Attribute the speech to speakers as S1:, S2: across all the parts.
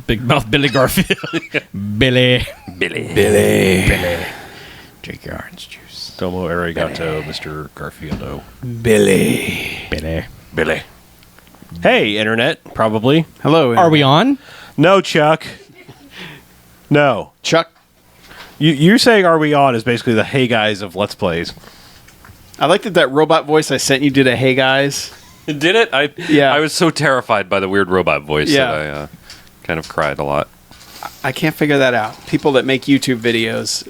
S1: Big mouth Billy Garfield. Billy. Drink your orange juice.
S2: Domo arigato, Mr. Garfieldo.
S1: Billy.
S2: Hey, Internet, probably.
S3: Hello.
S1: Are we on?
S2: No, Chuck. No.
S3: Chuck?
S2: You're saying are we on is basically the hey guys of Let's Plays.
S3: I like that robot voice I sent you did a hey guys.
S4: Did it? I was so terrified by the weird robot voice that I kind of cried a lot.
S3: I can't figure that out. People that make YouTube videos,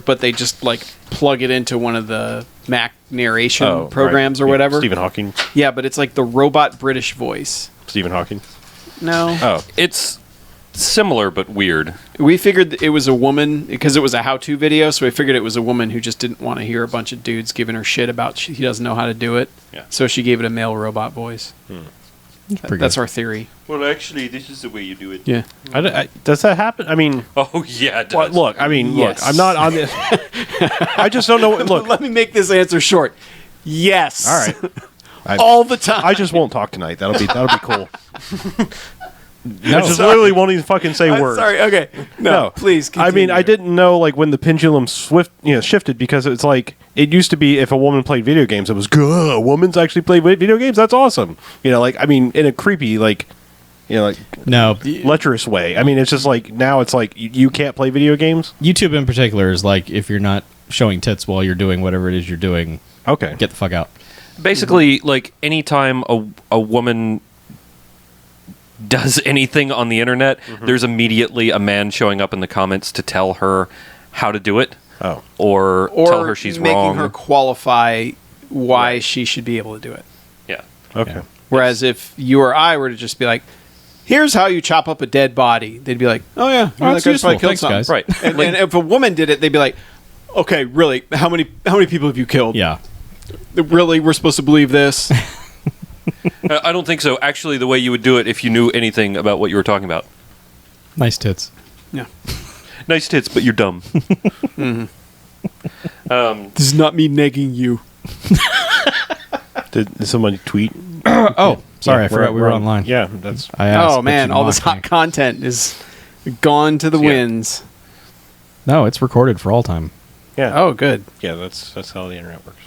S3: but they just like plug it into one of the Mac narration programs or whatever.
S2: Stephen Hawking.
S3: Yeah, but it's like the robot British voice.
S2: Stephen Hawking.
S3: No.
S2: Oh.
S4: It's similar but weird.
S3: We figured it was a woman because it was a how-to video, so we figured it was a woman who just didn't want to hear a bunch of dudes giving her shit about he doesn't know how to do it.
S4: Yeah.
S3: So she gave it a male robot voice. That's our theory.
S4: Well, actually, this is the way you do it.
S3: Yeah.
S2: Does that happen? I mean...
S4: Oh, yeah, it does.
S2: Well, look, I mean,
S3: Yes.
S2: look, I'm not on this... I just don't know... Look.
S3: Let me make this answer short. Yes.
S2: All right.
S3: All the time.
S2: I just won't talk tonight. That'll be cool.
S1: No.
S2: I just literally won't even fucking say words.
S3: Sorry. Okay. No, please.
S2: I mean,
S3: continue.
S2: I didn't know like when the pendulum shifted because it's like it used to be if a woman played video games, it was good. A woman's actually played video games. That's awesome. Like I mean, in a creepy
S1: No.
S2: lecherous way. I mean, it's just like now it's like you can't play video games.
S1: YouTube in particular is like if you're not showing tits while you're doing whatever it is you're doing,
S2: Okay,
S1: get the fuck out.
S4: Basically, like, anytime a woman does anything on the internet, there's immediately a man showing up in the comments to tell her how to do it.
S2: Oh.
S4: Or tell her she's
S3: making
S4: wrong.
S3: her qualify why she should be able to do it.
S4: Yeah.
S2: Okay.
S1: Yeah.
S3: Whereas if you or I were to just be like, here's how you chop up a dead body, they'd be like, oh yeah,
S1: that's
S3: that guy's probably
S1: useful.
S3: killed
S1: Thanks,
S3: something.
S1: guys.
S4: Right.
S3: And if a woman did it, they'd be like, okay, really, how many people have you killed?
S1: Yeah.
S3: Really, we're supposed to believe this?
S4: I don't think so. Actually, the way you would do it if you knew anything about what you were talking about.
S1: Nice tits.
S3: Yeah.
S4: Nice tits, but you're dumb.
S3: This is not me negging you.
S2: Did someone tweet?
S1: Oh, sorry,
S2: Yeah,
S1: I forgot we were online.
S2: Yeah, that's.
S1: I asked,
S3: Oh
S1: but
S3: man,
S1: you
S3: all this
S1: mocked me.
S3: hot content is gone to the winds.
S1: No, it's recorded for all time.
S2: Yeah.
S3: Oh, good.
S2: Yeah, that's how the internet works.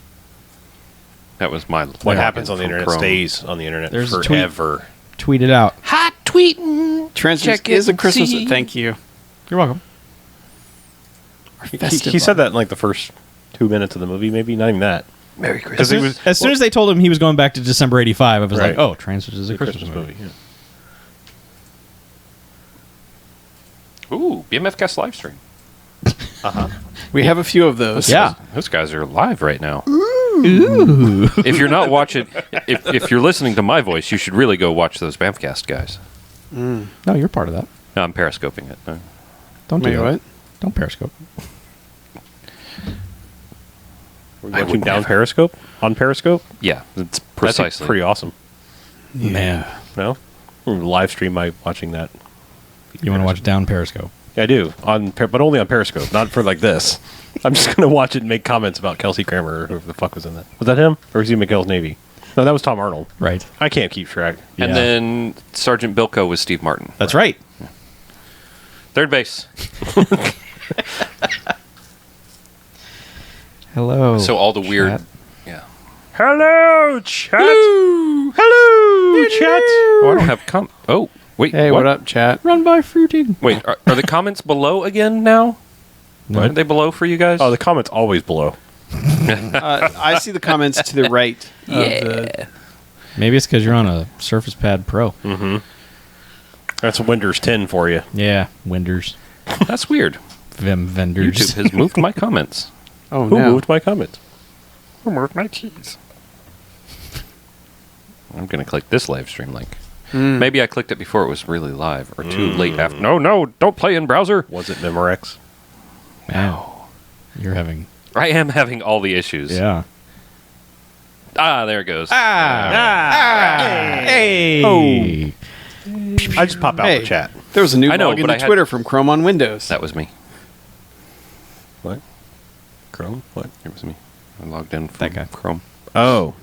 S4: That was my...
S2: What happens on the
S4: from
S2: internet
S4: Chrome.
S2: stays on the internet
S1: There's a tweet.
S2: forever.
S1: Tweet it out.
S4: Hot tweeting.
S3: Trancers
S4: Check it
S3: is a
S4: and
S3: Christmas.
S4: see.
S3: Thank you.
S1: You're welcome.
S2: He said that in like the first 2 minutes of the movie, maybe not even that.
S4: Merry
S2: Because
S4: Christmas.
S2: it was
S1: As soon as they told him he was going back to December '85, I was
S2: Right.
S1: like, "Oh, Trancers is a Christmas movie."
S2: Yeah.
S4: Ooh, BMFcast live stream.
S3: We have a few of those.
S1: Yeah.
S4: Those guys are live right now. Ooh. If you're not watching... If you're listening to my voice, you should really go watch those BMFcast guys.
S1: No, you're part of that.
S4: No, I'm periscoping it.
S1: Don't do
S3: Wait,
S1: that.
S3: what?
S1: Don't periscope.
S2: We're
S4: I
S2: watching
S4: would
S2: down
S4: never.
S2: Periscope? On Periscope?
S4: Yeah, it's
S2: That's
S4: precisely.
S2: pretty awesome.
S1: Man,
S2: No? We'll live stream my watching that.
S1: you want to watch down periscope?
S2: Yeah, I do. But only on Periscope, not for like this. I'm just going to watch it and make comments about Kelsey Grammer or whoever the fuck was in that. Was that him? Or was he McGill's Navy? No, that was Tom Arnold.
S1: Right.
S2: I can't keep track.
S4: And
S1: Yeah.
S4: then Sergeant Bilko was Steve Martin.
S1: That's right.
S4: Third base.
S1: Hello.
S4: So all the weird...
S1: chat.
S4: Yeah.
S2: Hello, chat. Hello, chat.
S4: Oh, I don't have Oh, wait.
S3: Hey, what up, chat?
S1: Run by fruiting.
S4: Wait, are the comments below again now?
S1: No.
S4: Are they below for you guys?
S2: Oh, the comment's always below.
S3: I see the comments to the right. Of the,
S1: Maybe it's because you're on a Surface Pad Pro.
S2: That's a Windows 10 for you.
S1: Yeah, Winders,
S4: That's weird.
S1: Vim vendors.
S4: YouTube has moved my comments.
S3: oh,
S2: Who
S3: no.
S2: moved my comments?
S4: Who moved my keys? I'm going to click this live stream link. Maybe I clicked it before it was really live or too late after. No, don't play in browser.
S2: Was it Memorex?
S1: Man, you're having.
S4: I am having all the issues.
S1: Yeah.
S4: There it goes.
S1: Hey.
S2: Oh. I just pop out
S3: Hey.
S2: the chat.
S3: There was a new
S4: I know,
S3: login
S4: but
S3: to
S4: I had-
S3: Twitter from Chrome on Windows.
S4: That was me.
S2: What? Chrome? What?
S4: It was me. I logged in from
S1: That guy.
S4: Chrome.
S2: Oh.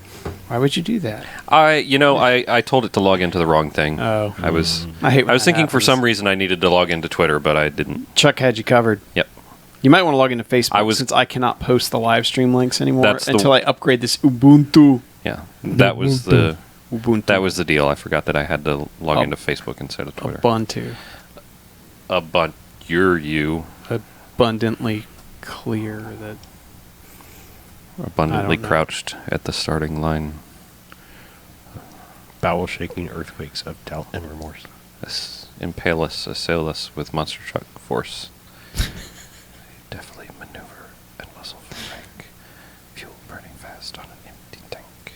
S3: Why would you do that?
S4: I told it to log into the wrong thing.
S3: Oh.
S4: I was
S3: I hate when
S4: I was
S3: that
S4: thinking for
S3: happens.
S4: some reason I needed to log into Twitter, but I didn't.
S3: Chuck had you covered.
S4: Yep.
S3: You might want to log into Facebook since I cannot post the live stream links anymore until I upgrade this Ubuntu.
S4: Yeah. That was the
S3: Ubuntu.
S4: that was the deal. I forgot that I had to log into Facebook instead of Twitter.
S3: Ubuntu.
S4: You
S3: Abundantly clear that
S4: abundantly
S3: I don't know.
S4: crouched at the starting line.
S2: Bowel shaking earthquakes of doubt and remorse.
S4: Impale us, assail us with monster truck force. Definitely maneuver and muscle for rank. Fuel burning fast on an empty tank.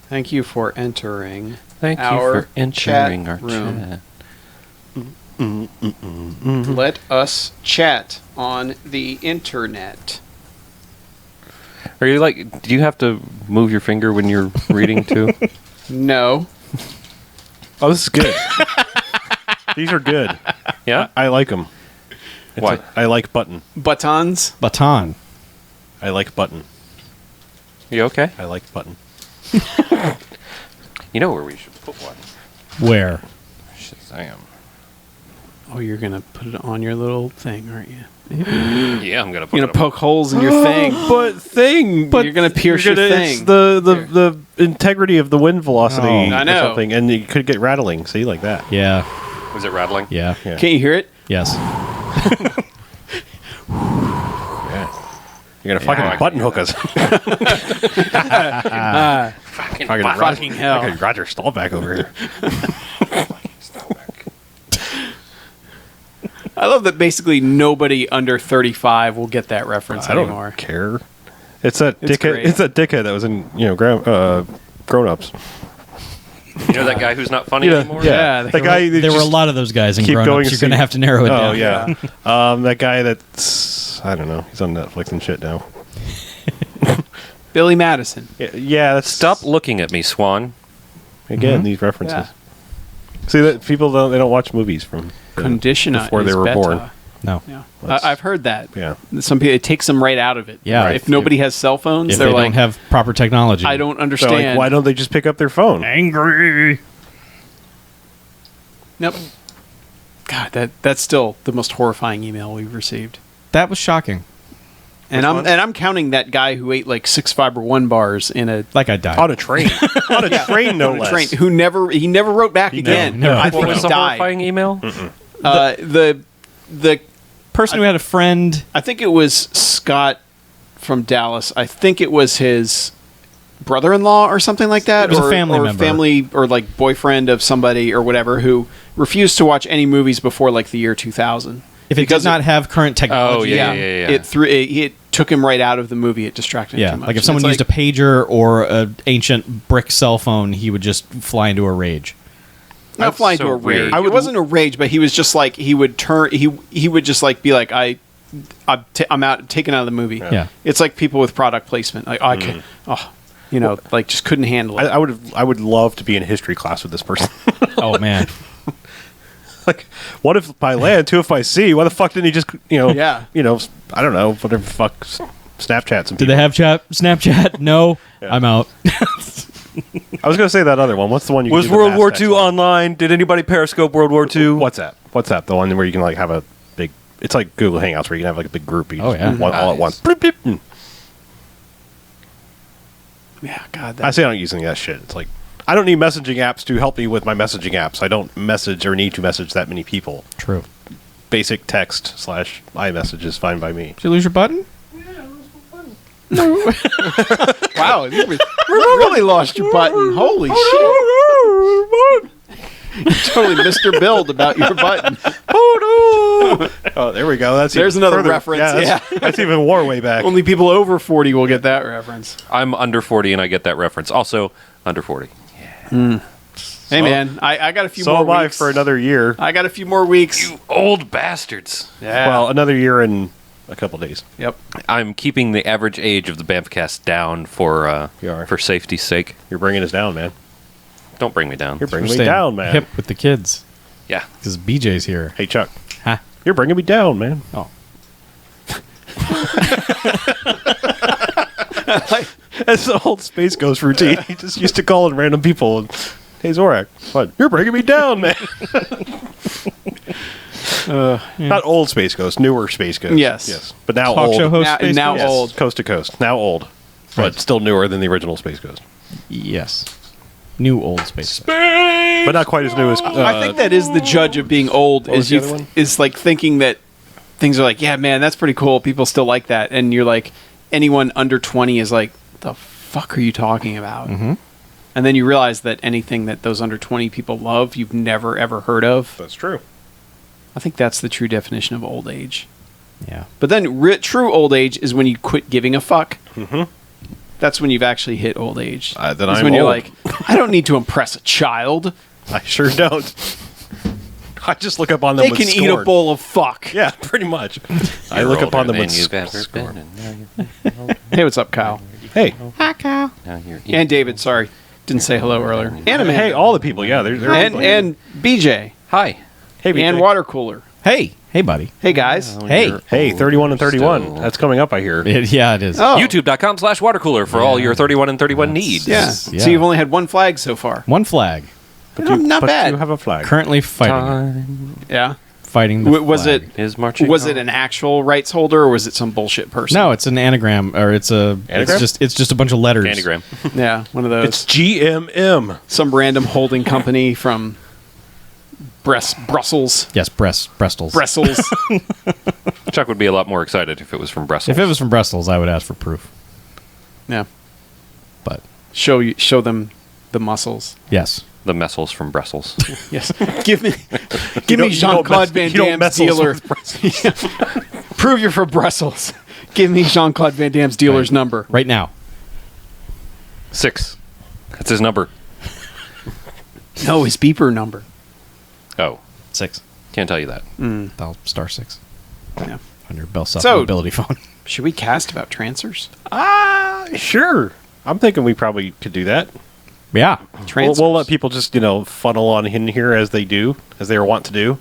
S3: Thank you for entering.
S4: Thank you
S3: our
S4: for entering
S3: chat
S4: our
S3: room.
S4: chat.
S3: Let us chat on the internet.
S4: Are you do you have to move your finger when you're reading too?
S3: No.
S2: Oh, this is good. These are good.
S4: Yeah?
S2: I like them.
S4: Why?
S2: I like button.
S3: Buttons.
S1: Baton.
S2: I like button.
S4: You okay?
S2: I like button.
S4: You know where we should put one?
S1: Where?
S4: Shazam.
S3: Oh, you're going to put it on your little thing, aren't you?
S4: Yeah, I'm gonna put
S3: You're going to poke holes in your thing.
S2: But
S3: You're going to pierce your
S2: It's
S3: thing.
S2: the integrity of the wind velocity
S1: Oh.
S3: I
S2: or
S3: know.
S2: something, and you could get rattling. See, like that.
S1: Yeah.
S4: Was it rattling?
S1: Yeah.
S2: Yeah.
S3: Can't you hear it?
S1: Yes.
S2: You're gonna fucking button hook us.
S3: Fucking hell.
S2: Fucking Roger Staubach over here.
S3: I love that basically nobody under 35 will get that reference
S2: I don't
S3: anymore.
S2: care. It's that
S3: It's
S2: dickhead.
S3: great.
S2: It's that dickhead that was in Grown Ups.
S4: You know that guy who's not funny anymore?
S3: Yeah,
S2: the guy. that
S1: There were a
S2: just
S1: lot of those guys in
S2: keep
S1: Grown
S2: going
S1: Ups.
S2: and
S1: You're going to
S2: see-
S1: have to narrow it
S2: Oh
S1: down.
S2: yeah. That guy that's I don't know. He's on Netflix and shit now.
S3: Billy Madison.
S2: Yeah. That's
S4: Stop looking at me, Swan.
S2: again these references.
S3: Yeah.
S2: See that people don't watch movies from
S3: Conditiona
S2: before they
S3: is
S2: were
S3: beta.
S2: born.
S1: No.
S3: Yeah.
S2: That's-
S3: I've heard that.
S2: Yeah.
S3: Some people, it takes them right out of it.
S1: Yeah.
S3: If nobody has cell phones,
S1: If
S3: they're
S1: they
S3: like,
S1: don't have proper technology.
S3: I don't
S2: So
S3: understand.
S2: like, why don't they just pick up their phone?
S1: Angry.
S3: Nope. God, that's still the most horrifying email we've received.
S1: That was shocking.
S3: And I'm counting that guy who ate like 6 Fiber One bars in a
S1: Like I died.
S2: On a train. On a train, no
S3: on a
S2: less.
S3: train who never wrote back again.
S1: never.
S3: I
S4: What
S3: think
S4: was
S3: he
S4: the
S3: died.
S4: horrifying email?
S3: The
S1: Person who had a friend.
S3: I think it was Scott from Dallas. I think it was his brother-in-law or something like that.
S1: It was a
S3: or,
S1: family
S3: or
S1: member.
S3: family or like boyfriend of somebody or whatever who refused to watch any movies before like the year 2000.
S1: If it
S3: Because
S1: did not have current technology.
S4: Oh, yeah.
S3: It took him right out of the movie. It distracted him
S1: Yeah,
S3: too much.
S1: like if someone used a pager or an ancient brick cell phone, he would just fly into a rage.
S3: not
S4: That's
S3: flying
S4: so
S3: to a
S4: weird.
S3: rage. It wasn't a rage, but he was just like he would turn. He would just like be like I'm out, taken out of the movie.
S1: Yeah.
S3: It's like people with product placement. Like I can, like just couldn't handle it.
S2: I would love to be in a history class with this person.
S1: Oh man.
S2: Like, what if by land, two if by sea? Why the fuck didn't he just,
S3: Yeah.
S2: I don't know, whatever the fuck, Snapchat some
S1: Did
S2: people.
S1: they have Snapchat? No.
S2: Yeah.
S1: I'm out.
S2: I was going to say that other one. What's the one you can
S4: Was
S2: do the
S4: World
S2: mass
S4: War
S2: text
S4: II
S2: on?
S4: online? Did anybody Periscope World War II?
S2: WhatsApp, the one where you can like have a big, it's like Google Hangouts where you can have like a big group. You
S1: Oh,
S2: just
S1: yeah.
S2: one, all at
S4: Nice.
S2: once. Bloop, bloop, mm.
S3: Yeah, God.
S2: I say I don't use any of that shit. It's like, I don't need messaging apps to help me with my messaging apps. I don't message or need to message that many people.
S1: True.
S2: Basic text / iMessage is fine by me.
S1: Did you lose your button?
S3: Wow, you really lost your button. Holy shit! You totally Mr. Build about your button.
S2: Oh, there we go.
S3: There's
S2: even
S3: another
S2: further.
S3: reference,
S2: That's even more way back.
S3: Only people over 40 will get that reference.
S4: I'm under 40 and I get that reference. Also, under 40.
S3: Hey man, I got a few
S2: So
S3: more
S2: am I
S3: weeks.
S2: for another year.
S3: I got a few more weeks.
S4: You old bastards.
S3: Yeah.
S2: Well, another year and a couple days.
S3: Yep.
S4: I'm keeping the average age of the BMFcast down for
S2: You are.
S4: for safety's sake.
S2: You're bringing us down, man.
S4: Don't bring me down.
S2: You're bringing me
S1: Staying
S2: down, man.
S1: Hip with the kids.
S4: Yeah.
S1: Because BJ's here.
S2: Hey, Chuck.
S1: Huh?
S2: You're bringing me down, man.
S1: Oh.
S2: That's the old Space Ghost routine. He just used to call in random people and, hey, Zorak, what? You're breaking me down, man. Not old Space Ghost, newer Space Ghost.
S3: Yes.
S2: But now
S1: Talk
S2: old.
S1: show host
S3: Now-
S1: Space
S3: now
S1: Ghost?
S3: old.
S2: Coast to coast. Now old. But
S1: Right.
S2: still newer than the original Space Ghost.
S1: Yes. New old Space Ghost.
S2: But not quite as new as...
S3: I think that is the judge of being old.
S2: What was
S3: Is
S2: the
S3: you
S2: other one?
S3: is like thinking that things are like, yeah, man, that's pretty cool. People still like that, and you're like, anyone under 20 is like, the fuck are you talking about?
S1: Mm-hmm.
S3: And then you realize that anything that those under 20 people love, you've never ever heard of.
S2: That's true.
S3: I think that's the true definition of old age.
S1: Yeah.
S3: But then true old age is when you quit giving a fuck. Mm-hmm. That's when you've actually hit old age.
S2: Then
S3: It's
S2: I'm
S3: when you're
S2: old.
S3: like, I don't need to impress a child.
S2: I sure don't. I just look up on them
S3: They
S2: with
S3: can eat a
S2: scorn.
S3: bowl of fuck.
S2: Yeah, pretty much. I
S4: You're
S2: look upon
S4: older
S2: them with
S4: than you've ever
S2: scorn.
S4: been, and now you're
S3: Hey, what's up, Kyle?
S2: Hey.
S4: now you're
S3: And David, sorry. Didn't say hello earlier. And Amanda.
S2: Hey, all the people. Yeah, they're
S3: And BJ.
S4: Hi.
S2: hey,
S3: And
S2: BJ.
S3: Water Cooler.
S1: Hey. Hey, buddy.
S3: Hey, guys.
S1: Hey.
S4: You're
S2: Hey, 31 and 31.
S4: still.
S2: That's coming up, I hear.
S1: Yeah, it is.
S3: Oh.
S4: YouTube.com/watercooler for all your 31 and 31 needs.
S3: Yeah.
S1: Yeah.
S3: So you've only had one flag so far.
S1: One flag.
S3: Not
S2: but
S3: bad.
S2: you have a flag.
S1: Currently fighting.
S4: Time
S3: Yeah.
S1: Fighting the
S3: Was
S1: flag.
S3: it
S4: is marching.
S3: was it an actual rights holder or was it some bullshit person?
S1: No, it's an anagram, or it's a.
S2: Anagram?
S1: It's just a bunch of letters.
S4: Anagram?
S3: Yeah, one of those.
S2: It's GMM.
S3: Some random holding company from Brussels.
S1: Yes, Brestles.
S3: Brussels.
S4: Chuck would be a lot more excited if it was from Brussels.
S1: If it was from Brestles, I would ask for proof.
S3: Yeah.
S1: But
S3: Show them the muscles.
S1: yes,
S4: the Messels from Brussels.
S3: Yes. Give me
S2: don't
S3: Jean-Claude
S2: mess-
S3: Van
S2: you don't
S3: Damme's
S2: messels
S3: dealer.
S2: with
S3: Prove you're from Brussels. Give me Jean-Claude Van Damme's dealer's number.
S1: right now.
S4: 6. That's his number.
S3: No, his beeper number.
S4: Oh,
S1: 6.
S4: can't tell you that.
S1: Dial star 6
S3: Yeah.
S1: on your Bell South
S3: So-
S1: mobility phone.
S3: Should we cast about Trancers?
S2: Sure. I'm thinking we probably could do that.
S1: Yeah,
S3: Trancers.
S2: We'll let people just, funnel on in here as they do, as they are wont to do.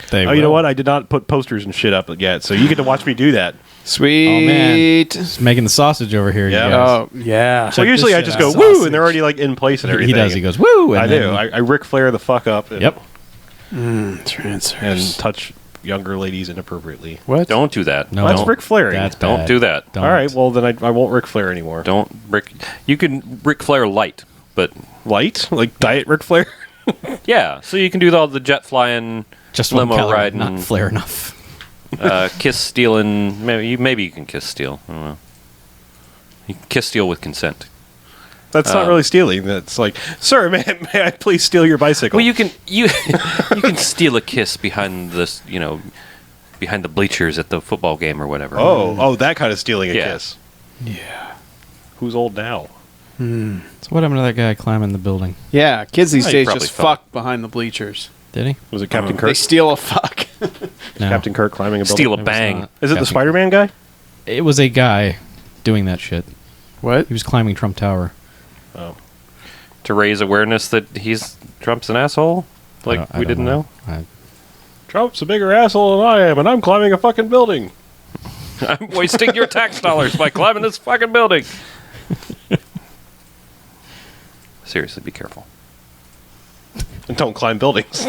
S1: they.
S2: Oh, you know
S1: will.
S2: what? I did not put posters and shit up yet, so you get to watch me do that.
S3: Sweet.
S1: Oh, man. It's making the sausage over here.
S2: Yeah.
S1: You guys.
S3: Oh, yeah.
S2: So usually I just go, woo, and they're already like in place and
S1: He
S2: everything.
S1: does. He goes woo. And
S2: I
S1: then,
S2: do. I Ric Flair the fuck up. And,
S1: Yep.
S3: Trancers.
S2: And touch younger ladies inappropriately.
S3: What?
S4: Don't do that.
S1: No,
S2: Well, that's
S4: Don't-
S2: Ric Flair.
S1: That's
S4: Don't
S1: bad.
S4: do that.
S1: Don't.
S2: All right, well, then I won't Ric Flair anymore.
S4: Don't Rick. You can Ric Flair light, but
S2: Light? Like Diet Ric Flair?
S4: yeah. So you can do all the jet flying,
S1: Just one
S4: limo
S1: calorie,
S4: riding,
S1: not flare enough.
S4: kiss stealing. Maybe you can kiss steal. I don't know. You can kiss steal with consent.
S2: That's not really stealing. That's like, sir, may I please steal your bicycle?
S4: Well, you you can steal a kiss behind this, behind the bleachers at the football game or whatever.
S2: Oh, that kind of stealing a
S4: Yeah.
S2: kiss.
S3: Yeah.
S2: Who's old now?
S1: So what happened to that guy climbing the building?
S3: Yeah, kids these
S4: Oh, he
S3: days
S4: probably
S3: just
S4: fell.
S3: fuck behind the bleachers.
S1: Did he?
S2: Was it Captain
S3: They
S2: Kirk?
S3: steal a fuck.
S1: No.
S2: Captain Kirk climbing a building?
S4: Steal a
S1: It was
S4: bang.
S1: not
S2: Is it the
S1: Captain-
S2: Spider-Man guy?
S1: It was a guy doing that shit.
S3: What?
S1: He was climbing Trump Tower.
S2: Oh.
S4: To raise awareness that Trump's an asshole?
S1: I
S4: Like
S1: don't- I
S4: we
S1: don't
S4: didn't know?
S2: Trump's a bigger asshole than I am, and I'm climbing a fucking building.
S4: I'm wasting your tax dollars by climbing this fucking building. Seriously, be careful.
S2: And don't climb buildings.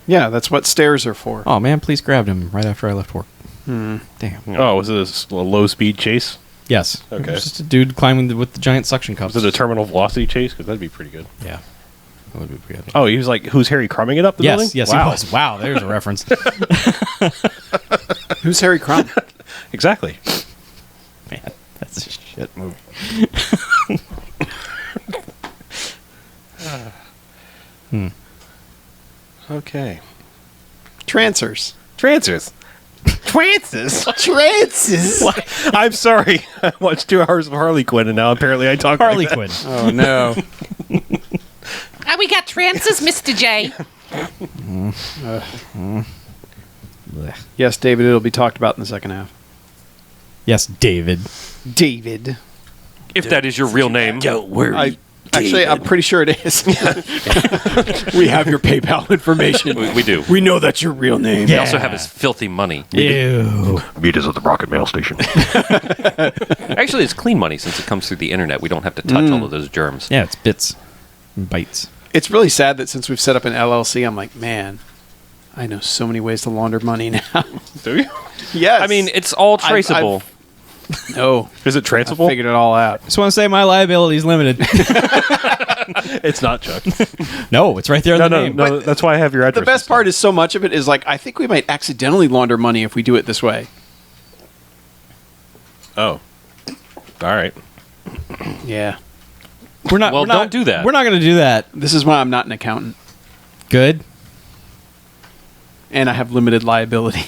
S3: Yeah, that's what stairs are for.
S1: Oh man, police grabbed him right after I left work. Damn.
S2: Oh, was it a low-speed chase?
S1: Yes.
S2: Okay.
S1: It was just a dude climbing with the giant suction cups.
S2: Was it a terminal velocity chase? Because that'd be pretty good.
S1: Yeah. That would be pretty good.
S2: Oh, he was like, who's Harry Crumming it up the building?
S1: Yes,
S2: Wow.
S1: he was. Wow, there's a reference.
S3: Who's Harry Crumb?
S2: Exactly.
S1: Man, that's a shit movie.
S2: Okay.
S3: Trancers.
S2: Trancers. Trancers?
S3: Trancers.
S2: I'm sorry. I watched 2 hours of Harley Quinn, and now apparently I talk
S1: Harley
S2: like that.
S1: Quinn.
S3: Oh no.
S5: We got Trancers, Mr. J.
S1: Blech.
S3: Yes, David, it'll be talked about in the second half.
S1: Yes, David.
S3: David.
S4: If that is your real name.
S3: I Actually, I'm pretty sure it is. We have your PayPal information.
S4: We do.
S3: We know that's your real name.
S4: We also have his filthy money.
S1: Ew.
S2: Meet us at the Rocket Mail Station.
S4: Actually, it's clean money since it comes through the internet. We don't have to touch all of those germs.
S1: Yeah, it's bits and bytes.
S3: It's really sad that since we've set up an LLC, I'm like, man, I know so many ways to launder money now.
S2: Do you?
S3: Yes.
S4: I mean, it's all traceable.
S3: No.
S2: Is it
S3: I
S2: transferable?
S3: figured it all out.
S1: Just want to say my liability is limited.
S2: It's not, Chuck.
S1: No, it's right there in the name.
S2: No, that's why I have your address.
S3: The best part is so much of it is like, I think we might accidentally launder money if we do it this way.
S2: Oh. All right.
S3: Yeah.
S1: We're not.
S4: Well,
S1: we're not,
S4: don't do that.
S1: We're not going to do that.
S3: This is why I'm not an accountant.
S1: Good.
S3: And I have limited liability.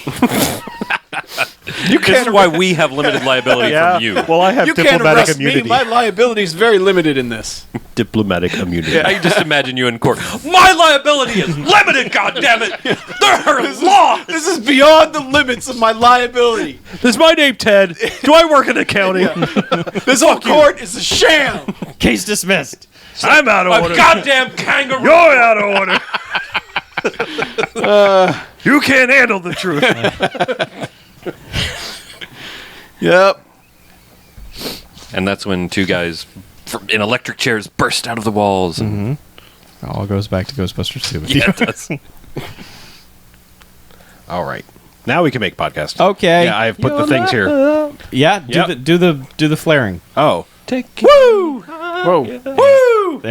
S4: This is why we have limited liability from you.
S2: Well, I have
S3: You can't
S2: diplomatic
S3: arrest
S2: immunity.
S3: me. My liability is very limited in this.
S2: Diplomatic immunity.
S4: I can just imagine you in court. My liability is limited, goddammit! There are laws!
S3: This is beyond the limits of my liability.
S2: This is my name, Ted. Do I work in accounting?
S3: This whole court is a sham.
S1: Case dismissed.
S2: I'm out of
S4: A
S2: order.
S4: goddamn kangaroo!
S2: You're out of order. You can't handle the truth.
S3: Yep.
S4: And that's when two guys in electric chairs burst out of the walls.
S1: It all goes back to Ghostbusters 2.
S4: Yeah, it does.
S2: All right. Now we can make podcasts.
S1: Okay.
S2: Yeah, I've put the things here.
S1: Yeah.
S2: Yep.
S1: Do the flaring.
S2: Oh.
S1: Woo!
S3: Whoa.
S1: Woo!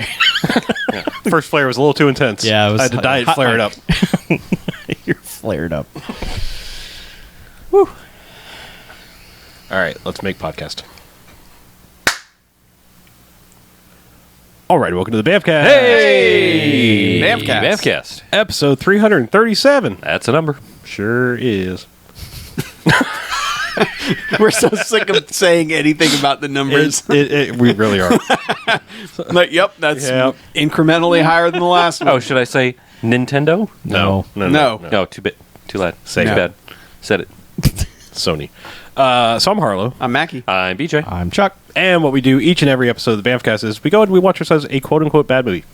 S2: First flare was a little too intense.
S1: Yeah, it was
S2: I had to diet
S1: hot
S2: flare it
S1: mic.
S2: up.
S1: You're flared up.
S2: All right, let's make podcast. All right, welcome to the BMFcast.
S4: Hey!
S3: BMFcast.
S4: BMFcast.
S2: Episode 337.
S4: That's a number.
S2: Sure is.
S3: We're so sick of saying anything about the numbers.
S2: We really are.
S3: Like, yep, that's
S2: Yep.
S3: incrementally higher than the last one.
S4: Oh, should I say Nintendo?
S2: No.
S4: No, too loud.
S2: Say
S4: too
S2: it.
S4: bad. Said it.
S2: Sony. So I'm Harlow.
S3: I'm Mackie.
S4: I'm BJ.
S1: I'm Chuck.
S2: And what we do each and every episode of the BMFcast is we go and we watch ourselves a quote-unquote bad movie.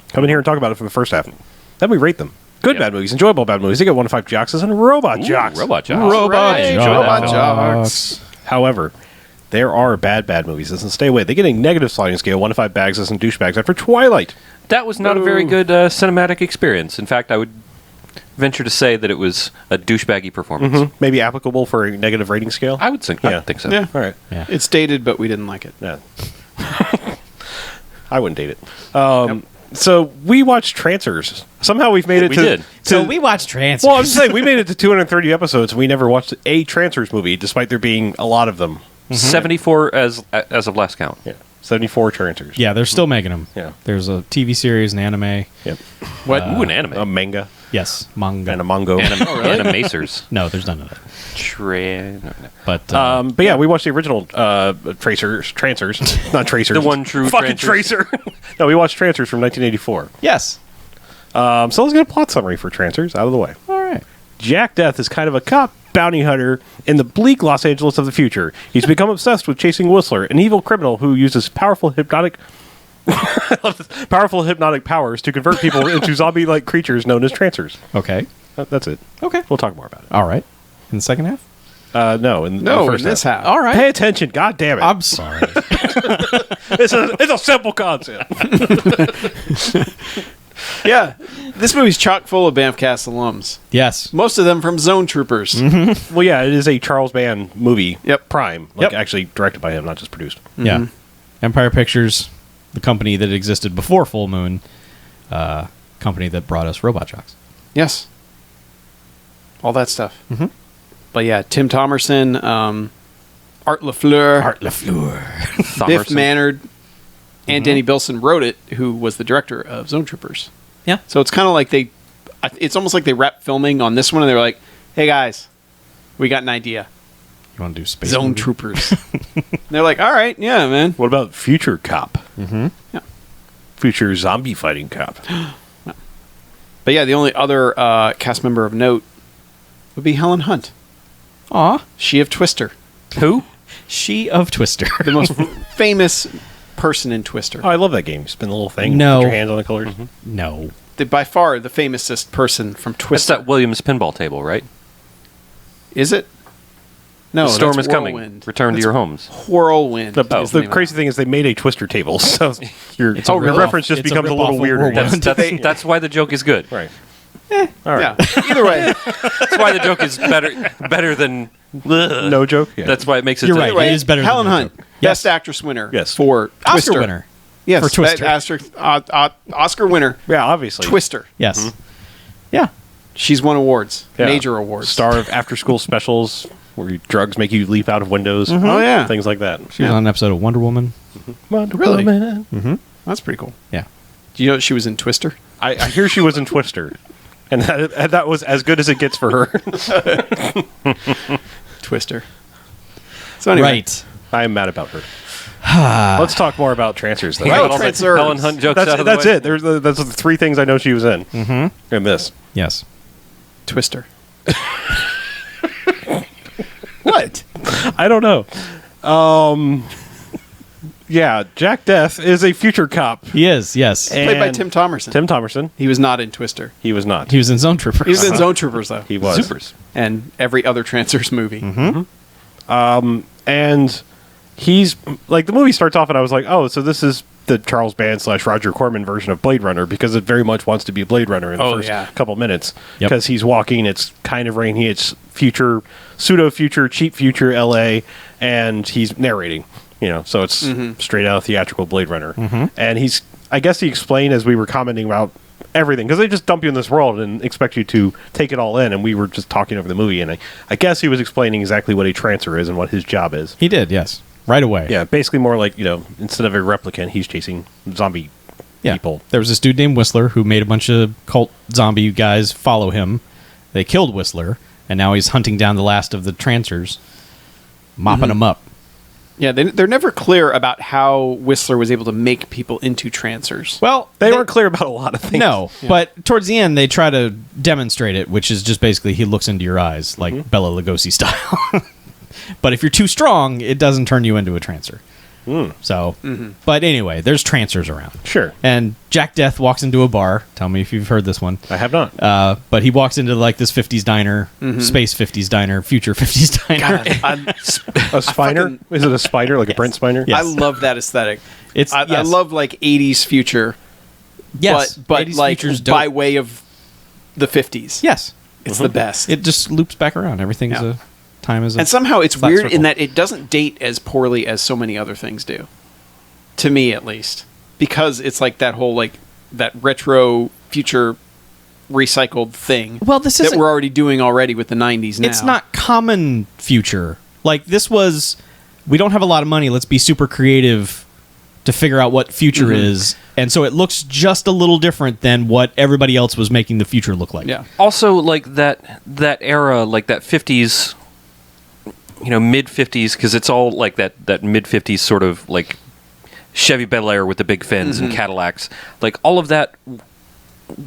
S2: Come in here and talk about it for the first half. Then we rate them. Good
S4: Yep.
S2: bad movies, enjoyable bad movies. They get 1 to 5 jocks and robot jocks.
S4: Robot Jocks.
S1: Robot
S4: Right.
S1: Jocks.
S3: Robot Jocks.
S2: However, there are bad movies. Listen, stay away. They get a negative sliding scale, 1 to 5 bags and douchebags after Twilight.
S4: That was not a very good cinematic experience. In fact, I would venture to say that it was a douchebaggy performance.
S2: Maybe applicable for a negative rating scale.
S4: I would think so.
S3: Yeah.
S2: All right.
S1: Yeah.
S3: It's dated, but we didn't like it.
S2: Yeah. I wouldn't date it. So we watched Trancers. Somehow we've made it
S4: We
S2: to...
S4: did.
S1: So we watched Trancers.
S2: Well, I'm just saying, we made it to 230 episodes, and we never watched a Trancers movie, despite there being a lot of them.
S4: 74 as of last count.
S2: Yeah. 74 Trancers.
S1: Yeah, they're still making them.
S2: Yeah.
S1: There's a TV series, an anime.
S2: Yep.
S3: What?
S4: Ooh, an anime.
S2: A manga
S1: Yes, manga.
S2: and a mango.
S4: Animacers.
S1: No, there's none of that.
S4: No.
S1: But
S2: But yeah, we watched the original Trancers, not Tracers.
S4: The one true
S2: fucking
S4: Trancers.
S2: Tracer. No, we watched Trancers from 1984.
S1: yes.
S2: So let's get a plot summary for Trancers out of the way.
S1: All right.
S2: Jack Death is kind of a cop bounty hunter in the bleak Los Angeles of the future. He's become obsessed with chasing Whistler, an evil criminal who uses powerful hypnotic powers to convert people into zombie-like creatures known as Trancers.
S1: Okay.
S2: That's it.
S1: Okay.
S2: We'll talk more about it.
S1: All right. In the second half?
S2: No, in the
S3: No,
S2: first
S3: in this
S2: half.
S3: half.
S1: All right.
S2: Pay attention. God damn it.
S1: I'm sorry.
S2: It's a simple concept.
S3: Yeah. This movie's chock full of BMFcast alums.
S1: yes.
S3: Most of them from Zone Troopers.
S2: Well, yeah, it is a Charles Mann movie.
S3: Yep.
S2: Prime.
S1: Yep.
S2: Actually directed by him, not just produced.
S1: Yeah. Empire Pictures, the company that existed before Full Moon, company that brought us Robot Jocks.
S3: Yes. All that stuff. But yeah, Tim Thomerson, Art LaFleur,
S1: LaFleur.
S3: Biff Mannard, and Danny Bilson wrote it, who was the director of Zone Troopers.
S1: Yeah.
S3: So it's kind of like it's almost like they wrapped filming on this one and they were like, hey guys, we got an idea.
S1: You want to do Space
S3: Zone
S1: movie?
S3: Troopers. And they're like, all right, yeah, man.
S2: What about Future Cop?
S1: Mm-hmm.
S3: Yeah.
S2: Future zombie fighting cop.
S3: But yeah, the only other cast member of note would be Helen Hunt.
S1: Aw.
S3: She of Twister.
S4: Who?
S1: She of Twister.
S3: The most famous person in Twister?
S2: Oh, I love that game. You spin the little thing.
S1: No.
S2: Put your hands on the colors.
S1: No.
S3: By far the famousest person from
S4: It's
S3: Twister.
S4: that Williams pinball table, right?
S3: Is it? No,
S4: The storm
S3: that's
S4: is coming.
S3: Whirlwind.
S4: Return to
S3: That's
S4: your homes.
S3: Whirlwind.
S2: The
S3: is the name of
S2: crazy thing is they made a Twister table, so your
S1: It's a
S3: Oh, really?
S2: reference just
S1: It's a
S2: becomes a
S1: ripoff
S2: little
S1: of
S2: weirder.
S1: Whirlwind.
S4: That's why the joke is good.
S2: Right.
S3: it.
S2: All right.
S3: Yeah. Either way.
S4: That's why the joke is better than.
S2: No joke? Yeah.
S4: That's why it makes it.
S1: You're
S4: to-
S1: right.
S3: Anyway,
S1: It is better than
S3: Helen
S1: the
S3: Hunt,
S1: joke.
S3: Best Actress winner.
S2: Yes.
S3: For Twister.
S1: Oscar winner.
S3: Yes,
S1: For Twister.
S3: Oscar winner.
S2: Yeah, obviously.
S3: Twister.
S1: Yes. Yeah.
S3: She's won awards.
S2: Yeah.
S3: Major awards.
S2: Star of after-school specials where drugs make you leap out of windows.
S3: Oh, yeah.
S2: Things like that.
S1: She was on an episode of Wonder Woman.
S2: Wonder
S3: Really?
S2: Woman.
S3: That's pretty cool.
S1: Yeah.
S3: Do you know she was in Twister?
S2: I hear she was in Twister. And that was as good as it gets for her.
S3: Twister. So anyway.
S1: Right.
S2: I am mad about her. Let's talk more about Trancers, though.
S3: Oh,
S4: All the
S3: Trancers.
S4: Helen Hunt jokes out of the
S2: That's
S4: way.
S2: it. That's the three things I know she was in. Mm-hmm. And this.
S1: Yes.
S3: Twister.
S2: What? I don't know. Yeah, Jack Death is a future cop.
S1: He is, yes.
S3: Played by
S2: And
S3: Tim Thomerson.
S2: Tim Thomerson.
S3: He was not in Twister.
S2: He was not.
S1: He was in Zone Troopers.
S3: He was in Zone Troopers, though.
S2: He was.
S4: Supers.
S3: And every other Trancers movie.
S2: And he's like, the movie starts off and I was like, oh, so this is the Charles Band / Roger Corman version of Blade Runner, because it very much wants to be Blade Runner in the first couple minutes.
S1: Yep.
S2: Because he's walking, it's kind of rainy, it's future, pseudo future, cheap future LA, and he's narrating, so it's straight out of theatrical Blade Runner. And I guess he explained as we were commenting about everything, because they just dump you in this world and expect you to take it all in, and we were just talking over the movie, and I guess he was explaining exactly what a Trancer is and what his job is.
S1: He did, yes. Right away.
S2: Yeah, basically more like, instead of a replicant, he's chasing zombie people.
S1: There was this dude named Whistler who made a bunch of cult zombie guys follow him. They killed Whistler, and now he's hunting down the last of the Trancers, mopping them up.
S3: Yeah, they're never clear about how Whistler was able to make people into Trancers.
S1: Well,
S2: They weren't clear about a lot of things.
S1: No, but towards the end, they try to demonstrate it, which is just basically he looks into your eyes, like Bela Lugosi style. But if you're too strong, it doesn't turn you into a Trancer. So, but anyway, there's Trancers around.
S2: Sure.
S1: And Jack Death walks into a bar. Tell me if you've heard this one.
S2: I have not.
S1: But he walks into like this 50s diner, space 50s diner, future 50s diner.
S2: A Spiner? Is it a spider, like a Brent Spiner?
S1: Yes.
S3: I love that aesthetic. I
S1: Yes.
S3: love like 80s future,
S1: Yes,
S3: but
S1: 80s
S3: like
S1: future's dope.
S3: by way of the 50s.
S1: Yes,
S3: It's the best.
S1: it just loops back around. Everything's
S3: Yeah.
S1: a time is a
S3: And somehow it's
S1: flat
S3: weird
S1: circle.
S3: in that it doesn't date as poorly as so many other things do. To me, at least. Because it's like that whole, like, that retro future recycled thing.
S1: Well, this
S3: that
S1: isn't-
S3: we're already doing already with the 90s now.
S1: It's not common future. Like this was, we don't have a lot of money. Let's be super creative to figure out what future is, and so it looks just a little different than what everybody else was making the future look like.
S3: Yeah.
S4: Also, like that era, like that 50s, mid 50s, because it's all like that mid 50s sort of like Chevy Bel Air with the big fins and Cadillacs. Like all of that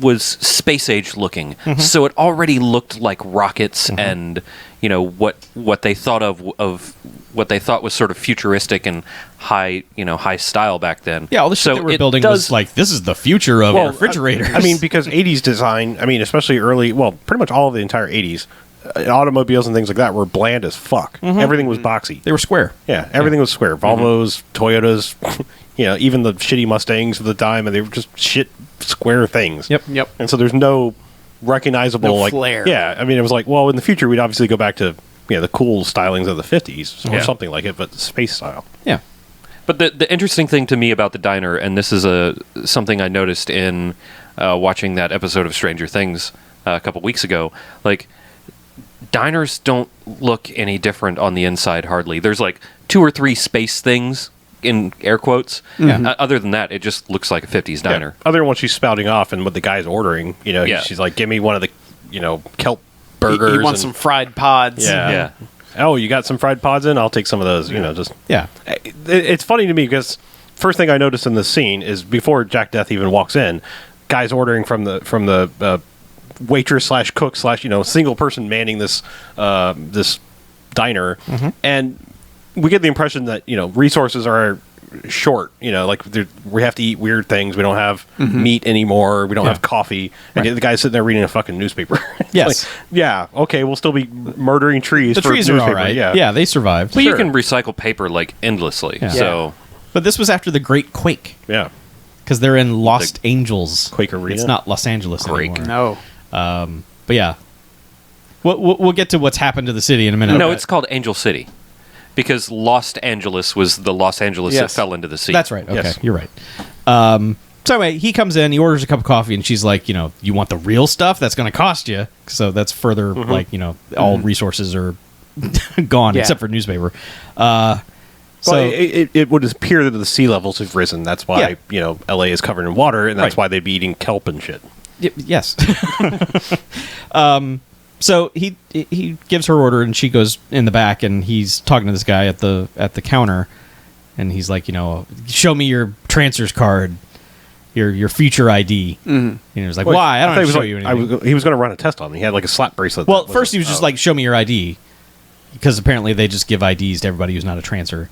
S4: was space age looking, so it already looked like rockets and what they thought of what they thought was sort of futuristic and high style back then.
S1: Yeah, all the shit they were
S4: it
S1: building was like, this is the future of refrigerators.
S2: I mean, because 80s design, especially early, well, pretty much all of the entire 80s, automobiles and things like that were bland as fuck. Everything was boxy.
S1: they were square.
S2: Yeah, everything was square. Volvos, Toyotas, even the shitty Mustangs of the time, and they were just shit square things.
S1: Yep.
S2: And so there's no recognizable
S3: No
S2: like
S3: flair.
S2: Yeah, it was like, well, in the future we'd obviously go back to the cool stylings of the 50s or
S4: Yeah.
S2: something like it, but space style.
S1: Yeah.
S4: But the interesting thing to me about the diner, and this is something I noticed in watching that episode of Stranger Things a couple weeks ago, like diners don't look any different on the inside hardly. There's like 2 or 3 space things in air quotes. Other than that, it just looks like a 50s diner.
S2: Yeah. Other than what she's spouting off and what the guy's ordering,
S4: Yeah.
S2: she's like, give me one of the kelp burgers.
S3: He wants
S2: and-
S3: some fried pods.
S2: Yeah.
S4: Yeah.
S2: Oh, you got some fried pods in? I'll take some of those. Just
S1: Yeah.
S2: It's funny to me because first thing I noticed in this scene is before Jack Death even walks in, guy's ordering from the waitress / cook / single person manning this this diner, and we get the impression that resources are short. Like we have to eat weird things. We don't have meat anymore. We don't have coffee. And the guy's sitting there reading a fucking newspaper.
S1: Yes.
S2: Yeah. Okay. We'll still be murdering trees.
S1: The
S2: for
S1: trees are
S2: newspaper.
S1: all right.
S2: Yeah.
S1: Yeah, they survived.
S4: But you can recycle paper like endlessly.
S1: Yeah.
S4: So
S1: But this was after the Great Quake
S2: Yeah.
S1: because they're in Lost Angels.
S2: Quake Arena?
S1: It's not Los Angeles
S4: Quake.
S1: anymore.
S3: No.
S1: But yeah, we'll get to what's happened to the city in a minute.
S4: no,
S1: but-
S4: it's called Angel City because Los Angeles was the Los Angeles that
S3: Yes.
S4: fell into the sea.
S1: That's right. Okay,
S2: Yes.
S1: you're right. So anyway, he comes in, he orders a cup of coffee, and she's like, you want the real stuff? That's going to cost you. So that's further, all resources are gone
S3: Yeah.
S1: except for newspaper.
S2: So
S1: So
S2: it would appear that the sea levels have risen. That's why LA is covered in water, and that's
S1: Right.
S2: why they'd be eating kelp and shit.
S1: yes. So he gives her order, and she goes in the back, and he's talking to this guy at the counter, and he's like, show me your Trancers card, your future ID. And he was like, why? I don't have to show you anything.
S2: He was going to run a test on me. He had like a slap bracelet.
S1: Well,
S2: that
S1: first he was just like, show me your ID, because apparently they just give IDs to everybody who's not a Trancer.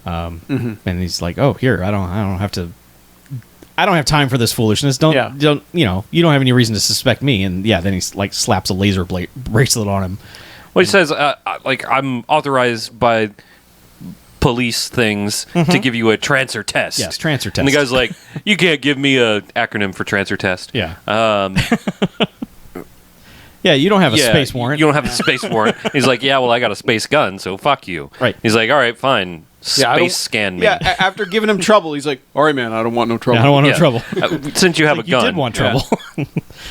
S1: And he's like, oh, here, I don't have time for this foolishness. You don't have any reason to suspect me. And then he like slaps a laser bracelet on him.
S4: Well, he says, I'm authorized by police things to give you a Trancer test.
S1: Yes, Trancer test.
S4: And the guy's like, you can't give me a acronym for Trancer test.
S1: Yeah. Yeah, you don't have a space warrant.
S4: You don't have a space warrant. He's like, yeah, well, I got a space gun, so fuck you.
S1: Right.
S4: He's like, all right, fine. Space scan me.
S3: Yeah, after giving him trouble, he's like, all right, man, I don't want no trouble.
S1: I don't want no
S4: Yeah.
S1: trouble.
S4: Since you have a
S1: You
S4: gun.
S1: did want trouble.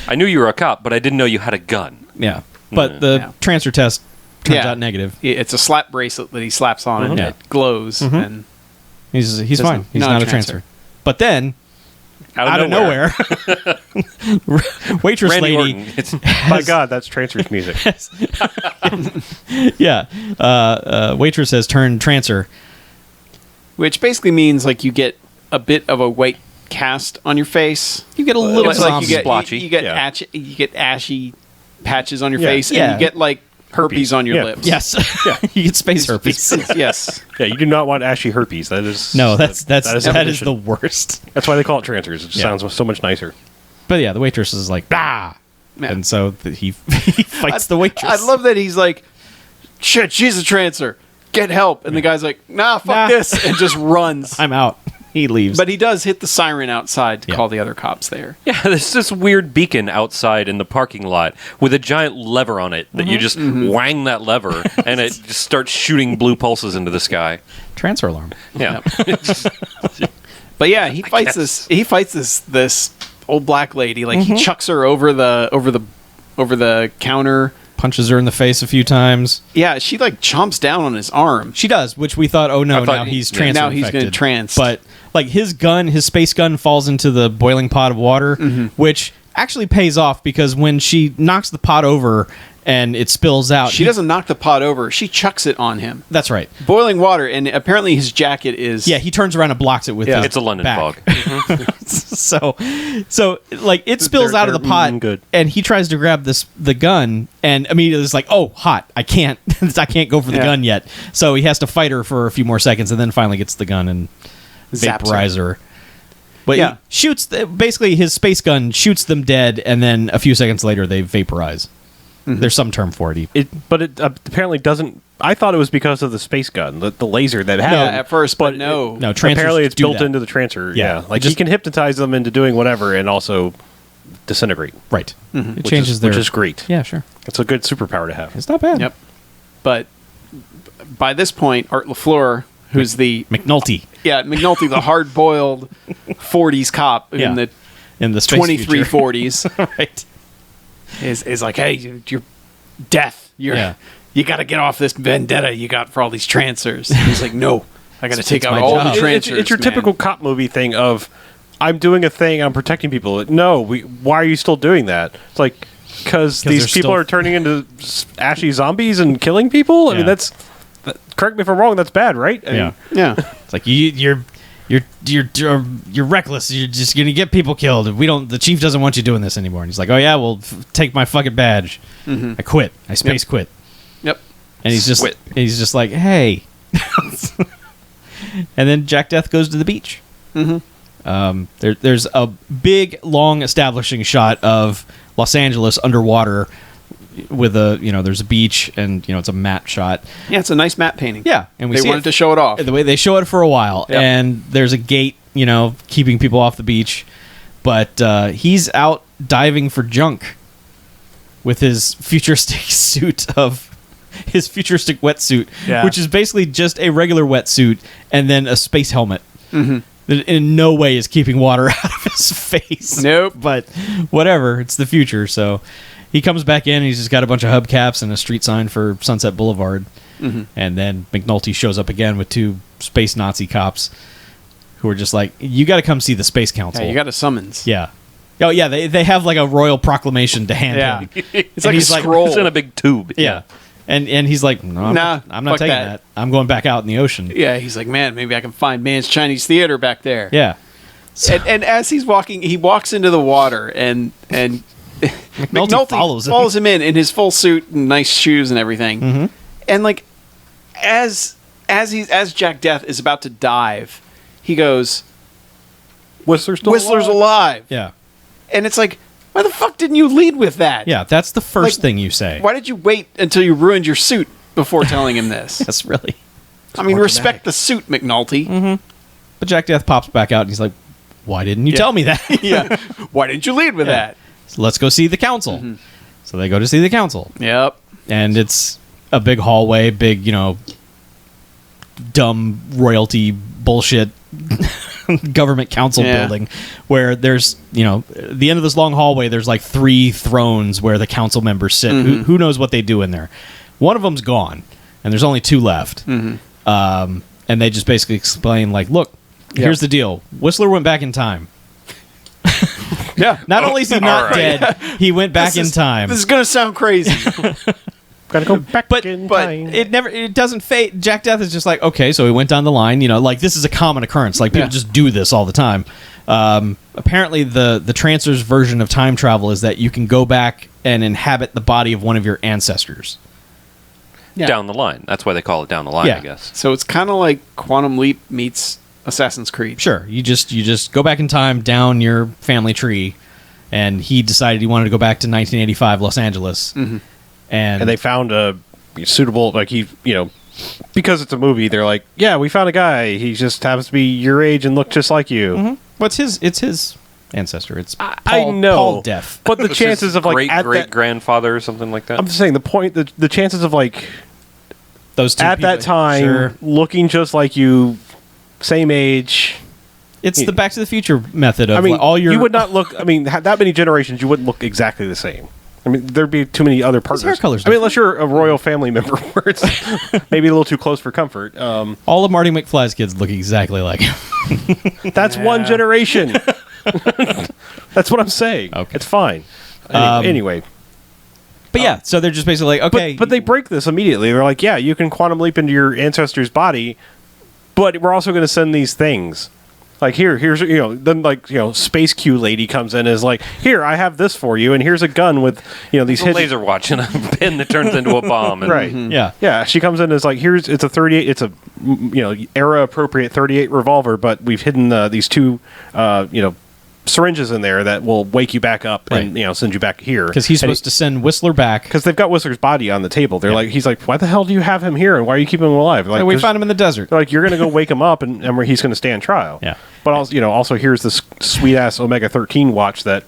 S4: I knew you were a cop, but I didn't know you had a gun.
S1: Yeah. But the Trancer test turns
S3: Yeah.
S1: out negative.
S3: It's a slap bracelet that he slaps on, and
S1: Yeah.
S3: it glows. And
S1: He's
S3: Just
S1: fine. He's
S3: not
S1: not
S3: a
S1: a Trancer. But then,
S3: out
S1: of nowhere, waitress
S4: Randy
S1: lady.
S4: Orton. It's,
S2: My God, that's Trancers music.
S1: Waitress has turned Trancer.
S3: which basically means like you get a bit of a white cast on your face.
S1: You get a little
S3: It's like you get
S4: splotchy.
S3: you get
S2: Yeah.
S3: you get ashy patches on your
S2: Yeah.
S3: face,
S1: Yeah.
S3: and you get like herpes on your
S2: Yeah.
S3: lips.
S1: Yes. you get space herpes.
S3: Yes.
S2: Yeah, you do not want ashy herpes. That is
S1: No, that is
S2: definition.
S1: the worst.
S2: That's why they call it Trancers. It just
S1: Yeah.
S2: sounds so much nicer.
S1: But yeah, the waitress is like, bah!
S3: Yeah.
S1: And so he fights the waitress.
S3: I love that he's like, shit, she's a Trancer. Get help. And the guy's like, nah, fuck
S1: Nah.
S3: this. And just runs.
S1: I'm out. He leaves.
S3: But he does hit the siren outside to
S1: Yeah.
S3: call the other cops there.
S4: yeah, there's this weird beacon outside in the parking lot with a giant lever on it that you just wang that lever and it just starts shooting blue pulses into the sky.
S1: Transfer alarm.
S4: Yeah.
S3: But yeah, he fights
S4: guess.
S3: this old black lady. Like he chucks her over the counter.
S1: Punches her in the face a few times.
S3: Yeah, she like chomps down on his arm.
S1: She does, which we thought, oh no,
S4: I thought
S1: now
S4: he-
S1: he's
S4: yeah.
S1: Trancer
S3: Now he's gonna
S1: infected.
S3: trance.
S1: But like his space gun falls into the boiling pot of water, which actually pays off because when she knocks the pot over and it spills out,
S3: She doesn't knock the pot over. She chucks it on him.
S1: That's right.
S3: Boiling water, and apparently his jacket is...
S1: Yeah, he turns around and blocks it with his
S4: It's a London
S1: back.
S4: fog.
S1: So like it spills out of the
S2: they're
S1: pot,
S2: good.
S1: and he tries to grab the gun, and immediately it's like, oh, hot! I can't go for the
S3: Yeah.
S1: gun yet. So he has to fight her for a few more seconds, and then finally gets the gun and
S3: Zaps
S1: vaporize her. But
S3: Yeah.
S1: he shoots basically his space gun shoots them dead, and then a few seconds later they vaporize. There's some term for it.
S2: But it apparently doesn't. I thought it was because of the space gun, the laser that had.
S1: No,
S3: at first, but no.
S1: No, Trancers
S2: apparently it's
S1: do
S2: built
S1: that.
S2: into the Trancer.
S1: Yeah.
S2: Yeah, like
S1: Just-
S2: he can hypnotize them into doing whatever and also disintegrate.
S1: Right. It
S2: Which
S1: changes
S2: is,
S1: their.
S2: which is great.
S1: Yeah, sure.
S2: It's a good superpower to have.
S1: It's not bad.
S3: Yep. But by this point, Art LaFleur, who's the...
S1: McNulty
S3: McNulty, the hard-boiled 40s cop
S1: Yeah.
S3: in the
S1: in the space
S3: 2340s,
S1: right.
S3: is like, hey, you're death.
S1: Yeah.
S3: You got to get off this vendetta you got for all these Trancers. And he's like, no, I got to take
S1: it's
S3: out
S1: my
S3: all
S1: job.
S3: the Trancers.
S2: It's your
S3: man.
S2: typical cop movie thing of, I'm doing a thing, I'm protecting people. No, why are you still doing that? It's like, because these
S1: they're
S2: people
S1: still-
S2: are turning into ashy zombies and killing people? I mean,
S1: Yeah.
S2: correct me if I'm wrong, that's bad, right? I mean,
S1: Yeah.
S3: Yeah.
S1: It's like you're reckless. You're just gonna get people killed. The chief doesn't want you doing this anymore. And he's like, oh yeah, well, take my fucking badge. I quit. I space quit.
S3: Yep.
S1: And he's
S4: Quit.
S1: just like, hey. And then Jack Death goes to the beach. There's a big, long establishing shot of Los Angeles underwater with there's a beach and, it's a matte shot.
S3: Yeah, it's a nice matte painting.
S1: Yeah. And we
S3: they
S1: see
S3: wanted to show it off.
S1: the way they show it for a while.
S3: Yep.
S1: And there's a gate, keeping people off the beach. But he's out diving for junk with his futuristic wetsuit, which is basically just a regular wetsuit and then a space helmet. That in no way is keeping water out of his face.
S3: Nope.
S1: But whatever, it's the future. So he comes back in and he's just got a bunch of hubcaps and a street sign for Sunset Boulevard. And then McNulty shows up again with 2 space Nazi cops who are just like, you got to come see the Space Council.
S3: Yeah, you got a summons.
S1: Yeah. Oh, yeah, they have like a royal proclamation to hand him.
S3: It's like a scroll.
S4: It's in a big tube.
S1: Yeah. And he's like, no, I'm not taking that. I'm going back out in the ocean.
S3: Yeah, he's like, man, maybe I can find Man's Chinese Theater back there.
S1: Yeah. So,
S3: And as he's walking, he walks into the water, and McNulty follows him in his full suit and nice shoes and everything. And like, as Jack Death is about to dive, he goes,
S2: Whistler's
S3: alive.
S1: Yeah.
S3: And it's like, why the fuck didn't you lead with that?
S1: Yeah, that's the first thing you say.
S3: Why did you wait until you ruined your suit before telling him this?
S1: That's really...
S3: I mean, respect the suit, McNulty.
S1: But Jack Death pops back out and he's like, why didn't you tell me that?
S3: Yeah. Why didn't you lead with that?
S1: So let's go see the council. So they go to see the council.
S3: Yep.
S1: And it's a big hallway, big, dumb royalty bullshit government council building where there's, at the end of this long hallway, there's like 3 thrones where the council members sit. Who knows what they do in there? One of them's gone, and there's only 2 left. And they just basically explain, like, look, here's the deal. Whistler went back in time. Not only is he not dead, he went back in time.
S3: This is going to sound crazy.
S2: Gotta go back
S1: But
S2: in time.
S1: it doesn't fade. Jack Death is just like, okay, so he went down the line. Like, this is a common occurrence. Like, people just do this all the time. Apparently, the Trancers version of time travel is that you can go back and inhabit the body of one of your ancestors.
S3: Yeah.
S4: Down the line. That's why they call it down the line,
S1: Yeah.
S4: I guess.
S3: So it's kind of like Quantum Leap meets Assassin's Creed.
S1: Sure, you just go back in time down your family tree, and he decided he wanted to go back to 1985 Los Angeles. And
S2: they found a suitable, like, because it's a movie, they're like, yeah, we found a guy. He just happens to be your age and look just like you.
S1: It's his ancestor. It's Paul,
S2: I know.
S1: Paul Death.
S2: But the chances of, like,
S4: great grandfather or something like that.
S2: I'm just saying, the chances of, like,
S1: Those 2
S2: at
S1: people,
S2: that time,
S1: sure.
S2: looking just like you, same age.
S1: It's the Back to the Future method of,
S2: I mean,
S1: like, all your...
S2: you would not look, that many generations, you wouldn't look exactly the same. I mean, there'd be too many other partners.
S1: hair color's
S2: unless you're a royal family member where it's maybe a little too close for comfort.
S1: all of Marty McFly's kids look exactly like him.
S2: That's one generation. That's what I'm saying.
S1: Okay.
S2: It's fine. Anyway.
S1: But yeah, so they're just basically like, okay...
S2: But they break this immediately. They're like, yeah, you can quantum leap into your ancestor's body, but we're also going to send these things. Like, here's, then, Space Q lady comes in and is like, here, I have this for you, and here's a gun with, these
S4: a laser watch and a pin that turns into a bomb. And,
S2: right.
S1: Yeah.
S2: Yeah, she comes in and is like, it's a 38, it's a, era-appropriate 38 revolver, but we've hidden these 2, syringes in there that will wake you back up and, send you back here.
S1: Because he's supposed to send Whistler back.
S2: Because they've got Whistler's body on the table. They're like, he's like, why the hell do you have him here, and why are you keeping him alive? Like,
S1: We found him in the desert.
S2: they're like, you're going to go wake him up, and he's going to stand trial.
S1: Yeah.
S2: But also, also here's this sweet ass Omega 13 watch that.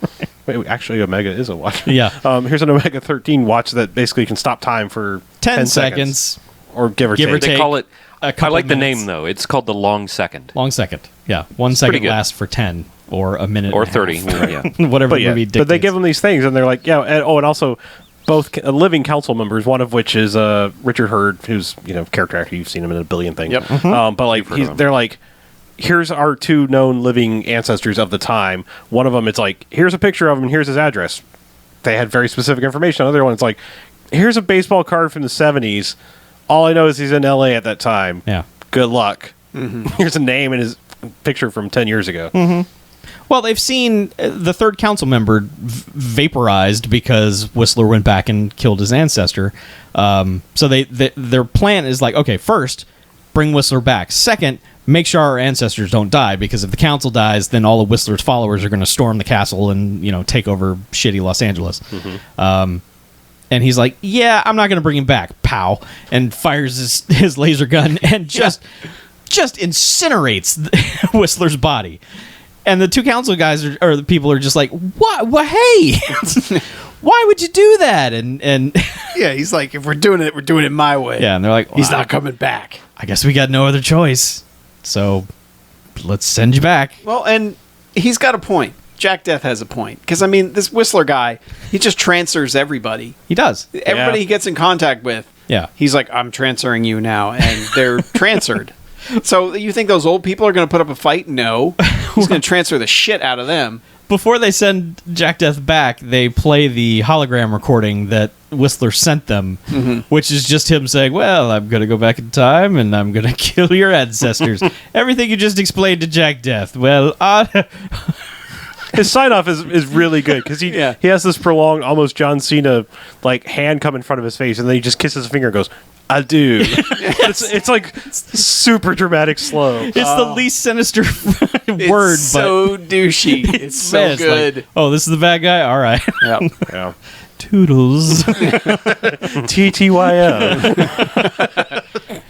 S2: Wait, actually, Omega is a watch.
S1: Yeah.
S2: Here's an Omega 13 watch that basically can stop time for
S1: 10 seconds.
S2: or give or
S1: Give or
S2: take.
S4: They call it...
S1: a
S4: I
S1: couple
S4: like the
S1: minutes.
S4: name, though. It's called the long second.
S1: Long second. Yeah. 1
S4: pretty
S1: second
S4: good.
S1: lasts for 10 or a minute
S4: Or
S1: and a
S4: 30.
S1: half.
S4: Yeah.
S1: Whatever
S2: But
S1: the
S2: yeah,
S1: movie dictates.
S2: but they give them these things, and they're like, yeah. And also both living council members, one of which is Richard Hurd, who's character actor. You've seen him in a billion things.
S3: Yep.
S2: But like
S4: heard of him.
S2: they're like, here's our 2 known living ancestors of the time. One of them, it's like, here's a picture of him, and here's his address. They had very specific information. Another one, it's like, here's a baseball card from the 70s. All I know is he's in LA at that time.
S1: Yeah.
S2: Good luck. Here's a name and his picture from 10 years ago.
S1: Well, they've seen the 3rd council member vaporized because Whistler went back and killed his ancestor. So their plan is like, okay, first, bring Whistler back. Second, make sure our ancestors don't die, because if the council dies, then all of Whistler's followers are going to storm the castle and, take over shitty Los Angeles. And he's like, yeah, I'm not going to bring him back, pow, and fires his laser gun and just incinerates Whistler's body. And the two council guys or the people are just like, what? Hey, why would you do that? And
S3: yeah, he's like, if we're doing it my way.
S1: Yeah, and they're like,
S3: he's not coming back.
S1: I guess we got no other choice. So let's send you back.
S3: Well, and he's got a point. Jack Death has a point. Because, I mean, this Whistler guy, he just transfers everybody.
S1: He does.
S3: Everybody he gets in contact with.
S1: Yeah.
S3: He's like, I'm transferring you now. And they're transferred. So you think those old people are going to put up a fight? No. He's going to transfer the shit out of them.
S1: Before they send Jack Death back, they play the hologram recording that Whistler sent them, which is just him saying, well, I'm going to go back in time and I'm going to kill your ancestors. Everything you just explained to Jack Death. Well,
S2: his sign-off is really good, because he has this prolonged, almost John Cena hand come in front of his face, and then he just kisses his finger and goes, I do. It's like super dramatic slow.
S1: It's the least sinister word,
S3: it's so douchey. It's so good.
S1: Like, oh, this is the bad guy? All right.
S2: Yeah.
S1: Toodles.
S2: TTYO.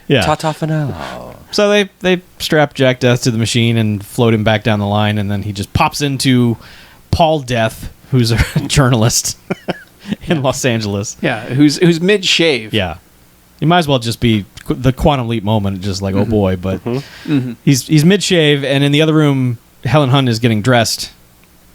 S1: Yeah.
S4: Ta-ta for now.
S1: So they strap Jack Death to the machine and float him back down the line, and then he just pops into Paul Death, who's a journalist in Los Angeles.
S3: Yeah, who's mid-shave.
S1: Yeah. He might as well just be the Quantum Leap moment, just like, oh boy, but he's mid-shave, and in the other room, Helen Hunt is getting dressed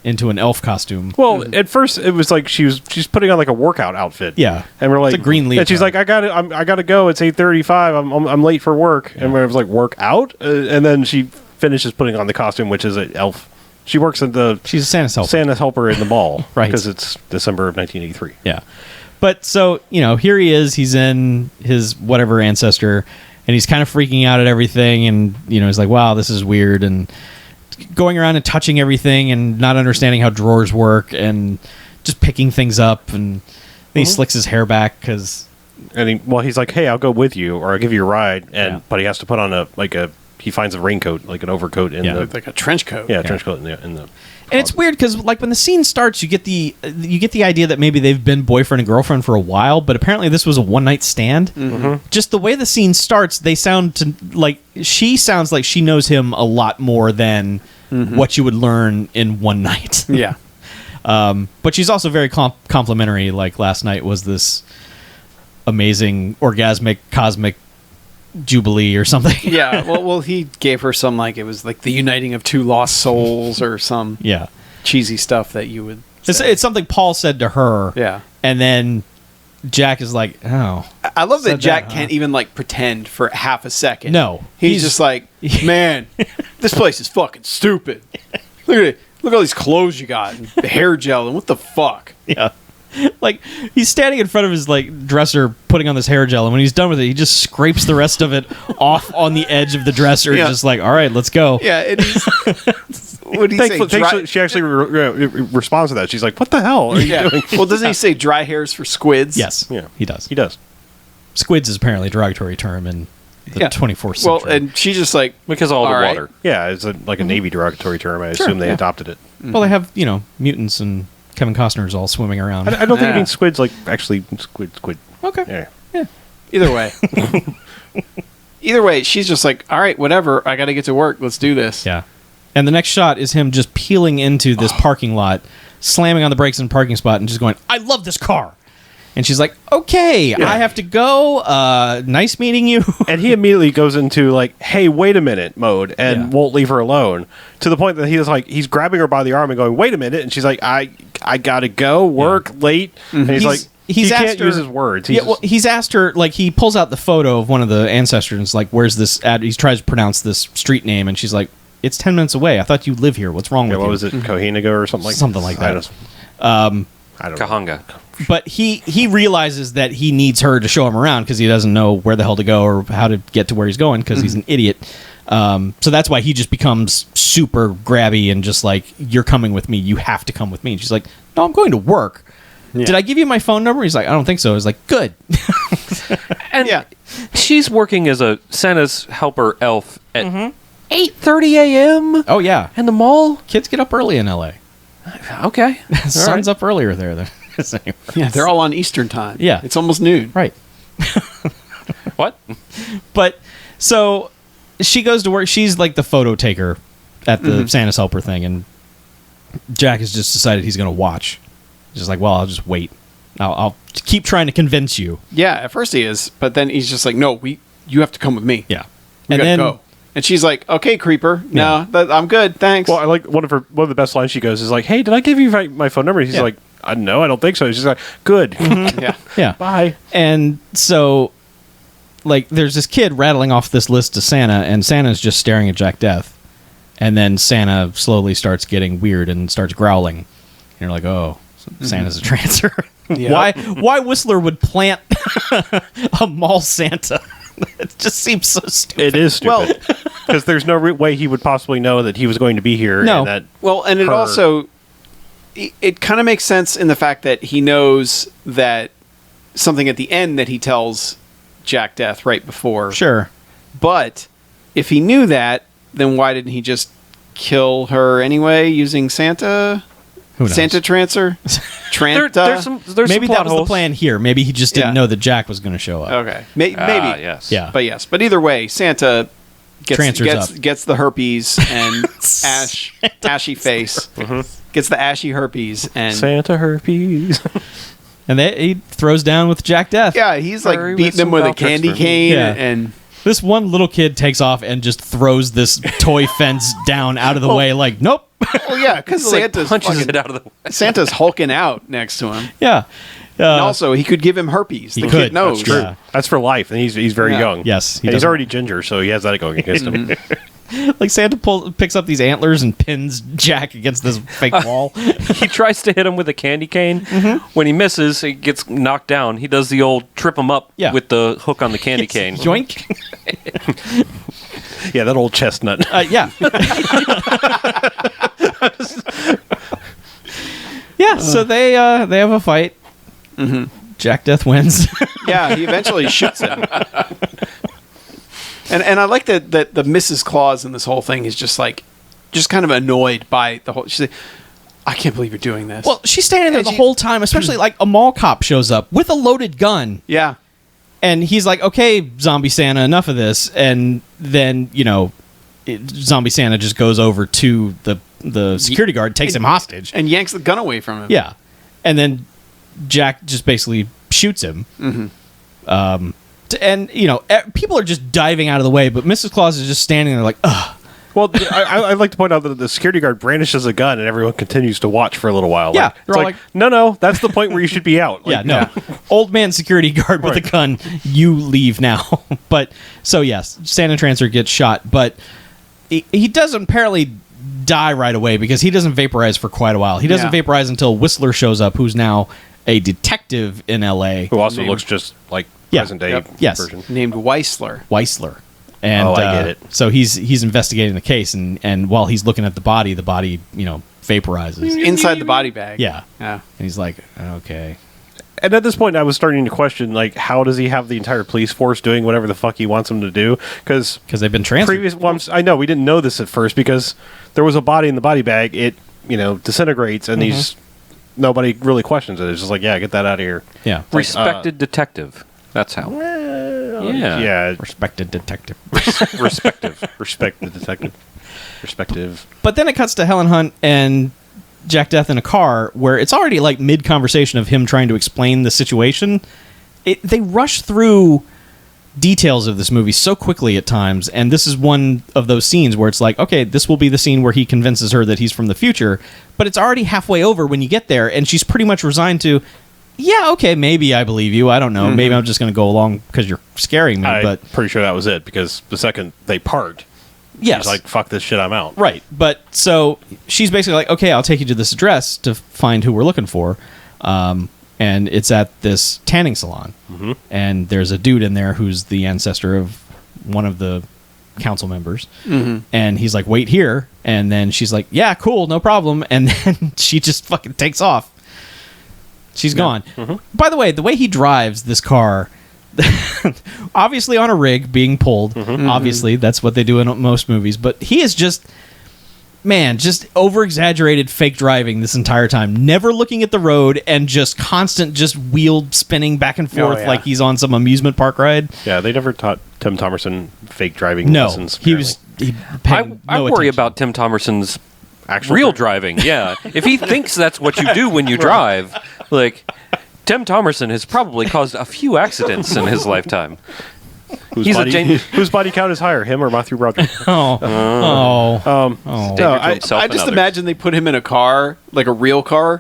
S1: into an elf costume.
S2: Well, at first it was like she's putting on like a workout outfit.
S1: Yeah,
S2: and we're like,
S1: it's a green leaf.
S2: And she's like, I gotta go. It's 8:35. I'm late for work. Yeah. And I was like, work out, and then she finishes putting on the costume, which is an elf. She works at
S1: she's a Santa's helper.
S2: Santa's helper in the mall,
S1: right?
S2: Because it's December of 1983.
S1: Yeah, but so here he is. He's in his whatever ancestor, and he's kind of freaking out at everything, and he's like, wow, this is weird, and going around and touching everything and not understanding how drawers work and just picking things up, and then he slicks his hair back because
S2: he's like, hey, I'll go with you, or I'll give you a ride, but he has to put on he finds a raincoat, like an overcoat in
S3: like a trench coat.
S2: Yeah, trench coat in the
S1: and it's weird because when the scene starts, you get the idea that maybe they've been boyfriend and girlfriend for a while, but apparently this was a one-night stand. Just the way the scene starts, she sounds like she knows him a lot more than what you would learn in one night.
S3: Yeah.
S1: But she's also very complimentary. Like last night was this amazing orgasmic cosmic jubilee or something.
S3: Yeah. Well, he gave her some it was like the uniting of two lost souls or some cheesy stuff that you would say. It's
S1: something Paul said to her.
S3: Yeah.
S1: And then Jack is like, oh.
S3: I love that Jack can't even pretend for half a second.
S1: No.
S3: He's just like, man, this place is fucking stupid. Look at it. Look at all these clothes you got and the hair gel and what the fuck.
S1: Yeah. He's standing in front of his dresser putting on this hair gel, and when he's done with it, he just scrapes the rest of it off on the edge of the dresser, just all right, let's go.
S3: Yeah, it is. What did he say?
S2: She actually responds to that. She's like, what the hell are you doing?
S3: Well, doesn't he say dry hairs for squids?
S1: Yes.
S2: Yeah.
S1: He does.
S2: He does.
S1: Squids is apparently a derogatory term in the 24th century.
S3: Well, and she's just like...
S4: Because all the water.
S2: Yeah, it's a Navy derogatory term. I assume they adopted it.
S1: Well, they have, mutants and Kevin Costner's all swimming around.
S2: I don't think it means squids actually squid.
S1: Okay.
S3: Yeah. Either way, she's just like, all right, whatever. I got to get to work. Let's do this.
S1: Yeah. And the next shot is him just peeling into this parking lot, slamming on the brakes in the parking spot and just going, I love this car. And she's like, okay, I have to go. Nice meeting you.
S2: And he immediately goes into hey, wait a minute mode and won't leave her alone, to the point that he's grabbing her by the arm and going, wait a minute. And she's like, I got to go work late. And he can't use his words.
S1: He's asked her, he pulls out the photo of one of the ancestors and is like, where's this he tries to pronounce this street name. And she's like, it's 10 minutes away. I thought you live here. What's wrong with you?
S2: What was it? Kohinaga or something like that?
S1: Something like that.
S2: I don't
S4: Kahanga.
S1: But he realizes that he needs her to show him around because he doesn't know where the hell to go or how to get to where he's going because he's an idiot. So that's why he just becomes super grabby and just you're coming with me. You have to come with me. And she's like, no, I'm going to work. Yeah. Did I give you my phone number? He's like, I don't think so. He's like, good.
S4: And She's working as a Santa's helper elf at 8:30 a.m.
S1: Oh yeah,
S4: in the mall.
S1: kids get up early in L.A.
S4: Okay,
S1: Sun's up earlier there than anywhere.
S3: Yeah, they're all on Eastern time.
S1: Yeah.
S3: It's almost noon.
S1: Right.
S4: What?
S1: But so she goes to work. She's like the photo taker at the Santa's helper thing, and Jack has just decided he's going to watch. He's just like, well, I'll just wait. I'll keep trying to convince you.
S3: Yeah, at first he is, but then he's just like, no, you have to come with me.
S1: Yeah.
S3: We
S1: And
S3: gotta
S1: then
S3: go. And she's like, okay, creeper. No, I'm good. Thanks.
S2: Well, I like one of the best lines she goes is like, "Hey, did I give you my phone number?" He's
S1: Yeah.
S2: like, "No, I don't think so." She's like, "Good,
S3: yeah.
S1: yeah.
S2: bye."
S1: And so, like, there's this kid rattling off this list to Santa, and Santa's just staring at Jack Death. And then Santa slowly starts getting weird and starts growling. And you're like, oh, Santa's a trancer.
S3: Yeah.
S1: Why Whistler would plant a mall Santa? It just seems so stupid.
S2: It is stupid
S3: Well-
S2: because there's no way he would possibly know that he was going to be here.
S1: No.
S2: And that
S3: Well, and it
S2: her-
S3: also, it kind of makes sense in the fact that he knows that something at the end that he tells Jack Death right before.
S1: Sure.
S3: But if he knew that, then why didn't he just kill her anyway using Santa?
S1: Who knows?
S3: Santa Trancer? Tranta?
S4: There's
S1: Maybe
S4: some
S1: that
S4: plot
S1: was the
S4: holes.
S1: plan here. Maybe he just didn't
S3: Yeah.
S1: know that Jack was going to show up.
S3: Okay. Maybe.
S4: Yes.
S1: Yeah.
S3: But yes. But either way, Santa
S1: Trancers up.
S3: gets the herpes and ashy face. Gets the ashy herpes. And
S2: Santa herpes.
S1: And he throws down with Jack Death.
S3: yeah, he's like
S4: Hurry with
S3: beating him
S4: some
S3: with a
S4: Valtrex
S3: candy
S4: for me.
S3: cane.
S1: Yeah.
S3: And
S1: This one little kid takes off and just throws this toy fence down out of the way like, nope.
S3: well, yeah, because
S4: Like,
S3: Santa's
S4: punches
S3: fucking-
S4: it out of the way.
S3: Santa's hulking out next to him.
S1: Yeah.
S3: And also, he could give him herpes.
S1: He
S3: The
S1: could.
S3: kid knows.
S1: That's true. Yeah.
S2: That's for life, and he's very
S3: Yeah.
S2: young.
S1: Yes, he
S2: And he's
S1: doesn't-
S2: already ginger, so he has that going against him.
S1: Like Santa picks up these antlers and pins Jack against this fake wall.
S4: He tries to hit him with a candy cane. When he misses, he gets knocked down. He does the old trip him up
S1: Yeah.
S4: with the hook on the candy cane.
S1: Yoink.
S2: Yeah, that old chestnut.
S1: Yeah. Yeah, so they have a fight. Jack Death wins.
S3: Yeah, he eventually shoots him. And I like that the Mrs. Claus in this whole thing is just kind of annoyed by the whole. She's like, I can't believe you're doing this.
S1: Well, she's standing there
S3: And
S1: the
S3: she-
S1: whole time, especially like a mall cop shows up with a loaded gun.
S3: yeah.
S1: And he's like, okay, Zombie Santa, enough of this. And then, Zombie Santa just goes over to the security guard, takes him hostage.
S3: And yanks the gun away from him.
S1: Yeah. And then Jack just basically shoots him. And, people are just diving out of the way, but Mrs. Claus is just standing there like, ugh.
S2: Well, I'd like to point out that the security guard brandishes a gun, and everyone continues to watch for a little while.
S1: Yeah,
S2: Like,
S1: they're
S2: it's
S1: all
S2: like,
S1: like-
S2: no, that's the point where you should be out. Like,
S1: Yeah, no. Old man security guard with a gun, you leave now. But, so yes, Santa Trancer gets shot, but he doesn't apparently die right away because he doesn't vaporize for quite a while. He doesn't
S3: Yeah.
S1: vaporize until Whistler shows up, who's now a detective in L.A.
S2: Who also looks just like
S1: Yeah.
S2: present day
S3: Yep.
S1: Yes.
S2: version.
S3: Named Weissler.
S1: Weissler. And,
S2: Oh, I get it.
S1: So he's investigating the case, and while he's looking at the body, vaporizes.
S3: Inside the body bag.
S1: Yeah.
S3: Yeah.
S1: And he's like, okay.
S2: And at this point, I was starting to question, like, how does he have the entire police force doing whatever the fuck he wants them to do? Because
S1: Because they've been transferred.
S2: I know we didn't know this at first because there was a body in the body bag. It disintegrates, and nobody really questions it. It's just like, yeah, get that out of here.
S1: Yeah.
S4: Respected detective. That's how.
S2: Yeah,
S1: Respected detective.
S2: respect the detective. Respective.
S1: But then it cuts to Helen Hunt and Jack Death in a car where it's already like mid-conversation of him trying to explain the situation. They rush through details of this movie so quickly at times, and this is one of those scenes where it's like, okay, this will be the scene where he convinces her that he's from the future, but it's already halfway over when you get there, and she's pretty much resigned to, yeah, okay, maybe I believe you. I don't know. Maybe I'm just going to go along because you're scaring me,
S2: I'm
S1: but
S2: pretty sure that was it because the second they part,
S1: yes.
S2: he's like, fuck this shit, I'm out.
S1: Right, but so she's basically like, okay, I'll take you to this address to find who we're looking for, and it's at this tanning salon, and there's a dude in there who's the ancestor of one of the council members, and he's like, wait here, and then she's like, yeah, cool, no problem, and then she just fucking takes off. She's gone. By the way he drives this car obviously on a rig being pulled. Obviously, that's what they do in most movies. But he is just over-exaggerated fake driving this entire time. Never looking at the road and just constant wheel spinning back and forth like he's on some amusement park ride.
S2: Yeah, they never taught Tim Thomerson fake driving lessons.
S4: I worry about Tim Thomerson's
S2: actual
S4: real driving. Yeah. If he thinks that's what you do when you drive, like, Tim Thomerson has probably caused a few accidents in his lifetime.
S2: Whose body count is higher, him or Matthew Broderick?
S3: I just imagine they put him in a car, like a real car,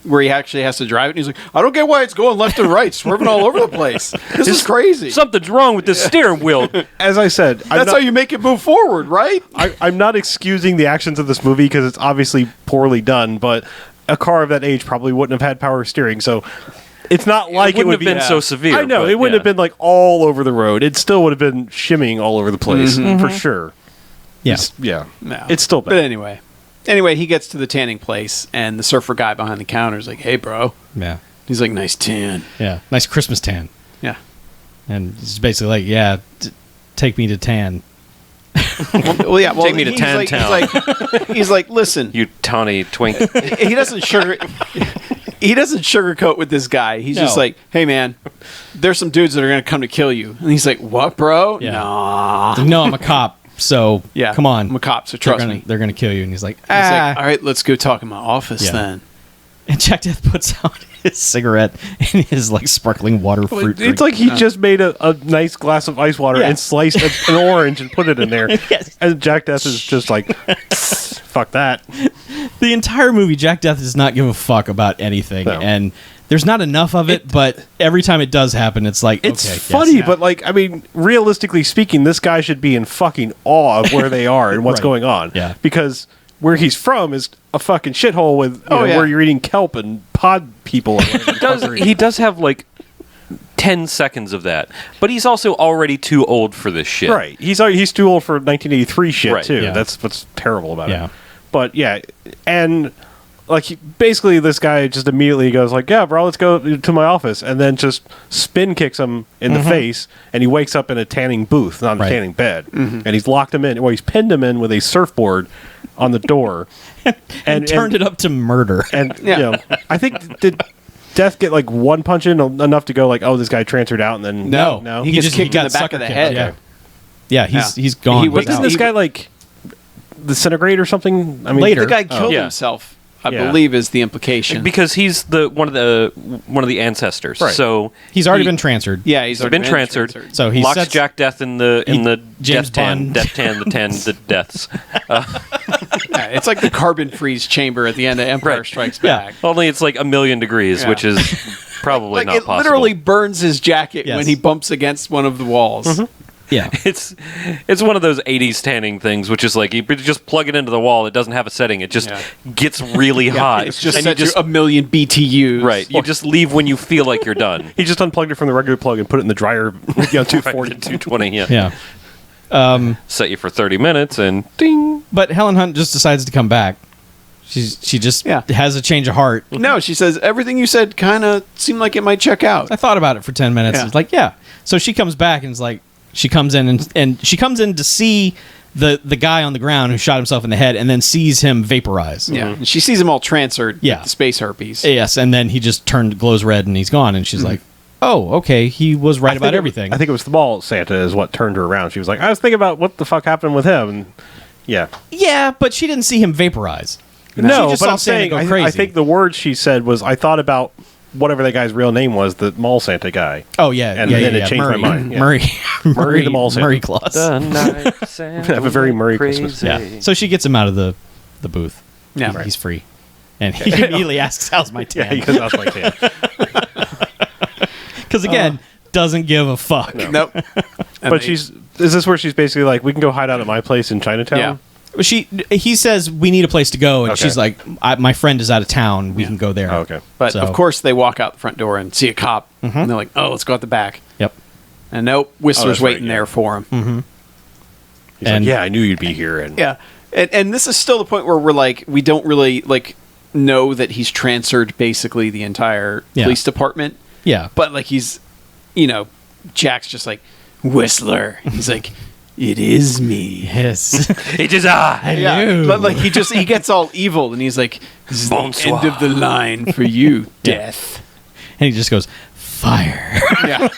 S3: where he actually has to drive it. And he's like, I don't get why it's going left and right, swerving all over the place. This is crazy.
S4: Something's wrong with this steering wheel.
S2: As I said,
S3: that's how you make it move forward, right?
S2: I'm not excusing the actions of this movie because it's obviously poorly done, but a car of that age probably wouldn't have had power steering, so it's not like it would
S4: have been so severe.
S2: I know, it wouldn't have been like all over the road. It still would have been shimmying all over the place, for sure.
S1: Yeah.
S2: It's still bad.
S3: But anyway, he gets to the tanning place, and the surfer guy behind the counter is like, hey, bro.
S1: Yeah.
S3: He's like, nice tan.
S1: Yeah, nice Christmas tan.
S3: Yeah.
S1: And he's basically like, take me to tan.
S4: Take me to Tan Town.
S3: He's like, listen.
S4: You tawny twink.
S3: He doesn't sugarcoat with this guy. He's just like, hey, man, there's some dudes that are going to come to kill you. And he's like, what, bro?
S1: Yeah.
S3: Nah.
S1: No, I'm a cop, so come on.
S3: I'm a cop, so trust me.
S1: They're going to kill you. And he's like,
S3: all right, let's go talk in my office then.
S1: And Jack Death puts out his cigarette and his like sparkling water fruit drink.
S2: It's like he just made a nice glass of ice water and sliced an orange and put it in there.
S1: Yes.
S2: And Jack Death is just like, fuck that.
S1: The entire movie, Jack Death does not give a fuck about anything.
S2: No.
S1: And there's not enough of it, but every time it does happen, it's like,
S2: it's funny, but like, I mean, realistically speaking, this guy should be in fucking awe of where they are and what's going on.
S1: Yeah.
S2: Because where he's from is a fucking shithole with where you're eating kelp and pod people.
S4: He does have like 10 seconds of that, but he's also already too old for this shit.
S2: Right. He's too old for 1983 shit too.
S1: Yeah.
S2: That's what's terrible about it. But yeah, and like basically this guy just immediately goes like, yeah, bro, let's go to my office, and then just spin kicks him in the face, and he wakes up in a tanning booth, not a tanning bed, and he's locked him in. Well, he's pinned him in with a surfboard on the door,
S1: and turned it up to murder.
S2: And you know, I think did Death get like one punch in enough to go like, oh, this guy transferred out, and then
S3: no, he just kicked in the back of the head.
S1: Yeah, he's gone.
S2: But doesn't this guy like disintegrate or something? I mean,
S1: later
S3: the guy killed himself. I
S2: Yeah.
S3: believe is the implication.
S4: Because he's one of the ancestors.
S2: Right.
S4: So
S1: He's already been transferred.
S3: Yeah, he's
S4: been transferred.
S1: So he
S4: locks
S1: sets-
S4: Jack Death in the
S1: James Bond.
S4: the deaths.
S3: Yeah, it's like the carbon freeze chamber at the end of Empire Strikes Back.
S4: Only it's like 1,000,000 degrees, which is probably
S3: Like
S4: not
S3: it
S4: possible.
S3: literally burns his jacket
S1: Yes.
S3: when he bumps against one of the walls.
S1: Yeah.
S4: It's one of those 80s tanning things, which is like you just plug it into the wall. It doesn't have a setting. It just gets really hot.
S3: It's just
S4: and
S3: set
S4: you just
S3: to 1,000,000 BTUs.
S4: right. You just leave when you feel like you're done.
S2: he just unplugged it from the regular plug and put it in the dryer. 240,
S4: 220.
S1: Yeah.
S4: Set you for 30 minutes and ding.
S1: But Helen Hunt just decides to come back. She just has a change of heart.
S3: No, she says everything you said kind of seemed like it might check out.
S1: I thought about it for 10 minutes.
S3: Yeah.
S1: It's like, So she comes back and it's like, she comes in and she comes in to see the guy on the ground who shot himself in the head and then sees him vaporize.
S3: Yeah, and she sees him all transferred.
S1: Yeah.
S3: With the space herpes.
S1: Yes, and then he just glows red and he's gone. And she's like, oh, okay, he was right about everything.
S2: I think it was the mall Santa is what turned her around. She was like, I was thinking about what the fuck happened with him. And
S1: yeah, but she didn't see him vaporize.
S2: No,
S1: She just
S2: but
S1: saw
S2: I'm
S1: Santa
S2: saying,
S1: go crazy.
S2: I think the word she said was, I thought about whatever that guy's real name was, the mall Santa guy.
S1: Oh, yeah.
S2: And then it changed
S1: Murray.
S2: my mind. Yeah.
S1: Murray
S2: the mall Santa.
S1: Murray Claus.
S2: Have a very Murray Christmas.
S1: Yeah. So she gets him out of the booth.
S3: Yeah.
S1: He's free. And he immediately asks, how's my tan?
S2: Yeah, he goes, how's my tan?
S1: Because, again, doesn't give a fuck.
S3: Nope.
S2: But is this where she's basically like, we can go hide out at my place in Chinatown?
S3: Yeah.
S1: He says, we need a place to go. And
S2: Okay.
S1: she's like, my friend is out of town. We can go there.
S2: Oh, okay.
S3: But
S1: So-
S3: of course, they walk out the front door and see a cop. And they're like, oh, let's go out the back.
S1: Yep.
S3: And nope, Whistler's
S2: that's right,
S3: waiting there for him.
S2: He's like, yeah, I knew you'd be here. And
S3: Yeah. And this is still the point where we're like, we don't really like know that he's transferred basically the entire police department.
S1: Yeah.
S3: But like he's, Jack's just like, Whistler. He's like, it is me.
S1: Yes.
S4: It is I.
S3: Yeah, but like he gets all evil and he's like, this is the end of the line for you, death.
S1: And he just goes, fire.
S3: Yeah.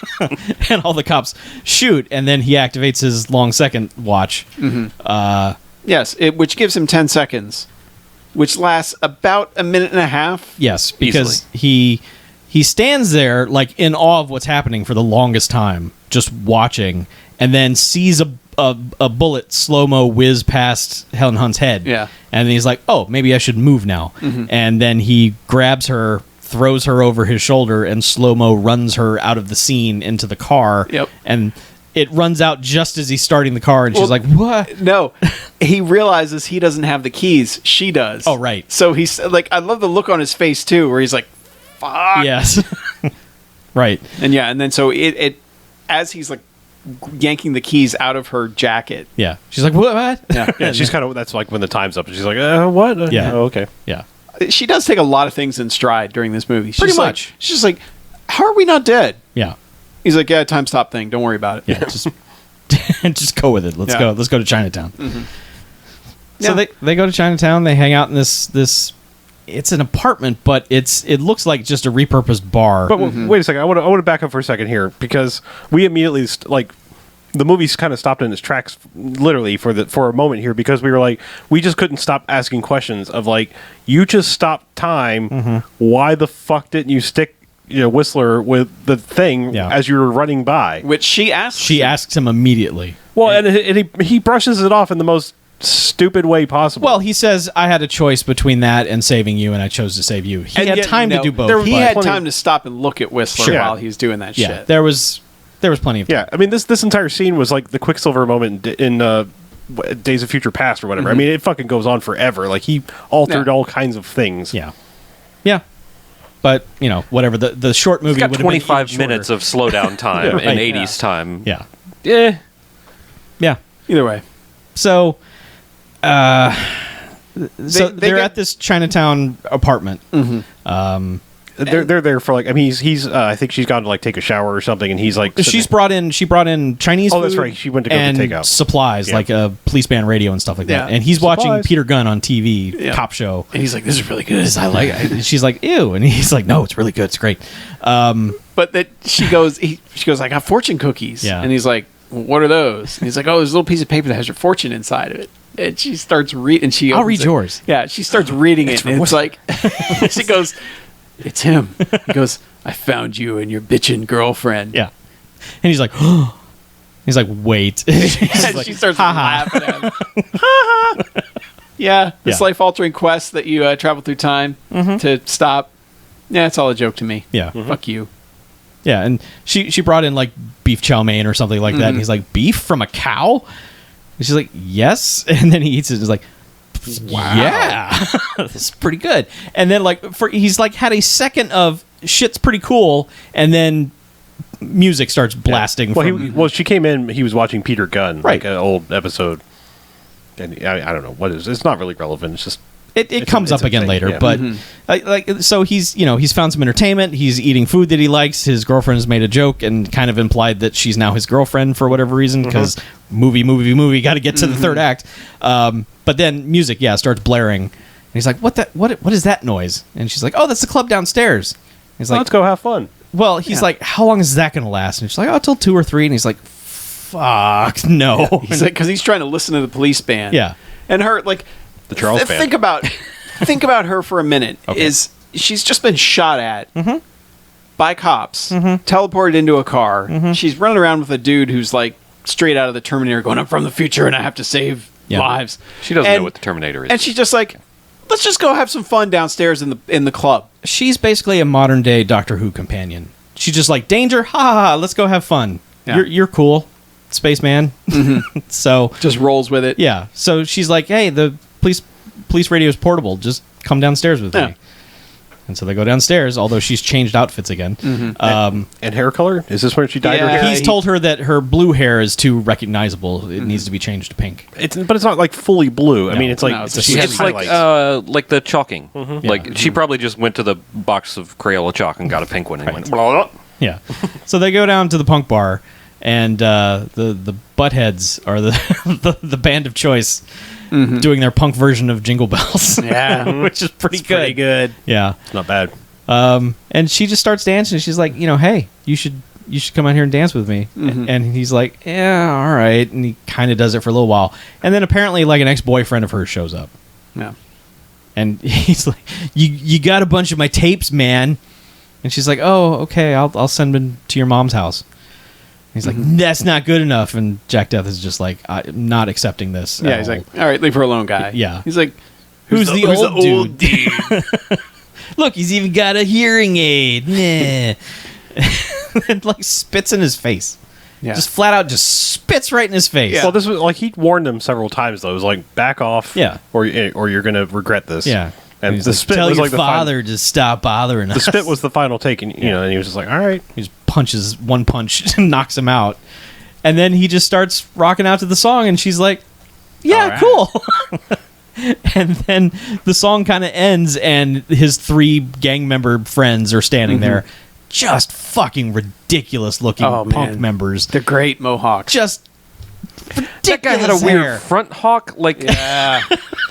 S1: And all the cops shoot, and then he activates his long second watch.
S3: Yes, which gives him 10 seconds, which lasts about a minute and a half.
S1: Yes, because he stands there like in awe of what's happening for the longest time, just watching, and then sees a bullet slow-mo whiz past Helen Hunt's head.
S3: Yeah.
S1: And then he's like, oh, maybe I should move now. And then he grabs her, throws her over his shoulder, and slow-mo runs her out of the scene into the car.
S3: Yep.
S1: And it runs out just as he's starting the car, and she's like, what?
S3: No, he realizes he doesn't have the keys. She does.
S1: Oh, right.
S3: So he's like, I love the look on his face, too, where he's like, fuck.
S1: Yes. Right.
S3: And yeah, and then so it as he's like yanking the keys out of her jacket.
S1: Yeah. She's like, what?
S3: Yeah.
S2: Yeah, she's kind of, that's like when the time's up, and she's like, what?
S1: Yeah.
S2: Oh, okay.
S1: Yeah.
S3: She does take a lot of things in stride during this movie. She's
S1: Pretty
S3: like-
S1: much.
S3: she's just like, how are we not dead?
S1: Yeah.
S3: He's like, yeah, time stop thing. Don't worry about it.
S1: Yeah. Just go with it. Let's
S3: Yeah.
S1: go. Let's go to Chinatown. So
S3: Yeah.
S1: they go to Chinatown. They hang out in this. It's an apartment, but it looks like just a repurposed bar.
S2: But wait a second. I want to back up for a second here, because we immediately the movie's kind of stopped in its tracks, literally for a moment here, because we were like, we just couldn't stop asking questions of like, you just stopped time. Why the fuck didn't you stick Whistler with the thing as you were running by?
S3: Which she asks.
S1: She asks him immediately.
S2: Well, and he brushes it off in the most stupid way possible.
S1: Well, he says, I had a choice between that and saving you, and I chose to save you. He
S3: And
S1: had
S3: yet,
S1: time to do both.
S3: He
S1: but
S3: had time to stop and look at Whistler
S1: Sure.
S3: while he was doing that
S1: yeah,
S3: shit.
S1: there was plenty of time.
S2: yeah, I mean this entire scene was like the Quicksilver moment in Days of Future Past or whatever. I mean, it fucking goes on forever. Like he altered all kinds of things.
S1: Yeah. Yeah. But, whatever. The short movie
S4: It's got
S1: would have been
S4: 25
S1: even
S4: minutes
S1: shorter.
S4: of slowdown time
S1: Right.
S4: in 80s time.
S1: Yeah.
S4: Yeah.
S1: Yeah.
S3: Either way.
S1: So,
S3: They
S1: they're
S3: get-
S1: at this Chinatown apartment.
S2: They're there for like, I mean, he's I think she's gone to like take a shower or something, and he's like
S1: She brought in Chinese
S2: Oh,
S1: food.
S2: that's right. She went to go
S1: and
S2: get takeout.
S1: supplies,
S2: Yeah.
S1: like a police band radio and stuff like that.
S3: Yeah.
S1: And he's watching
S2: Supplies.
S1: Peter Gunn on TV,
S3: Yeah.
S1: cop show.
S3: And he's like, this is really good.
S1: I like it. She's like, ew. And he's like, no, it's really good. It's great.
S3: But that she goes, I got fortune cookies.
S1: Yeah.
S3: And he's like, what are those? And he's like, oh, there's a little piece of paper that has your fortune inside of it. And she starts reading.
S1: I'll read yours.
S3: Yeah, she starts reading it, and it's like, she goes, it's him. He goes, I found you and your bitchin' girlfriend.
S1: Yeah. And he's like, he's like, wait.
S3: And
S1: like,
S3: she starts
S1: "Ha ha."
S3: laughing at him. Ha ha. Yeah, this
S1: Yeah.
S3: life-altering quest that you travel through time to stop. Yeah, it's all a joke to me.
S1: Yeah.
S3: Fuck you.
S1: Yeah. And she brought in like beef chow mein or something like that. And he's like, beef from a cow? And she's like, yes. And then he eats it and is like, wow. Yeah. This is pretty good. And then he's like had a second of shit's pretty cool. And then music starts blasting.
S2: Well, she came in. He was watching Peter Gunn,
S1: Right.
S2: like an old episode, and I don't know what it is. It's not really relevant. It's just
S1: It comes
S2: it's
S1: up
S2: a
S1: again
S2: thing,
S1: later,
S2: yeah.
S1: but so he's found some entertainment. He's eating food that he likes. His girlfriend has made a joke and kind of implied that she's now his girlfriend for whatever reason, because movie, got to get to the third act. But then music, starts blaring, and he's like, "What is that noise?" And she's like, "Oh, that's the club downstairs." He's like,
S2: let's go have fun.
S1: "Well," he's like, "How long is that going to last?" And she's like, "Oh, till 2 or 3." And he's like, "Fuck, no."
S3: He's like, because he's trying to listen to the police band.
S1: Yeah.
S3: And her, like,
S2: The Charles band.
S3: think about her for a minute.
S1: Okay.
S3: She's just been shot at by cops, teleported into a car. She's running around with a dude who's like straight out of the Terminator, going, "I'm from the future and I have to save lives."
S4: She doesn't know what the Terminator is.
S3: And she's just like, let's just go have some fun downstairs in the club.
S1: She's basically a modern day Doctor Who companion. She's just like, danger, ha ha ha, let's go have fun.
S3: Yeah.
S1: You're cool, spaceman. So
S3: Just rolls with it.
S1: yeah, so she's like, hey, the police radio is portable. Just come downstairs with
S3: Yeah.
S1: me. And so they go downstairs, although she's changed outfits again.
S2: And hair color? Is this where she dyed her
S3: Yeah.
S2: hair?
S1: He's told her that her blue hair is too recognizable. It needs to be changed to pink.
S2: But it's not like fully blue. I mean, it's like
S3: No, it's
S2: she
S3: a-
S2: has
S4: It's like
S2: highlights.
S4: like the chalking. Like she probably just went to the box of Crayola chalk and got a pink one and went. Blah, blah.
S1: Yeah. So they go down to the punk bar, and the Buttheads are the band of choice doing their punk version of Jingle Bells.
S3: Yeah.
S1: Which is pretty good.
S3: Pretty good.
S1: Yeah.
S2: It's not bad.
S1: And she just starts dancing. She's like, hey, you should come out here and dance with me. And he's like, yeah, all right. And he kind of does it for a little while. And then apparently like an ex-boyfriend of hers shows up.
S3: Yeah.
S1: And he's like, you got a bunch of my tapes, man. And she's like, oh, okay, I'll send them to your mom's house. And he's like, that's not good enough. And Jack Death is just like, I'm not accepting this.
S3: Yeah, he's like, all right, leave her alone, guy.
S1: Yeah.
S3: He's like,
S1: who's the old dude?
S3: dude?
S1: Look, he's even got a hearing aid. Nah. And like spits in his face.
S3: Yeah.
S1: Just flat out just spits right in his face.
S3: Yeah.
S2: Well, this was like he warned them several times though. It was like back off,
S1: Yeah.
S2: or you're gonna regret this.
S1: Yeah.
S2: And
S1: he's
S2: the
S1: like,
S2: spit
S1: tell
S2: was
S1: your
S2: like
S1: father to stop bothering us.
S2: the spit was the final take, and and he was just like, all right.
S1: He just punches one punch and knocks him out. And then he just starts rocking out to the song, and she's like, yeah, cool. And then the song kind of ends, and his 3 gang member friends are standing there. Just fucking ridiculous looking punk members.
S3: The great Mohawks.
S1: Just ridiculous.
S4: That guy had a weird
S1: hair.
S4: front hawk, like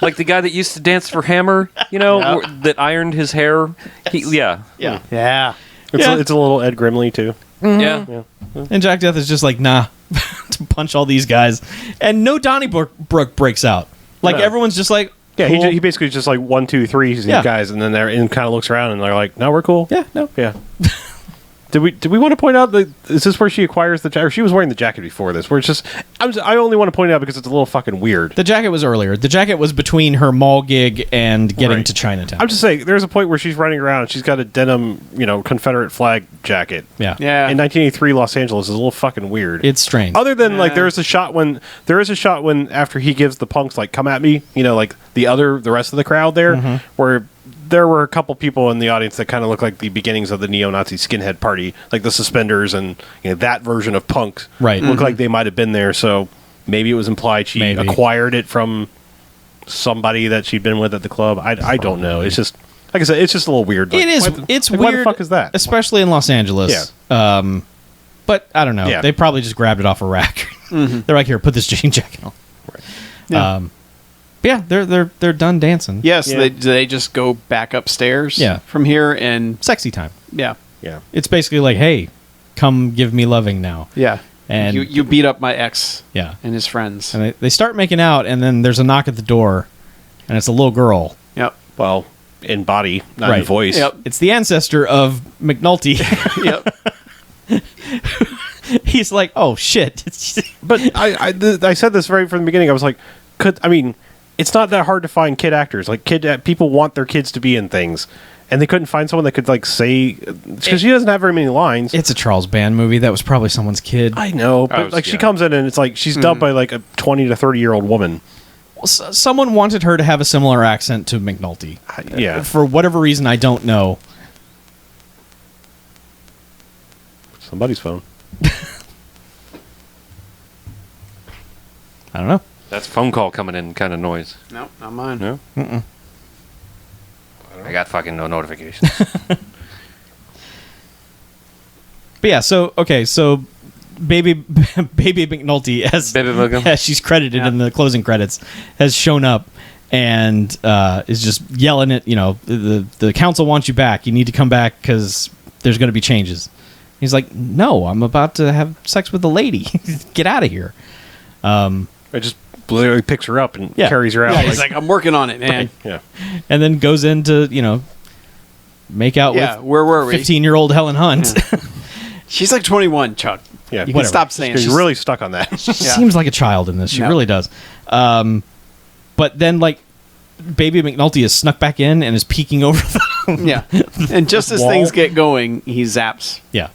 S4: like the guy that used to dance for Hammer, that ironed his hair.
S1: Yeah.
S3: Yeah.
S2: It's a little Ed Grimley too.
S4: Yeah.
S1: And Jack Death is just like, nah, to punch all these guys. And no Donnybrook breaks out. Like,
S2: No.
S1: everyone's just like,
S2: Yeah,
S1: cool.
S2: he basically just like 1, 2, 3 these guys, and then kind of looks around and they're like, no, we're cool.
S1: Yeah, no.
S2: Yeah. Did we want to point out that is this where she acquires the jacket? She was wearing the jacket before this. Where it's just I only want to point out because it's a little fucking weird.
S1: The jacket was earlier. The jacket was between her mall gig and getting
S2: Right.
S1: to Chinatown.
S2: I'm just saying, there's a point where she's running around and she's got a denim, Confederate flag jacket.
S1: Yeah.
S3: Yeah.
S2: In 1983 Los Angeles is a little fucking weird.
S1: It's strange.
S2: Other than like there is a shot when after he gives the punks like come at me, like the rest of the crowd there, where there were a couple people in the audience that kind of look like the beginnings of the neo-Nazi skinhead party, like the suspenders and that version of punks.
S1: Right.
S2: Look like they might have been there, so maybe it was implied she
S1: Maybe.
S2: acquired it from somebody that she'd been with at the club. I don't know. It's just like I said, it's just a little weird. Like,
S1: It is. It's weird.
S2: Why the fuck is that?
S1: Especially in Los Angeles.
S2: Yeah.
S1: But I don't know.
S2: Yeah.
S1: They probably just grabbed it off a rack. They're like, here, put this jean jacket on.
S2: Right.
S3: Yeah.
S1: But yeah, they're done dancing.
S3: Yes,
S2: Yeah.
S3: they just go back upstairs
S1: Yeah.
S3: from here and
S1: Sexy time.
S3: yeah.
S2: Yeah.
S1: It's basically like, hey, come give me loving now.
S3: Yeah.
S1: And
S3: you beat up my ex
S1: yeah.
S3: and his friends.
S1: And they start making out, and then there's a knock at the door, and it's a little girl.
S3: Yep.
S2: Well, in body, not in
S1: Right.
S2: voice.
S3: Yep.
S1: It's the ancestor of McNulty.
S3: Yep.
S1: He's like, oh, shit.
S2: But I said this right from the beginning. I was like, it's not that hard to find kid actors. Like people want their kids to be in things, and they couldn't find someone that could like say because she doesn't have very many lines.
S1: It's a Charles Band movie. That was probably someone's kid.
S2: I know, but like she comes in and it's like she's dubbed by like a 20 to 30-year-old woman.
S1: Someone wanted her to have a similar accent to McNulty.
S2: Yeah,
S1: For whatever reason, I don't know.
S2: somebody's phone.
S1: I don't know.
S4: That's phone call coming in kind of noise.
S3: No, not mine.
S4: No? I got fucking no notifications.
S1: But yeah, so baby McNulty
S4: Baby McNulty.
S1: as she's credited in the closing credits has shown up and is just yelling at the council wants you back. You need to come back because there's going to be changes. He's like, no, I'm about to have sex with a lady. Get out of here.
S2: It just literally picks her up and
S1: Yeah.
S2: carries her out.
S3: Yeah, he's like, I'm working on it, man.
S2: yeah.
S1: And then goes in to make out
S3: Yeah,
S1: with
S3: where were we?
S1: 15-year-old Helen Hunt.
S3: She's like 21, Chuck.
S2: Yeah,
S3: You can
S1: whatever.
S3: stop saying
S2: You're really stuck on that.
S1: She
S3: Yeah.
S1: seems like a child in this. She
S3: No.
S1: really does. But then, like, baby McNulty is snuck back in and is peeking over the...
S3: Yeah. And just as
S1: Wall.
S3: things get going, he zaps.
S1: Yeah.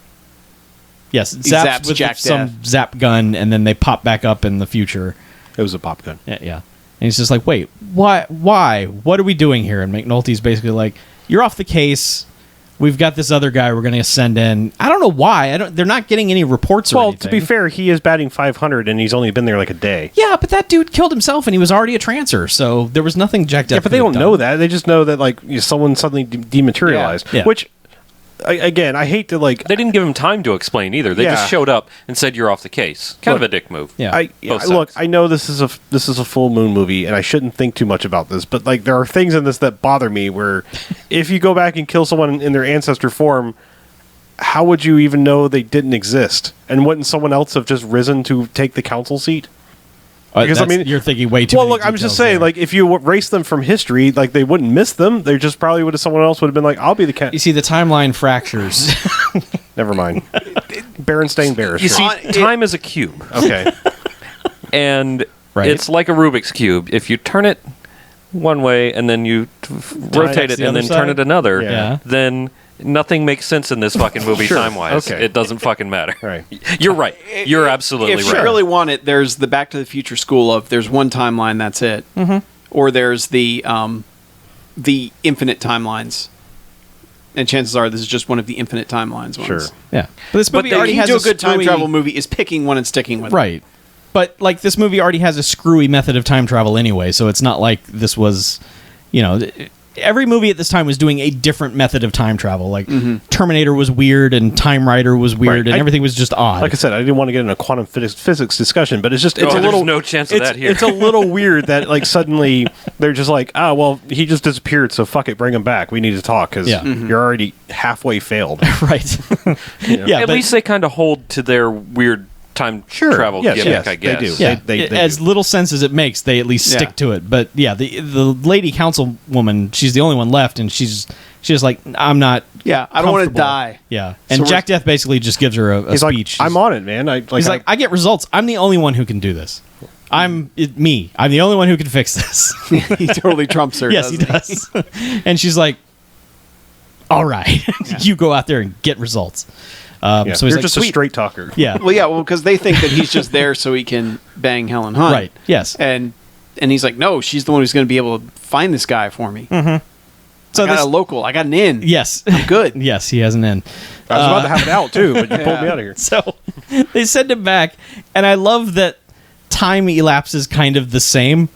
S1: Yes,
S3: zaps
S1: zaps with
S3: Jack
S1: some
S3: Death.
S1: zap gun, and then they pop back up in the future.
S2: It was a pop gun.
S1: Yeah. And he's just like, wait, why? What are we doing here? And McNulty's basically like, you're off the case. We've got this other guy we're going to send in. I don't know why. They're not getting any reports or
S2: Well,
S1: anything.
S2: to be fair, he is batting 500 and he's only been there like a day.
S1: Yeah, but that dude killed himself and he was already a trancer, so there was nothing Jack Death
S2: Yeah, but they
S1: could
S2: don't
S1: have
S2: know
S1: done.
S2: that. They just know that like someone suddenly dematerialized.
S1: Yeah.
S2: Which again, I hate to like.
S4: They didn't give him time to explain either. They just showed up and said you're off the case. Kind of a dick move.
S1: Yeah.
S2: Look, I know this is a full moon movie, and I shouldn't think too much about this, but like there are things in this that bother me. Where if you go back and kill someone in their ancestor form, how would you even know they didn't exist? And wouldn't someone else have just risen to take the council seat?
S1: Because I mean, you're thinking way too.
S2: Well, look, I'm just saying, like, if you erase them from history, like they wouldn't miss them. They just probably would have. Someone else would have been like, "I'll be the cat."
S1: You see, the timeline fractures.
S2: Never mind. Berenstain Bears.
S4: You see, time is a cube.
S2: Okay.
S4: And it's like a Rubik's Cube. If you turn it one way and then you rotate it and then turn it another, then nothing makes sense in this fucking movie time-wise. Okay. It doesn't fucking matter.
S2: Right.
S4: You're right. You're absolutely right.
S3: If you really want it, there's the Back to the Future school of there's one timeline, that's it. Or there's the infinite timelines. And chances are this is just one of the infinite timelines ones.
S2: Sure.
S1: Yeah. But this movie already has
S3: a good time travel movie is picking one and sticking with it.
S1: Right. But like this movie already has a screwy method of time travel anyway, so it's not like this was, every movie at this time was doing a different method of time travel. Like Terminator was weird and Time Rider was weird and everything was just odd.
S2: Like I said, I didn't want to get in a quantum physics discussion, but it's just a little.
S4: There's no chance of that here.
S2: It's a little weird that like suddenly they're just like, well, he just disappeared, so fuck it, bring him back. We need to talk because you're already halfway failed.
S1: Right.
S4: Yeah. At least they kind of hold to their weird time travel gimmick, I guess.
S2: They do.
S1: Yeah,
S2: they
S1: as
S2: do.
S1: little sense as it makes, they at least stick to it. But yeah, the lady councilwoman, she's the only one left, and she's like, I'm not.
S3: Yeah, I don't want to die.
S1: Yeah, and Jack Death basically just gives her a speech.
S2: Like, I'm on it, man.
S1: He's like, I get results. I'm the only one who can do this. I'm the only one who can fix this.
S3: He totally trumps her.
S1: Yes, he does. And she's like, all right, you go out there and get results. So he's
S2: you're
S1: like,
S2: just a straight talker.
S1: Yeah.
S3: Well, because they think that he's just there so he can bang Helen Hunt.
S1: Right. Yes.
S3: And he's like, no, she's the one who's going to be able to find this guy for me. So I got a local. I got an in.
S1: Yes.
S3: I'm good.
S1: Yes, he has an in.
S2: I was about to have it out too, but you pulled me out of here.
S1: So they send him back, and I love that time elapses kind of the same.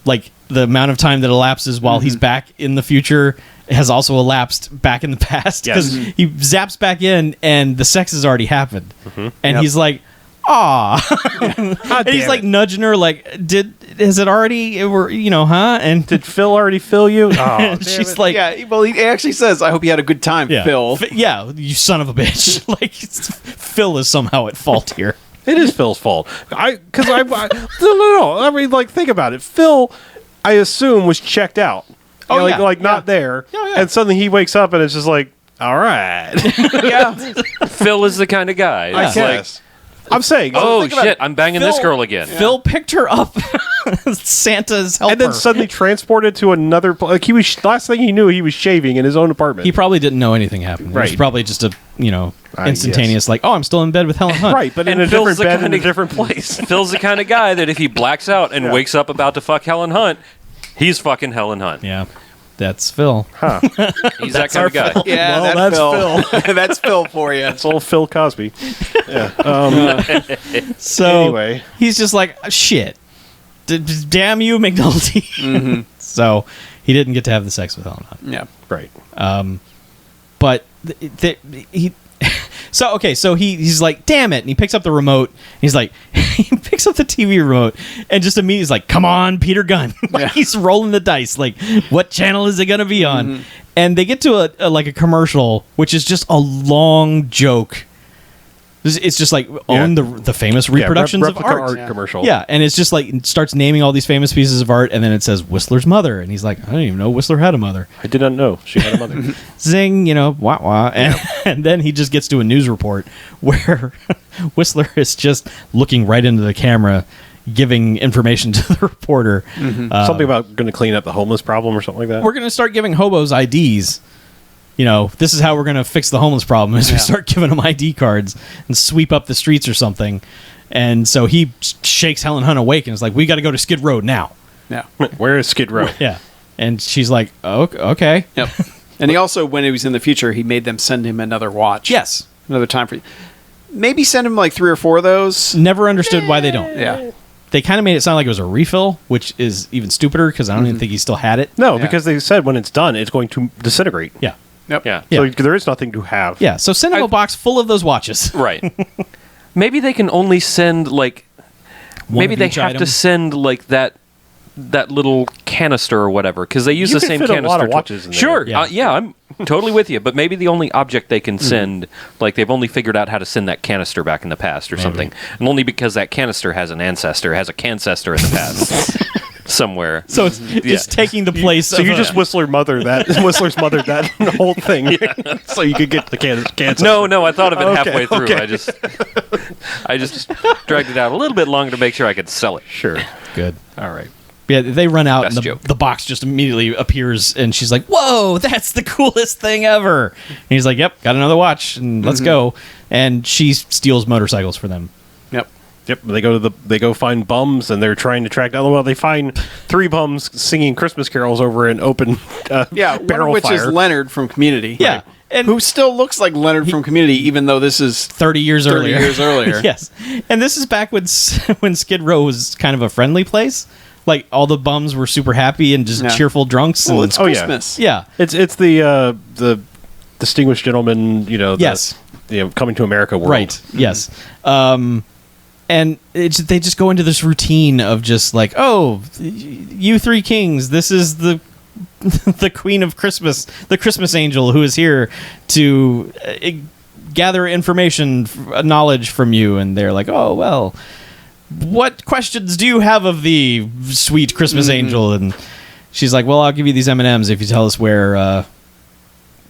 S1: Like the amount of time that elapses while he's back in the future has also elapsed back in the past because he zaps back in and the sex has already happened, and he's like, "Aw," and he's like nudging her, like, "Has it already? And
S2: did Phil already fill you?" Oh,
S1: she's like,
S3: "Yeah." Well, he actually says, "I hope you had a good time, Phil."
S1: Yeah, you son of a bitch. Like Phil is somehow at fault here.
S2: It is Phil's fault. No. I mean, like, think about it. Phil, I assume, was checked out. Not there. And suddenly he wakes up and it's just like, all right.
S4: Phil is the kind of guy.
S2: I guess. I'm saying.
S4: Oh, shit, I'm banging this girl again.
S1: Phil picked her up. Santa's helper.
S2: And then suddenly transported to another place. Like, he was, last thing he knew, he was shaving in his own apartment.
S1: He probably didn't know anything happened. Right. It was probably just a, instantaneous, like, oh, I'm still in bed with Helen Hunt.
S2: Right, but in a different bed in a different place.
S4: Phil's the kind of guy that if he blacks out and wakes up about to fuck Helen Hunt, he's fucking Helen Hunt.
S1: Yeah. That's Phil.
S2: Huh.
S4: He's that kind of guy.
S2: Phil.
S3: Yeah,
S2: that's
S3: Phil. That's Phil for you.
S2: That's old Phil Cosby. Yeah.
S1: So
S2: anyway,
S1: he's just like, shit. Damn you, McNulty. So he didn't get to have the sex with Helen Hunt.
S3: Yeah.
S2: Right.
S1: But he... So he's like, damn it, and he picks up the remote. He's like, he picks up the TV remote and just immediately is like, come on, Peter Gunn. He's rolling the dice. Like, what channel is it going to be on? And they get to a commercial, which is just a long joke. It's just like the famous reproductions of art
S2: commercial.
S1: Yeah, and it's just like it starts naming all these famous pieces of art, and then it says Whistler's mother, and he's like, I don't even know Whistler had a mother.
S2: I did not know she had a mother.
S1: Zing, wah wah, and then he just gets to a news report where Whistler is just looking right into the camera, giving information to the reporter.
S2: Something about going to clean up the homeless problem or something like that.
S1: We're going to start giving hobos IDs. This is how we're going to fix the homeless problem is we start giving them ID cards and sweep up the streets or something. And so he shakes Helen Hunt awake and is like, we got to go to Skid Row now.
S3: Yeah.
S2: Where is Skid Row?
S1: Yeah. And she's like, oh, okay.
S3: Yep. And he also, when he was in the future, he made them send him another watch.
S1: Yes.
S3: Another time for you. Maybe send him like 3 or 4 of those.
S1: Never understood why they don't.
S3: Yeah.
S1: They kind of made it sound like it was a refill, which is even stupider because I don't even think he still had it.
S2: No, because they said when it's done, it's going to disintegrate.
S1: Yeah.
S3: Yep.
S2: Yeah.
S1: Yeah.
S2: So there is nothing to have.
S1: Yeah, so send him a box full of those watches.
S4: Right. Maybe they can only send like.
S1: One
S4: Maybe
S1: of
S4: they
S1: each
S4: have
S1: item.
S4: to send like that little canister or whatever because they use
S2: You
S4: the
S2: can
S4: same
S2: fit a
S4: canister.
S2: lot of watches in there.
S4: Sure.
S1: Yeah.
S4: Yeah, I'm totally with you. But maybe the only object they can send, like they've only figured out how to send that canister back in the past or something, and only because that canister has an ancestor, has a cancestor in the past. Somewhere.
S1: So it's taking the place
S2: So
S1: of
S2: you
S1: a-
S2: just Whistler's mothered that whole thing, so you could get the cancer.
S4: No, I thought of it
S2: Okay,
S4: halfway through.
S2: okay.
S4: I just dragged it out a little bit longer to make sure I could sell it.
S2: Sure.
S1: Good.
S2: All right.
S1: Yeah, they run out
S4: Best
S1: and
S4: joke.
S1: the box just immediately appears and she's like, "Whoa, that's the coolest thing ever." And he's like, "Yep, got another watch and let's go." And she steals motorcycles for them.
S3: Yep.
S2: Yep. They go find bums and they're trying to track down. Well, they find 3 bums singing Christmas carols over an open
S3: Yeah, one of
S2: barrel
S3: which
S2: fire.
S3: is Leonard from Community.
S1: Yeah. And
S3: Who still looks like Leonard from Community, even though this is
S1: 30 years
S3: 30
S1: earlier.
S3: years earlier.
S1: Yes. And this is back when when Skid Row was kind of a friendly place. Like all the bums were super happy and just
S3: Yeah.
S1: cheerful drunks.
S3: Well,
S1: and,
S3: it's
S2: Oh, yeah.
S3: Christmas.
S1: yeah.
S2: It's the distinguished gentleman,
S1: Yes.
S2: coming to America world.
S1: Right. Yes. And they just go into this routine of just like, "Oh, you 3 kings, this is the the Queen of Christmas, the Christmas angel who is here to gather information, knowledge from you." And they're like, "Oh, well, what questions do you have of the sweet Christmas angel?" And she's like, "Well, I'll give you these M&Ms if you tell us where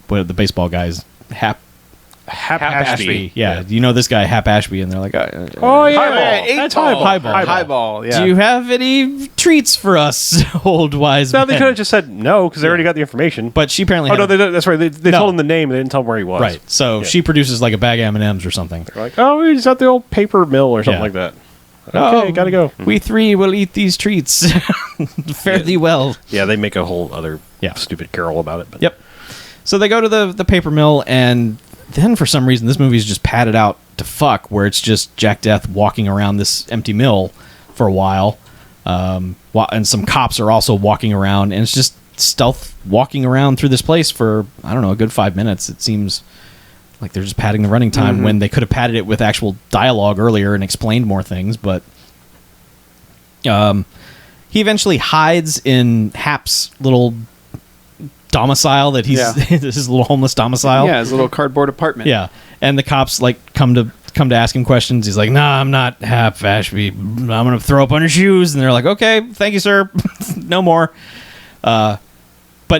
S1: the baseball guy's
S2: Hap Ashby.
S1: Yeah, you know this guy Hap Ashby." And they're like,
S2: Oh yeah,
S3: Highball.
S2: That's highball.
S3: Highball. Yeah.
S1: "Do you have any treats for us, old wise
S2: No,
S1: men?"
S2: they could have just said no because they already got the information.
S1: But she apparently
S2: oh
S1: had
S2: no, that's right. They
S1: No.
S2: told him the name. They didn't tell him where he was.
S1: right. So
S2: Yeah.
S1: she produces like a bag of M&Ms or something.
S2: They're like, oh, he's at the old paper mill or something
S1: Yeah.
S2: like that. Okay, gotta go.
S1: We 3 will eat these treats. Fare thee well.
S2: Yeah, they make a whole other
S1: Yeah.
S2: stupid carol about it. But
S1: Yep. So they go to the paper mill, and then for some reason this movie is just padded out to fuck, where it's just Jack Death walking around this empty mill for a while, and some cops are also walking around, and it's just stealth walking around through this place for, I don't know, a good 5 minutes. It seems like they're just padding the running time when they could have padded it with actual dialogue earlier and explained more things. But he eventually hides in Hap's little domicile that he's
S3: Yeah.
S1: his little homeless domicile.
S3: Yeah, his little cardboard apartment.
S1: Yeah. And the cops like come to ask him questions. He's like, "Nah, I'm not Hap Ashby. I'm gonna throw up on your shoes." And they're like, "Okay, thank you, sir. No more." But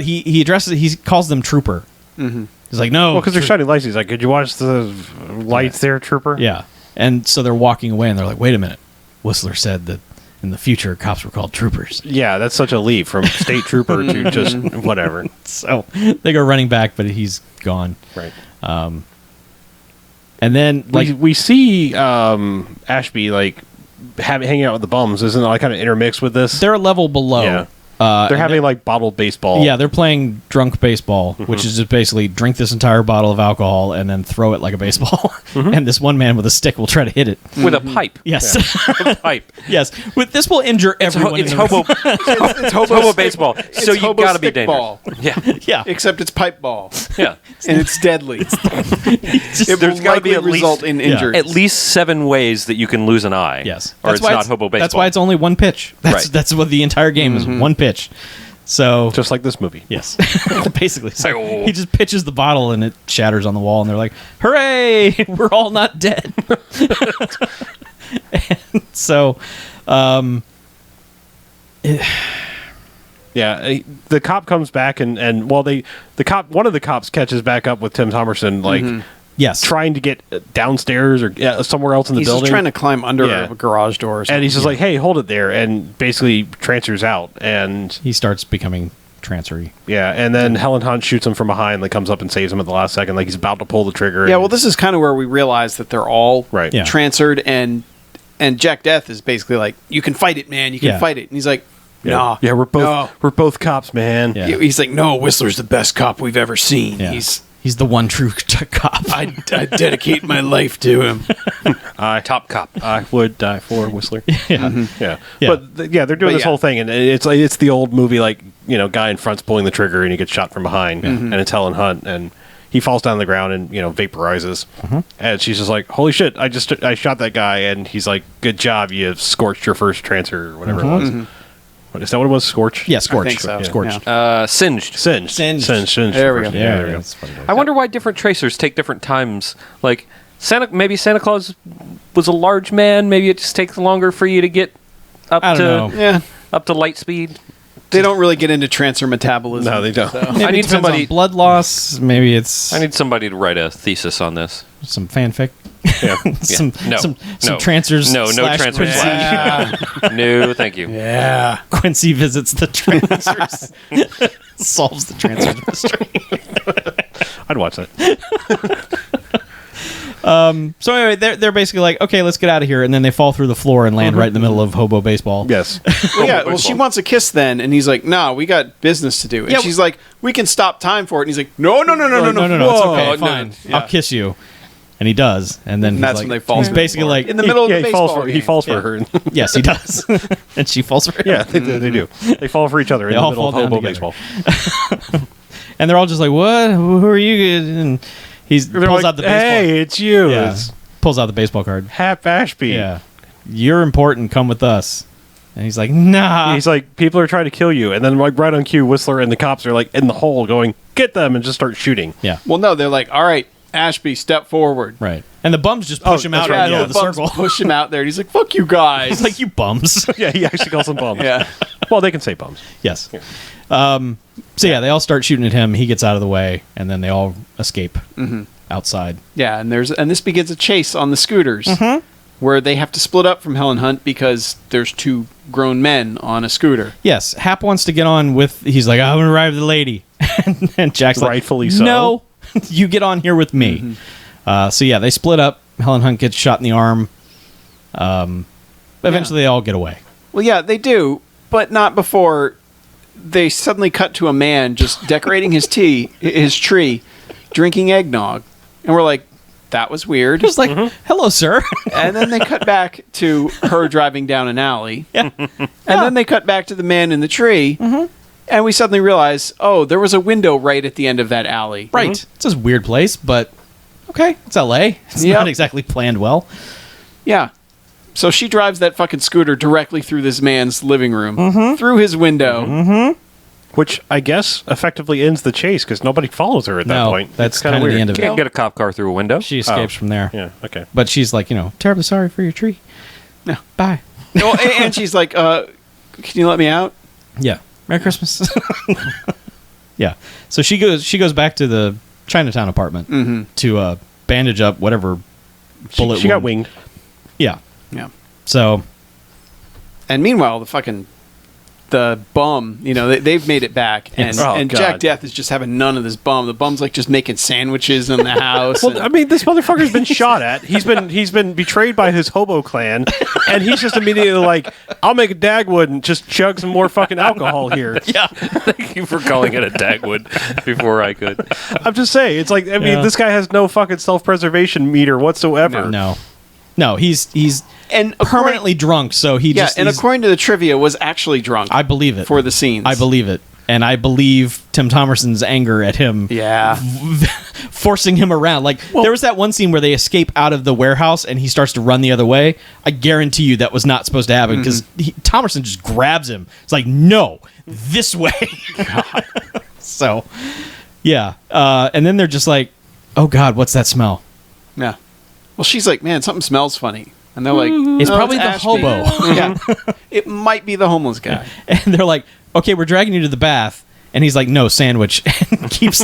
S1: he addresses it. He calls them trooper. Mm-hmm. He's like, "No,"
S2: well, because they're shining lights. He's like, could you watch the lights there, trooper?
S1: Yeah. And so they're walking away, and they're like, "Wait a minute. Whistler said that in the future cops were called troopers."
S2: Yeah, that's such a leap from state trooper to just whatever.
S1: So they go running back, but he's gone.
S2: Right.
S1: And then like
S2: we see Ashby like hanging out with the bums. Isn't it like kind of intermixed with this?
S1: they're a level below.
S2: Yeah.
S1: And
S2: They're having like bottled baseball.
S1: Yeah, they're playing drunk baseball, which is just basically drink this entire bottle of alcohol and then throw it like a baseball. And this one man with a stick will try to hit it.
S4: With a pipe.
S1: Yes,
S4: A pipe.
S1: yes. This will injure everyone.
S4: It's
S1: in the
S4: hobo.
S3: It's
S4: hobo baseball. So you
S3: hobo
S4: gotta be
S3: stick
S4: dangerous.
S3: ball,
S4: Yeah.
S1: Yeah,
S3: except it's pipe ball,
S4: Yeah.
S3: and it's deadly. It
S4: There's
S3: will
S4: gotta be
S3: likely
S4: at least-
S3: result in injuries.
S4: At least 7 ways that you can lose an eye.
S1: yes.
S4: Or it's
S1: why
S4: not hobo baseball.
S1: That's why it's only one pitch.
S4: Right.
S1: That's what the entire game is. One pitch. So
S2: Just like this movie.
S1: yes, basically. So
S4: Oh.
S1: he just pitches the bottle and it shatters on the wall, and they're like, "Hooray! We're all not dead." And so,
S2: Yeah, the cop comes back and well, one of the cops catches back up with Tim Thomerson like
S1: yes,
S2: trying to get downstairs or somewhere else in the
S3: He's
S2: building.
S3: just trying to climb under
S2: Yeah.
S3: a garage door or something.
S2: and he's just like, "Hey, hold it there!" And basically, Trancers out, and
S1: he starts becoming trancery.
S2: yeah, and then Helen Hunt shoots him from behind, like comes up and saves him at the last second, like he's about to pull the trigger.
S3: Yeah,
S2: and-
S3: well, this is kind of where we realize that they're all
S2: Right.
S1: Yeah.
S3: transferred, and Jack Death is basically like, "You can fight it, man. You can
S1: Yeah.
S3: fight it." And he's like,
S2: yeah,
S3: "Nah,
S2: yeah,
S3: no."
S2: we're both cops, man.
S1: Yeah.
S3: He's like, "No, Whistler's the best cop we've ever seen.
S1: Yeah. He's the one true cop.
S3: I dedicate my life to him."
S4: Top cop.
S2: I would die for Whistler.
S1: yeah.
S2: Yeah,
S1: Yeah.
S2: but they're doing
S3: But
S2: this
S3: yeah.
S2: whole thing, and it's the old movie like guy in front's pulling the trigger and he gets shot from behind, and it's Helen Hunt, and he falls down on the ground and vaporizes, and she's just like, "Holy shit! I shot that guy," and he's like, "Good job, you scorched your first Trancer or whatever it was." What, is that what it was? Scorch?
S1: Yeah, Scorch.
S3: I think so.
S1: Yeah. Scorched.
S2: Singed.
S3: There we go.
S1: Yeah,
S2: There we go.
S1: that's funny.
S4: I wonder why different Tracers take different times. Like maybe Santa Claus was a large man. Maybe it just takes longer for you to get up
S1: I don't know.
S3: Yeah.
S4: up to light speed.
S3: They don't really get into Trancer metabolism.
S2: No, they don't.
S3: So.
S1: Maybe
S4: I need
S1: it depends
S4: somebody-
S1: on blood loss. Maybe it's
S4: I need somebody to write a thesis on this.
S1: some fanfic.
S2: Yeah.
S1: some
S4: No.
S1: Trancers.
S4: No
S1: slash
S4: transfer
S1: Quincy,
S4: slash. No, thank you.
S3: Yeah.
S1: Quincy visits the Trancers. Solves the Trancers mystery.
S2: I'd watch that.
S1: So anyway, they're basically like, okay, let's get out of here, and then they fall through the floor and land right in the middle of hobo baseball.
S2: Yes.
S3: Well, she wants a kiss then, and he's like, "No, we got business to do." And
S1: Yeah,
S3: she's like, "We can stop time for it." And he's like, "No,
S1: No,
S3: Whoa.
S1: it's okay,
S4: no,
S1: fine.
S3: Yeah.
S1: I'll kiss you. And he does, and then
S3: And that's when they fall
S1: He's
S3: through the
S1: basically
S3: floor.
S1: like,
S3: In the middle of the
S2: he falls
S3: baseball
S2: for he
S3: game.
S2: falls for her.
S1: yes, he does, and she falls for him.
S2: Yeah, they do. They fall for each other in
S1: They
S2: the
S1: all
S2: middle of
S1: fall down
S2: hobo
S1: together.
S2: baseball.
S1: And they're all just like, "What? Who are you?" And he
S2: They're
S1: pulls
S2: like,
S1: out the baseball.
S2: "Hey, it's you.
S1: Yeah.
S2: It's
S1: Pulls out the baseball card.
S2: Hap Ashby."
S1: Yeah, you're important. Come with us. And he's like, "Nah."
S2: He's like, "People are trying to kill you," and then like right on cue, Whistler and the cops are like in the hole, going, "Get them!" and just start shooting.
S1: Yeah,
S3: Well, no, they're like, "All right, Ashby, step forward."
S1: right. And the bums just push him out
S2: that's
S1: right
S2: right,
S1: in the
S3: Yeah,
S1: middle
S3: the
S1: of
S3: bums
S1: the circle.
S3: push him out there, and he's like, "Fuck you guys!"
S1: He's like, "You bums."
S2: Yeah, he actually calls them bums.
S3: "Yeah."
S2: Well, they can say bums.
S1: Yes. So yeah, they all start shooting at him. He gets out of the way, and then they all escape outside.
S3: Yeah, and this begins a chase on the scooters, where they have to split up from Helen Hunt because there's two grown men on a scooter.
S1: Yes, Hap wants to get on with. He's like, "I'm gonna ride with the lady," and Jack's like,
S2: Rightfully so.
S1: "No, you get on here with me." So yeah, they split up. Helen Hunt gets shot in the arm. Eventually, they all get away.
S3: Well, yeah, they do, but not before they suddenly cut to a man just decorating his tree, drinking eggnog, and we're like, "That was weird."
S1: Just like, "Hello, sir."
S3: And then they cut back to her driving down an alley.
S1: Yeah.
S3: And then they cut back to the man in the tree. And we suddenly realize, oh, there was a window right at the end of that alley.
S1: Right. It's a weird place, but okay, it's LA. It's
S3: Yep.
S1: not exactly planned well.
S3: Yeah. So she drives that fucking scooter directly through this man's living room, through his window.
S2: Which I guess effectively ends the chase because nobody follows her at that
S1: No,
S2: point.
S1: that's
S2: It's kinda
S1: kind of the
S2: weird.
S1: end of
S4: Can't
S1: it.
S4: get a cop car through a window.
S1: She escapes from there.
S2: Yeah. Okay.
S1: But she's like, terribly sorry for your tree.
S3: Yeah.
S1: Bye.
S3: Oh, and she's like, can you let me out?
S1: Yeah. Merry Christmas. Yeah. So she goes back to the Chinatown apartment to bandage up whatever bullet
S2: She got
S1: wound.
S2: winged.
S1: Yeah.
S3: Yeah.
S1: So
S3: And meanwhile, the bum, they've made it back, and,
S1: Yes.
S2: Oh,
S3: and
S2: God.
S3: Jack Death is just having none of this bum. The bum's like just making sandwiches in the house.
S2: Well,
S3: and-
S2: I mean, this motherfucker's been shot at. He's been betrayed by his hobo clan, and he's just immediately like, "I'll make a Dagwood and just chug some more fucking alcohol here."
S4: Yeah. Thank you for calling it a Dagwood before I could.
S2: I'm just saying, it's like, I mean,
S1: Yeah.
S2: this guy has no fucking self-preservation meter whatsoever.
S1: no, he's
S3: and
S1: permanently drunk. So he
S3: yeah,
S1: just
S3: and
S1: he's-
S3: according to the trivia, was actually drunk.
S1: I believe it
S3: for the scenes.
S1: I believe it, and I believe Tim Thomerson's anger at him.
S3: Yeah.
S1: Forcing him around. Like, there was that one scene where they escape out of the warehouse and he starts to run the other way. I guarantee you that was not supposed to happen because Thomerson just grabs him. It's like, no, this way. So, yeah. And then they're just like, oh, God, what's that smell?
S3: Yeah. Well, she's like, man, something smells funny. And they're like,
S1: It's
S3: "No,
S1: probably the
S3: Ashby."
S1: hobo.
S3: Yeah. It might be the homeless guy.
S1: And they're like, okay, we're dragging you to the bath. And he's like, no, sandwich. And he keeps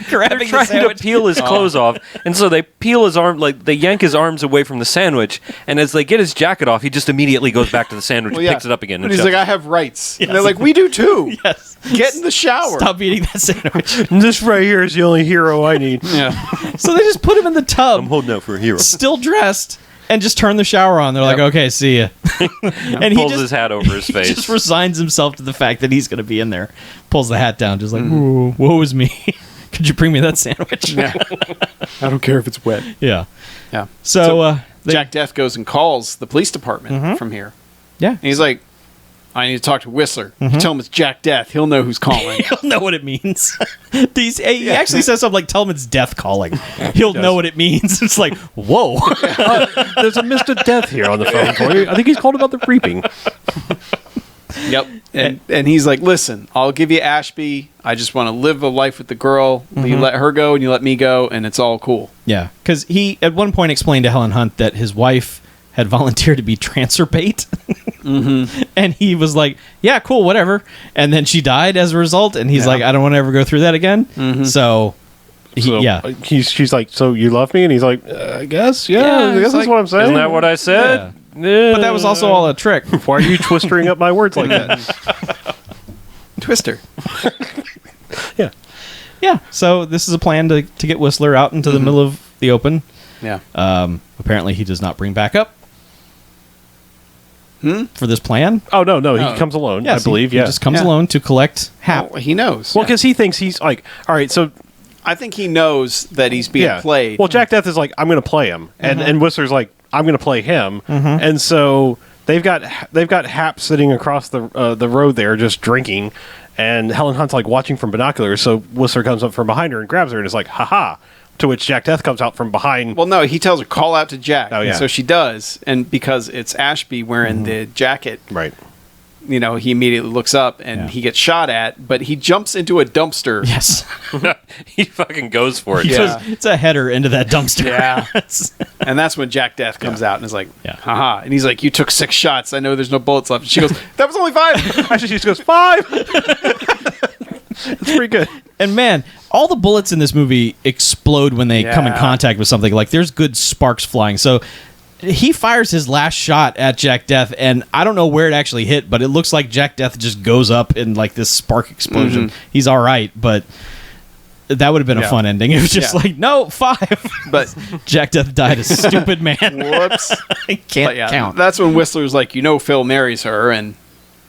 S1: grabbing the
S4: Trying to
S1: sandwich.
S4: peel his clothes off, and so they peel his arm, like they yank his arms away from the sandwich, and as they get his jacket off, he just immediately goes back to the sandwich,
S3: Well,
S4: and
S3: yeah.
S4: picks it up again.
S3: And
S4: And
S3: he's
S4: shuts
S3: like, I have rights. And they're like, we do too.
S1: Yes.
S3: Get in the shower.
S1: Stop eating that sandwich.
S2: This right here is the only hero I need.
S3: Yeah.
S1: So they just put him in the tub.
S4: I'm holding out for a hero.
S1: Still dressed, and just turn the shower on. They're like, okay, see ya. And
S4: Pulls his hat over his
S1: he
S4: face.
S1: just resigns himself to the fact that he's going to be in there. Pulls the hat down, just like, "Ooh, woe is me. Could you bring me that sandwich?"
S3: Yeah. I don't care if it's wet.
S1: Yeah.
S3: Yeah.
S1: So,
S3: Jack Death goes and calls the police department from here.
S1: yeah.
S3: And he's like, I need to talk to Whistler. You tell him it's Jack Death. He'll know who's calling.
S1: He'll know what it means. He actually says something like, tell him it's death calling. He'll know what it means. It's like, whoa.
S2: There's a Mr. Death here on the phone for you. I think he's called about the reaping.
S3: Yep. And he's like, listen, I'll give you Ashby. I just want to live a life with the girl. You let her go and you let me go, and it's all cool.
S1: Yeah, because he at one point explained to Helen Hunt that his wife had volunteered to be Trancer bait. And he was like, yeah, cool, whatever. And then she died as a result, and he's like, I don't want to ever go through that again. So,
S2: she's like, so you love me? And he's like, I guess, I guess that's what I'm saying.
S4: Isn't that what I said?
S1: But that was also all a trick.
S2: Why are you twistering up my words like that?
S3: Twister.
S1: Yeah, so this is a plan to get Whistler out into the middle of the open.
S3: Yeah.
S1: Apparently he does not bring backup for this plan.
S2: Oh, no, he comes alone, I believe,
S1: he just comes alone to collect Hap.
S3: Well, he knows.
S2: Well, because he thinks he's like, all right, so...
S3: I think he knows that he's being played.
S2: Well, Jack Death is like, I'm going to play him. And Whistler's like, I'm going to play him. And so they've got Hap sitting across the road there just drinking. And Helen Hunt's like watching from binoculars. So Whistler comes up from behind her and grabs her and is like, ha-ha. To which Jack Death comes out from behind.
S3: Well, no, he tells her, call out to Jack.
S2: Oh, yeah.
S3: And so she does. And because it's Ashby wearing the jacket,
S2: right.
S3: He immediately looks up and he gets shot at, but he jumps into a dumpster.
S1: Yes.
S4: He fucking goes for it.
S1: It's a header into that dumpster.
S3: Yeah. And that's when Jack Death comes out and is like, haha. And he's like, you took 6 shots. I know there's no bullets left. And she goes, that was only 5.
S2: Actually, she just goes, 5. It's pretty good.
S1: And man, all the bullets in this movie explode when they come in contact with something. Like, there's good sparks flying. So he fires his last shot at Jack Death, and I don't know where it actually hit, but it looks like Jack Death just goes up in like this spark explosion. He's all right, but that would have been a fun ending. It was just like, no, 5.
S3: But
S1: Jack Death died a stupid man.
S3: Whoops.
S1: I can't count.
S3: That's when Whistler's like, Phil marries her, and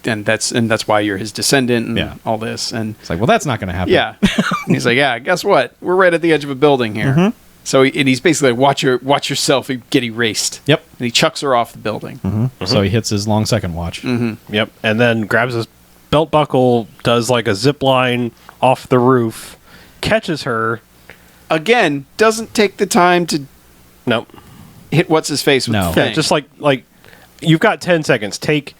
S3: that's why you're his descendant and all this. And
S1: it's like, well, that's not going to happen.
S3: Yeah. And he's like, yeah, guess what? We're right at the edge of a building here. So he's basically like, watch yourself get erased.
S1: Yep.
S3: And he chucks her off the building.
S1: So he hits his long second watch.
S2: Yep. And then grabs his belt buckle, does like a zip line off the roof, catches her.
S3: Again, doesn't take the time to hit what's his face with the thing.
S2: Yeah, just like you've got 10 seconds. Take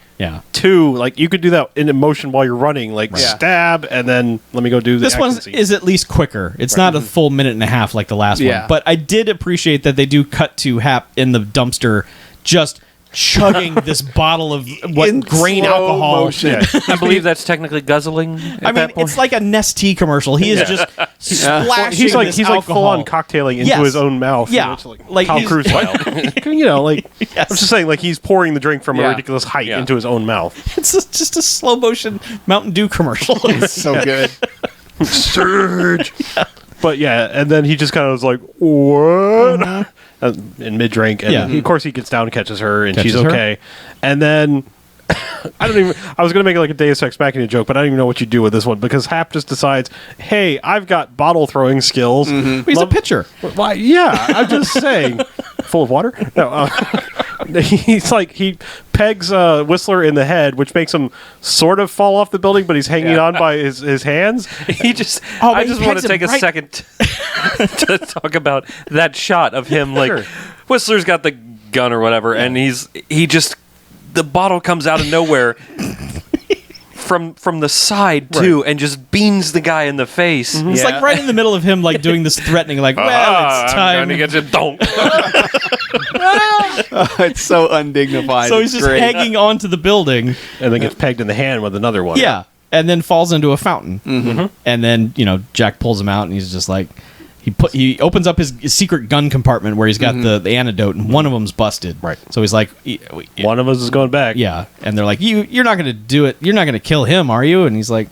S2: 2, like you could do that in motion while you're running, like stab and then let me go do
S1: this one is at least quicker. It's not a full minute and a half like the last one, but I did appreciate that they do cut to Hap in the dumpster just chugging this bottle of grain alcohol.
S4: I believe that's technically guzzling.
S1: It's like a Nestea commercial. He is just splashing.
S2: He's like
S1: alcohol.
S2: full on cocktailing into his own mouth.
S1: Yeah,
S2: like Tom Cruise style. I'm just saying, like he's pouring the drink from a ridiculous height into his own mouth.
S1: It's just a slow motion Mountain Dew commercial.
S3: It's so good.
S2: Surge. But and then he just kind of was like, what? In mid-drink. And of course he gets down and catches her, and she's okay. And then, I was going to make like a Deus Ex Machina joke, but I don't even know what you do with this one, because Hap just decides, hey, I've got bottle throwing skills.
S1: He's a pitcher.
S2: Why? Yeah, I'm just saying. Full of water? No. He's like, he pegs Whistler in the head, which makes him sort of fall off the building, but he's hanging on by his hands.
S4: I just want to take a second to talk about that shot of him. Like, Whistler's got the gun or whatever, and the bottle comes out of nowhere from the side too, and just beans the guy in the face.
S1: It's like right in the middle of him, like doing this threatening, like, well, it's time
S4: to get you. Don't.
S3: It's so undignified.
S1: So he's just hanging onto the building,
S2: and then gets pegged in the hand with another one.
S1: Yeah, and then falls into a fountain. And then Jack pulls him out, and he's just like, he opens up his secret gun compartment where he's got the antidote, and one of them's busted.
S2: Right.
S1: So he's like,
S2: one of us is going back.
S1: Yeah, and they're like, you're not going to do it. You're not going to kill him, are you? And he's like,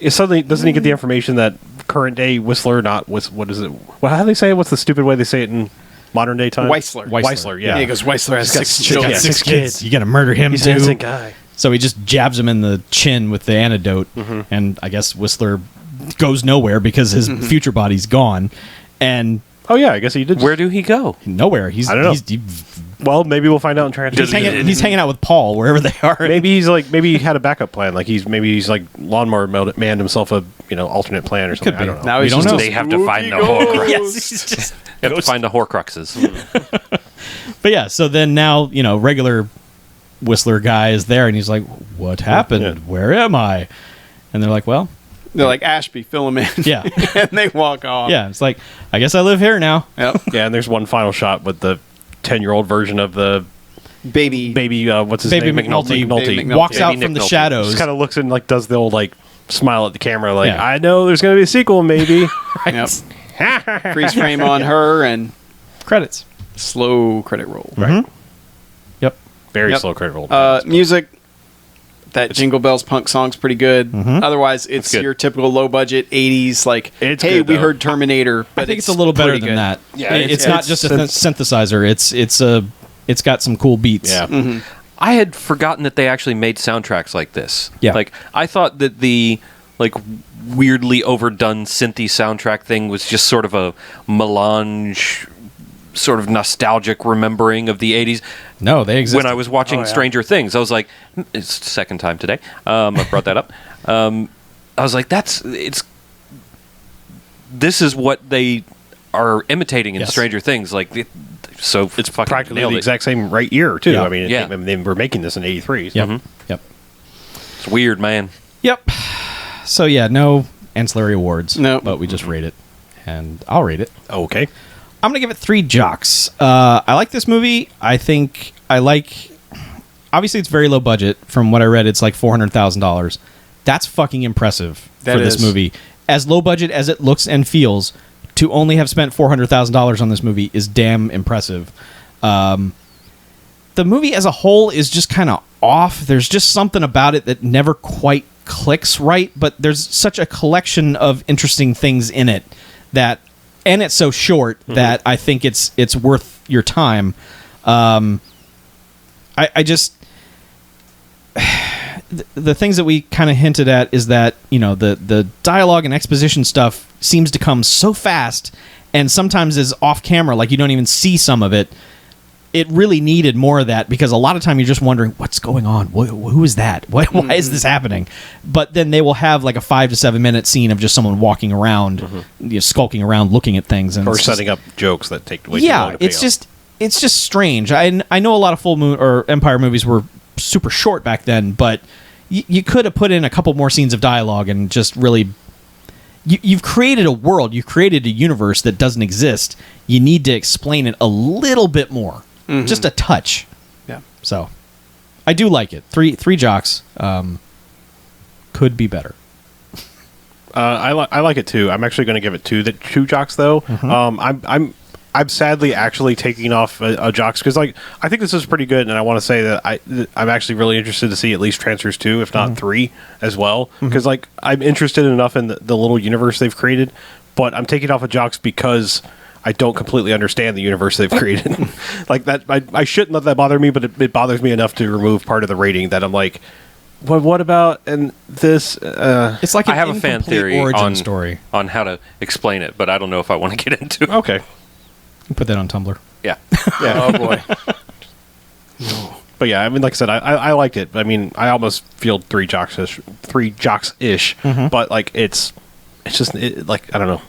S2: suddenly doesn't he get the information that current day Whistler, what is it? Well, how do they say it? What's the stupid way they say it in modern day time?
S3: Weisler.
S2: Yeah.
S3: He goes, Weisler has 6 children.
S1: 6 kids. You got to murder him
S2: He's
S1: too.
S2: an innocent guy.
S1: So he just jabs him in the chin with the antidote, and I guess Whistler goes nowhere because his future body's gone. And
S2: I guess he did.
S4: Where do he go?
S1: Nowhere.
S2: I don't know.
S1: He
S2: Well, maybe we'll find out in Trancers.
S1: He's hanging out with Paul wherever they are.
S2: Maybe he had a backup plan. Like he's like lawnmower manned himself a alternate plan or something.
S1: Could be.
S2: I don't know.
S3: Now
S1: We don't know.
S4: They have to find the Horcrux.
S1: Yes, he's just.
S4: They have to find the Horcruxes.
S1: But yeah, so then now regular Whistler guy is there, and he's like, "What happened?
S2: Yeah.
S1: Where am I?" And they're like, "Well."
S3: They're like, Ashby, fill him in.
S1: Yeah.
S3: And they walk off.
S1: Yeah, it's like, I guess I live here now.
S3: Yep.
S2: Yeah, and there's one final shot with the 10-year-old version of the
S3: Baby.
S2: what's his
S1: Baby
S2: name?
S1: McNulty,
S3: Baby McNulty.
S1: walks out
S4: Baby
S1: from the
S4: Nick Nolte.
S1: shadows.
S2: Just kind of looks and does the old smile at the camera,
S1: Yeah.
S2: I know there's going to be a sequel, maybe.
S3: Yep. Freeze frame on her and
S1: Credits.
S3: slow credit roll.
S1: Right. Yep.
S2: Very
S3: Yep.
S2: slow credit roll.
S3: Music. That Jingle Bells punk song's pretty good.
S1: Mhm.
S3: Otherwise, it's
S2: good.
S3: your typical low budget 80s. Like,
S2: It's
S3: hey,
S2: good,
S3: we
S2: though.
S3: heard Terminator. But
S1: I think it's a little better
S3: pretty
S1: than
S3: good.
S1: that.
S2: Yeah,
S1: it's not just a synthesizer. It's got some cool beats.
S2: Yeah.
S4: I had forgotten that they actually made soundtracks like this.
S1: Yeah.
S4: Like, I thought that the weirdly overdone synthy soundtrack thing was just sort of a melange, sort of nostalgic remembering of the 80s.
S1: No, they exist.
S4: When I was watching Stranger Things, I was like, it's the second time today. I brought that up. I was like, this is what they are imitating in
S1: Yes.
S4: Stranger Things. Like, so
S2: It's
S4: fucking
S2: practically
S4: nailed
S2: the
S4: it.
S2: exact same year, too.
S1: Yeah.
S2: I mean,
S4: Yeah.
S2: they were making this in 83. So.
S1: Yep. Yep.
S4: It's weird, man.
S1: Yep. So yeah, no ancillary awards.
S3: Nope.
S1: But we just rate it, and I'll rate it.
S2: Okay.
S1: I'm gonna give it 3 jocks. I like this movie. I think I like. Obviously, it's very low budget. From what I read, it's like $400,000. That's fucking impressive
S3: That
S1: for this
S3: is.
S1: movie. As low budget as it looks and feels, to only have spent $400,000 on this movie is damn impressive. The movie as a whole is just kind of off. There's just something about it that never quite clicks right. But there's such a collection of interesting things in it that. And it's so short that I think it's worth your time. I just the things that we kind of hinted at is that the dialogue and exposition stuff seems to come so fast, and sometimes is off camera, like you don't even see some of it. It really needed more of that, because a lot of time you're just wondering what's going on. Who is that? Why is this happening? But then they will have like a 5 to 7 minute scene of just someone walking around, skulking around, looking at things, and
S2: Or
S1: it's
S2: setting
S1: just,
S2: up jokes that take way too long to pay off.
S1: it's just strange. I know a lot of Full Moon or Empire movies were super short back then, but you could have put in a couple more scenes of dialogue and just really. You've created a world, you've created a universe that doesn't exist. You need to explain it a little bit more. Just a touch.
S3: Yeah.
S1: So, I do like it. Three jocks. Could be better.
S2: I like it too. I'm actually going to give it 2 jocks though. I'm sadly actually taking off a jocks because I think this is pretty good, and I want to say that I'm actually really interested to see at least Trancers 2, if not 3 as well, because I'm interested enough in the little universe they've created, but I'm taking off a jocks because I don't completely understand the universe they've created. Like that, I shouldn't let that bother me, but it bothers me enough to remove part of the rating that I'm like, well, what about and this?
S1: It's like
S4: I
S1: an
S4: have a fan
S1: incomplete
S4: theory
S1: origin story.
S4: on how to explain it, but I don't know if I want to get into it.
S2: Okay.
S1: Put that on Tumblr.
S4: Yeah.
S3: Oh, boy.
S2: But yeah, I mean, like I said, I liked it. I mean, I almost feel 3 jocks ish, but like it's just like I don't know.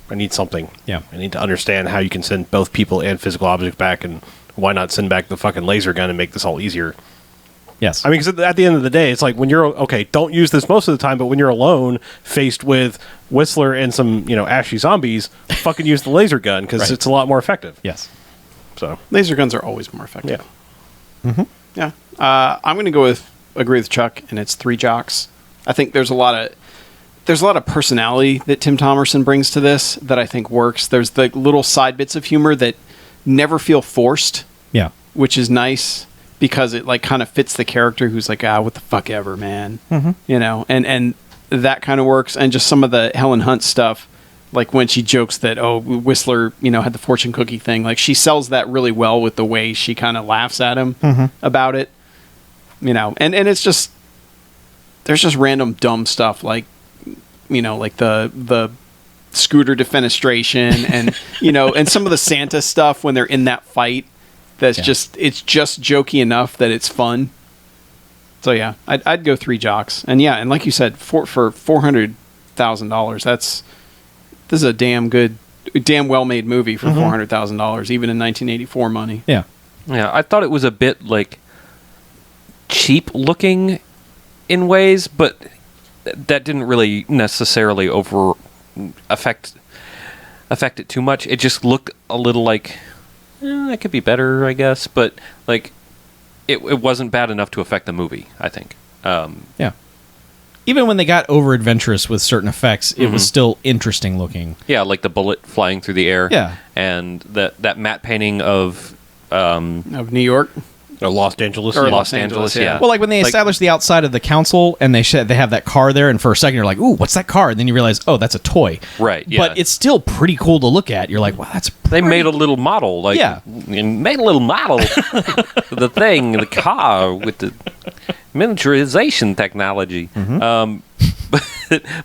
S2: I need something.
S1: Yeah.
S2: I need to understand how you can send both people and physical objects back, and why not send back the fucking laser gun and make this all easier?
S1: Yes.
S2: I mean, because at the end of the day, it's like when you're okay, don't use this most of the time, but when you're alone, faced with Whistler and some ashy zombies, fucking use the laser gun because
S1: Right.
S2: it's a lot more effective.
S1: Yes.
S2: So
S3: Laser guns are always more effective.
S2: yeah.
S3: Yeah. I'm going to agree with Chuck, and it's 3 jocks. I think there's a lot of personality that Tim Thomerson brings to this that I think works. There's the little side bits of humor that never feel forced,
S1: Yeah.
S3: which is nice because it like kind of fits the character who's like, what the fuck ever, man. And that kind of works. And just some of the Helen Hunt stuff, like when she jokes that, Whistler, had the fortune cookie thing. Like she sells that really well with the way she kind of laughs at him about it, and it's just, there's just random dumb stuff like, like the scooter defenestration and, and some of the Santa stuff when they're in that fight that's just jokey enough that it's fun. So yeah, I'd go 3 jocks. And yeah, and like you said, for $400,000, this is a damn well made movie for $400,000, even in 1984 money.
S1: Yeah.
S4: Yeah, I thought it was a bit like cheap looking in ways, but that didn't really necessarily affect it too much. It just looked a little like it could be better, I guess, but like it wasn't bad enough to affect the movie, I think.
S1: Yeah. Even when they got over adventurous with certain effects, it was still interesting looking.
S4: Yeah, like the bullet flying through the air.
S1: Yeah.
S4: And that matte painting of
S3: New York.
S2: Or Los Angeles.
S3: Or
S2: Yeah.
S3: Los Angeles, yeah.
S1: Well, like when they established the outside of the council and they have that car there, and for a second you're like, ooh, what's that car? And then you realize, oh, that's a toy.
S4: Right, yeah.
S1: But it's still pretty cool to look at. You're like, wow, that's
S4: They made a little model, like made a little model, the car with the miniaturization technology.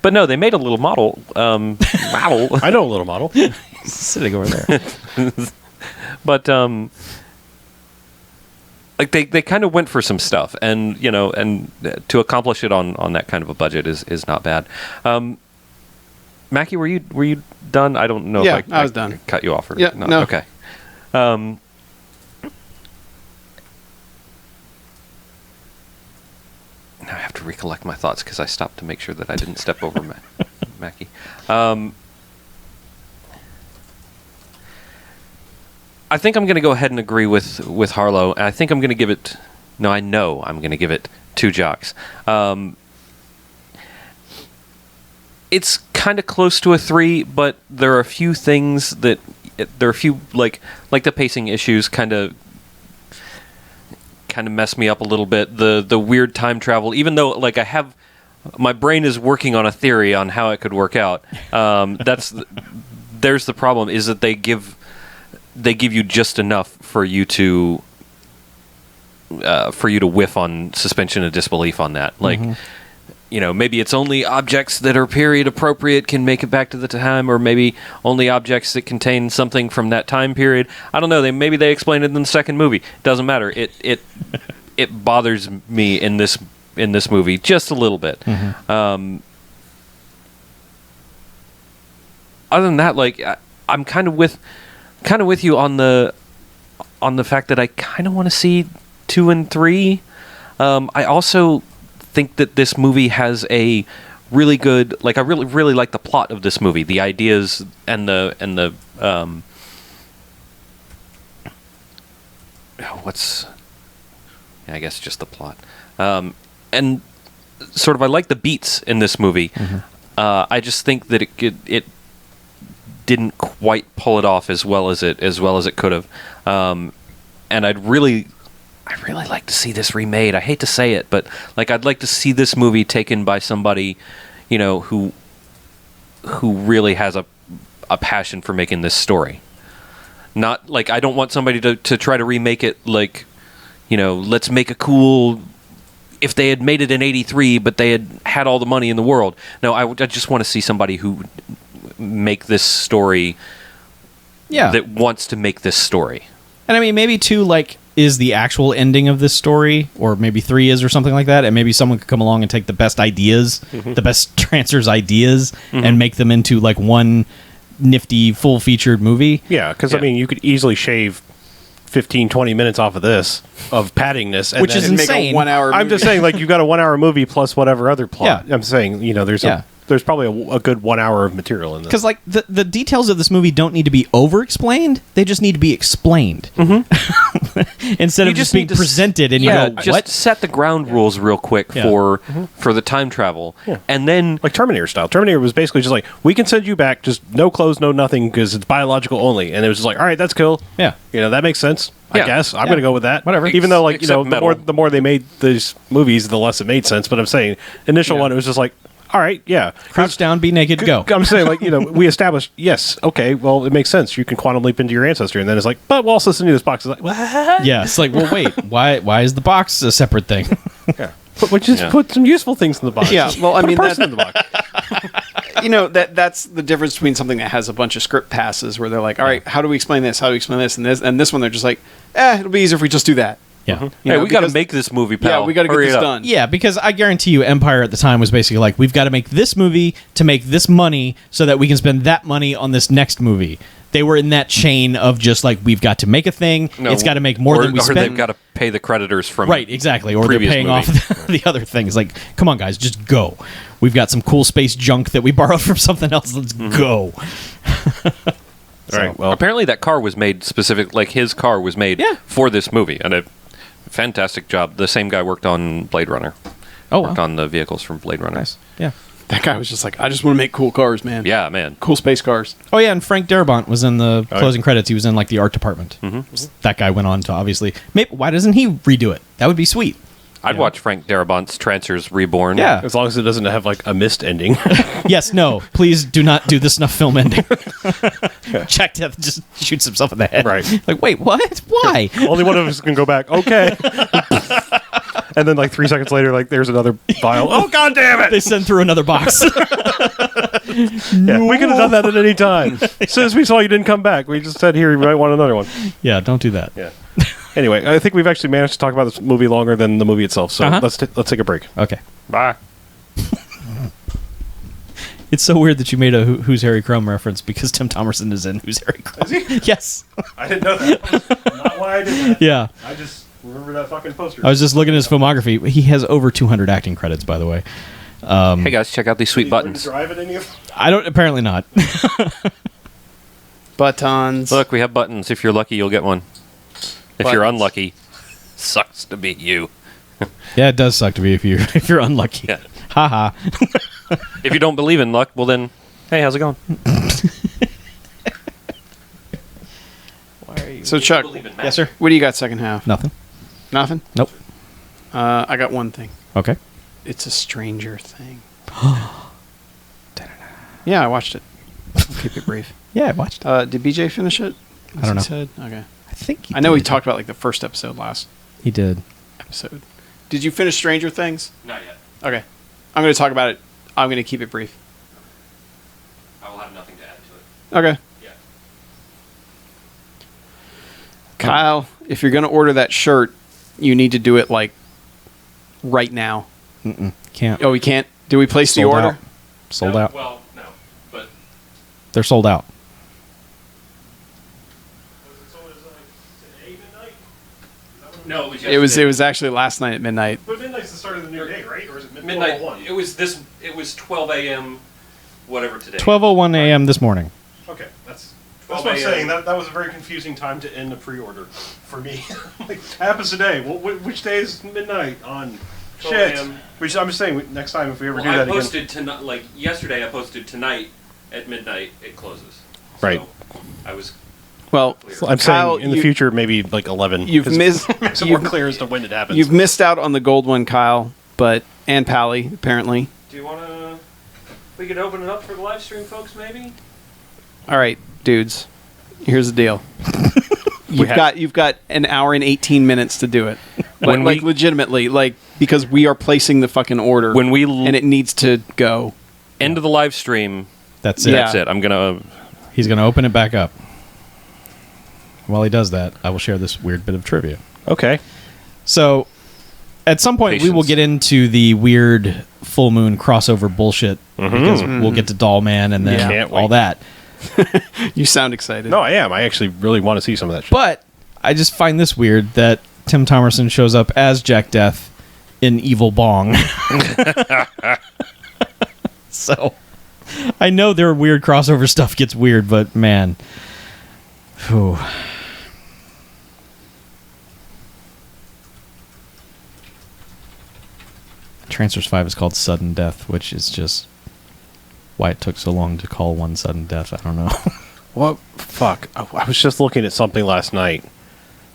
S4: But no, they made a little model.
S2: I know a little model.
S1: sitting over there.
S4: But like they kind of went for some stuff, and to accomplish it on that kind of a budget is not bad. Mackie, were you done? I don't know.
S3: Yeah,
S4: if
S3: I was done.
S4: Cut you off or
S3: Yeah,
S4: not?
S3: no.
S4: Okay. Now I have to recollect my thoughts because I stopped to make sure that I didn't step over Mackie. I think I'm going to go ahead and agree with Harlow. I think I'm going to give it... No, I know I'm going to give it 2 jocks. It's kind of close to a 3, but there are a few things that... There are a few, like the pacing issues kind of mess me up a little bit. The weird time travel, even though like I have... My brain is working on a theory on how it could work out. There's the problem, is that they give you just enough for you to whiff on suspension of disbelief on that. Like, maybe it's only objects that are period appropriate can make it back to the time, or maybe only objects that contain something from that time period. I don't know. Maybe they explain it in the second movie. Doesn't matter. It bothers me in this movie just a little bit. Other than that, like I'm kind of with you on the fact that I kind of want to see 2 and 3. I also think that this movie has a really good, like I really like the plot of this movie, the ideas and the I guess just the plot. And sort of I like the beats in this movie. I just think that it didn't quite pull it off as well as it could have. And I really like to see this remade. I hate to say it, but like I'd like to see this movie taken by somebody, who really has a passion for making this story. Not like I don't want somebody to try to remake it like, let's make a cool, if they had made it in 83 but they had all the money in the world. No, I just want to see somebody who make this story that wants to make this story.
S1: And I mean, maybe 2 like is the actual ending of this story, or maybe 3 is, or something like that, and maybe someone could come along and take the best ideas, the best Trancers ideas, and make them into like one nifty full featured movie.
S2: Yeah, because I mean, you could easily shave 15-20 minutes off of this, of padding this, and
S1: which is
S3: make
S1: insane.
S3: a 1 hour movie.
S2: I'm just saying, like, you've got a 1 hour movie plus whatever other plot.
S1: Yeah.
S2: I'm saying, there's probably a good 1 hour of material in this.
S1: Because like the details of this movie don't need to be over explained; they just need to be explained instead of just being presented. And you go,
S4: just
S1: what?
S4: set the ground rules real quick for the time travel, and then
S2: Like Terminator style. Terminator was basically just like, we can send you back, just no clothes, no nothing, because it's biological only. And it was just like, all right, that's cool.
S1: Yeah.
S2: That makes sense.
S4: Yeah.
S2: I guess I'm going to go with that.
S1: Whatever.
S2: Even though, like,
S4: Except metal.
S2: the more they made these movies, the less it made sense. But I'm saying, initial one, it was just like, all right, yeah.
S1: Crouch down, be naked, go.
S2: I'm saying, like, we established, yes, okay, well, it makes sense. You can quantum leap into your ancestry. And then it's like, but we'll also send you this box. It's like, what?
S1: Yeah, it's like, well, wait, why is the box a separate thing?
S2: Yeah. Put some useful things in the box.
S3: Yeah, well, I
S2: Put
S3: mean,
S2: a person
S3: that-
S2: in the box.
S3: that's the difference between something that has a bunch of script passes where they're like, all right, how do we explain this? How do we explain this? And this one, they're just like, it'll be easier if we just do that.
S1: Yeah.
S4: Hey, we got to make this movie, pal.
S3: Yeah, we got to get this done.
S1: Yeah, because I guarantee you, Empire at the time was basically like, we've got to make this movie to make this money so that we can spend that money on this next movie. They were in that chain of just like, we've got to make a thing. It's got to make more than we spent.
S4: Or they've got to pay the creditors from
S1: right, exactly. Or they're paying off the other things. Like, come on, guys, just go. We've got some cool space junk that we borrowed from something else. Let's go.
S2: All right. Well,
S4: apparently that car was made specific. Like his car was made for this movie, and a fantastic job. The same guy worked on Blade Runner.
S1: Oh,
S4: worked on the vehicles from Blade Runner.
S1: Nice. Yeah.
S3: That guy was just like, I just want to make cool cars, man.
S4: Yeah, man.
S3: Cool space cars.
S1: Oh, yeah, and Frank Darabont was in the closing credits. He was in, like, the art department.
S4: Mm-hmm.
S1: That guy went on to, obviously... Maybe, why doesn't he redo it? That would be sweet.
S4: I'd watch Frank Darabont's Trancers Reborn.
S1: Yeah.
S2: as long as it doesn't have, like, a missed ending.
S1: Yes, no. Please do not do the snuff film ending. Jack Death just shoots himself in the head.
S2: Right.
S1: Like, wait, what? Why?
S2: Only one of us can go back. Okay. And then, like, 3 seconds later, like, there's another vial. Oh, God damn it!
S1: They send through another box.
S2: Yeah, we could have done that at any time. As soon as we saw you didn't come back, we just said, here, you might want another one.
S1: Yeah, don't do that.
S2: Yeah. Anyway, I think we've actually managed to talk about this movie longer than the movie itself, so let's take a break.
S1: Okay.
S2: Bye.
S1: It's so weird that you made a Who's Harry Crumb reference because Tim Thomerson is in Who's Harry Crumb.
S2: Is he?
S1: Yes.
S2: I didn't know that. Not why I did that.
S1: Yeah.
S2: I just remember that fucking poster.
S1: I was just looking at his filmography. He has over 200 acting credits, by the way.
S4: Hey guys, check out these sweet buttons.
S2: Drive at any of
S1: I don't. Apparently not.
S3: Buttons.
S4: Look, we have buttons. If you're lucky, you'll get one. If you're unlucky, sucks to be you.
S1: Yeah, it does suck to be if you're unlucky.
S4: Yeah.
S1: Haha.
S4: If you don't believe in luck, well then, hey, how's it going?
S3: So, Chuck,
S1: Yes, sir.
S3: what do you got second half?
S1: Nothing.
S3: Nothing?
S1: Nope.
S3: I got one thing.
S1: Okay.
S3: It's a Stranger Thing. Yeah, I watched it. I'll keep it brief.
S1: Yeah, I watched.
S3: Did BJ finish it?
S1: I don't know.
S3: Said? Okay.
S1: I think.
S3: I know he talked about like the first episode last
S1: He did.
S3: episode. Did you finish Stranger Things?
S4: Not yet.
S3: Okay. I'm going to talk about it. I'm going to keep it brief.
S4: I will have nothing to add to it.
S3: Okay.
S4: Yeah.
S3: Kyle, if you're going to order that shirt, you need to do it like right now.
S1: Can't.
S3: Oh, we can't? Do we place the
S1: Sold
S3: order?
S1: out. Sold out.
S4: Well, no, but
S1: They're sold out.
S4: no, it was
S3: It was actually last night at midnight.
S2: But midnight's the start of the new day, right? Or is it
S4: midnight.
S2: 12:01?
S4: It was 12 a.m. whatever today.
S1: 12:01 a.m. this morning.
S2: Okay, that's
S4: 12
S2: what I'm
S4: a.m.
S2: saying. That was a very confusing time to end a pre-order for me. Like, happens today. Which day is midnight on?
S4: 12
S2: Shit.
S4: a.m.
S2: Which I'm just saying, next time if we ever
S4: Well,
S2: do
S4: I
S2: that again.
S4: posted tonight. Like yesterday, I posted tonight at midnight. It closes.
S2: Right.
S4: So I was.
S3: Well,
S2: I'm
S3: Kyle,
S2: saying in the future, maybe like 11.
S3: You've
S2: 'cause
S3: missed.
S2: it makes it more clear as to when it happens.
S3: You've missed out on the gold one, Kyle. But and Pally apparently.
S4: Do you want to? We could open it up for the live stream, folks. Maybe.
S3: All right, dudes. Here's the deal. You've got an hour and 18 minutes to do it.
S4: When
S3: Like
S4: we-
S3: legitimately, like because we are placing the fucking order
S4: When we
S3: and it needs to go.
S4: end of the live stream,
S1: That's it.
S3: Yeah.
S4: that's it. I'm gonna.
S1: He's going to open it back up. While he does that, I will share this weird bit of trivia.
S2: Okay.
S1: So, at some point, we will
S4: Patience.
S1: get into the weird full moon crossover bullshit because we'll get to Doll Man and then
S2: Can't
S1: all
S2: wait.
S1: that.
S3: You sound excited.
S2: No, I am. I actually really want to see some of that shit.
S1: But I just find this weird that Tim Thomerson shows up as Jack Death in Evil Bong. So, I know their weird crossover stuff gets weird, but man. Whew. Trancers 5 is called Sudden Death, which is just why it took so long to call one Sudden Death. I don't know.
S2: What? Fuck. I was just looking at something last night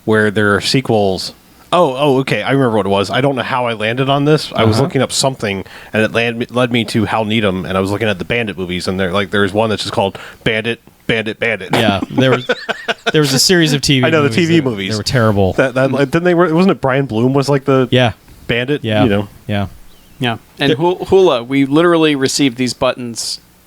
S2: where there are sequels. Oh, okay. I remember what it was. I don't know how I landed on this. I was looking up something, and it led me to Hal Needham, and I was looking at the Bandit movies, and there's one that's just called Bandit, Bandit, Bandit.
S1: Yeah, there was a series of TV.
S2: I know, the
S1: movies
S2: TV
S1: that-
S2: movies.
S1: They were terrible.
S2: Then they were. Wasn't it Brian Bloom was like the
S1: Yeah,
S2: Bandit?
S1: yeah,
S2: You know.
S1: yeah.
S3: Yeah. And Hula, we literally received these buttons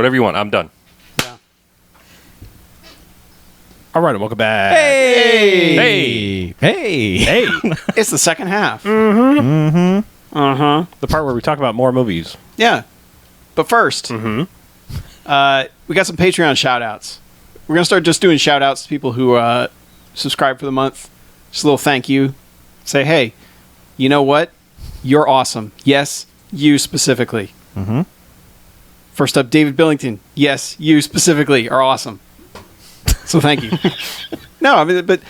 S4: Whatever you want. I'm done.
S3: Yeah.
S2: All right, welcome back.
S1: Hey!
S2: Hey.
S3: It's the second half.
S2: The part where we talk about more movies.
S3: Yeah. But first, we got some Patreon shout-outs. We're going to start just doing shout-outs to people who subscribe for the month. Just a little thank you. Say, hey, you know what? You're awesome. Yes, you specifically. First up, David Billington. Yes, you specifically are awesome. So thank you. No, I mean, but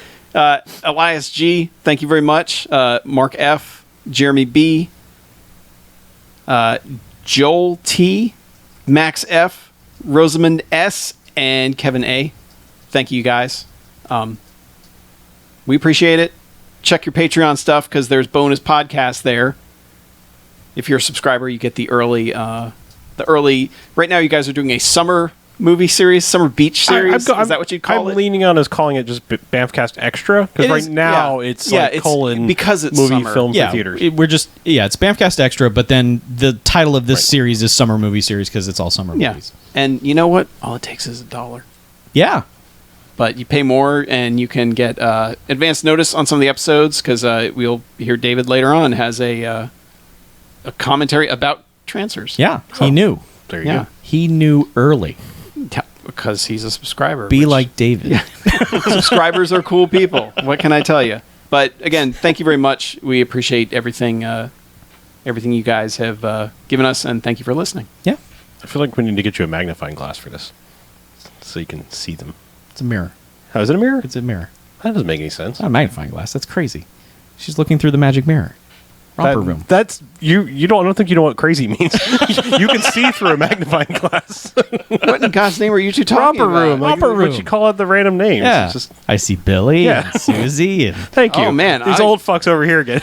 S3: Elias G, thank you very much. Mark F, Jeremy B, Joel T, Max F, Rosamund S, and Kevin A. Thank you guys. We appreciate it. Check your Patreon stuff because there's bonus podcasts there. If you're a subscriber, you get the early. Right now, you guys are doing a summer movie series, summer beach series. Is that what you'd call it?
S2: I'm leaning on us calling it just BMFcast Extra because right now it's like colon
S3: because it's
S2: movie
S3: summer.
S2: film for theaters.
S1: It's BMFcast Extra, but then the title of this series is Summer Movie Series because it's all summer movies.
S3: And you know what? All it takes is $1.
S1: Yeah.
S3: But you pay more, and you can get advance notice on some of the episodes because we'll hear David later on has a commentary about Trancers.
S1: Yeah, he knew.
S2: There you go.
S1: He knew early.
S3: Yeah, because he's a subscriber.
S1: Be like David.
S3: Yeah. Subscribers are cool people. What can I tell you? But again, thank you very much. We appreciate everything you guys have given us, and thank you for listening.
S1: Yeah.
S2: I feel like we need to get you a magnifying glass for this so you can see them.
S1: It's a mirror.
S2: Oh, is it a mirror?
S1: It's a mirror.
S2: That doesn't make any sense.
S1: Not a magnifying glass. That's crazy. She's looking through the magic mirror. Romper room.
S2: That's you. You don't. I don't think you know what crazy means. You can see through a magnifying glass.
S3: What in God's name are you two talking
S2: Romper
S3: about?
S2: room. Like,
S1: Romper room.
S2: What you call it? The random names.
S1: Yeah.
S2: It's just,
S1: I see Billy
S2: Yeah.
S1: and Susie. And
S2: thank you.
S3: Oh, man,
S2: these old fucks over here again.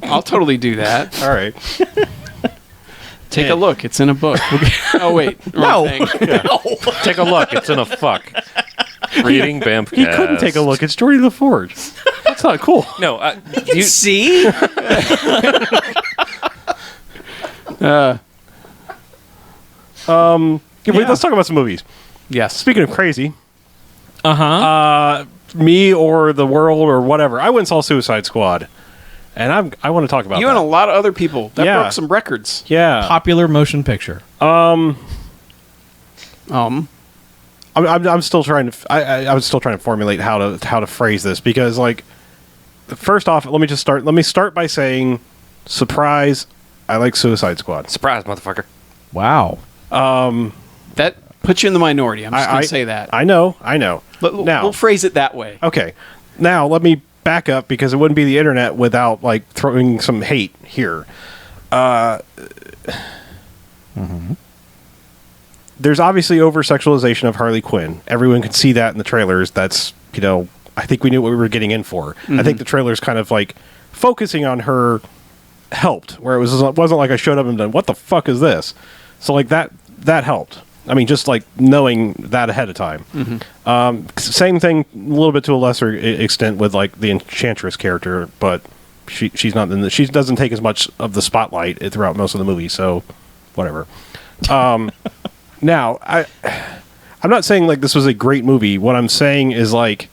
S3: I'll totally do that.
S2: All right.
S3: Take a look. It's in a book. Oh, wait. Wrong thing.
S4: Take a look. It's in a fuck. Reading BMFcast.
S2: He couldn't take a look. It's Jordy LaForge. That's not cool.
S4: No,
S1: you see?
S2: Let's talk about some movies.
S3: Yes.
S2: Speaking of crazy,
S1: Uh-huh.
S2: me or the world or whatever, I went and saw Suicide Squad, and I want to talk about
S3: You
S2: that.
S3: and a lot of other people. That
S2: Yeah.
S3: broke some records.
S2: Yeah.
S1: Popular motion picture.
S2: I'm still trying to. I was still trying to formulate how to phrase this because, like, first off, let me start by saying, surprise! I like Suicide Squad.
S4: surprise, motherfucker.
S1: Wow.
S3: That puts you in the minority. I'm just going to say that.
S2: I know. Now,
S3: We'll phrase it that way.
S2: okay. Now let me back up because it wouldn't be the internet without like throwing some hate here. There's obviously over-sexualization of Harley Quinn. Everyone could see that in the trailers. That's, I think we knew what we were getting in for. I think the trailers kind of like focusing on her helped, where it wasn't like I showed up and done, what the fuck is this? So like that helped. I mean, just like knowing that ahead of time. Same thing, a little bit to a lesser extent with like the Enchantress character, but she's not in she doesn't take as much of the spotlight throughout most of the movie, so whatever. Now, I'm not saying like this was a great movie. What I'm saying is like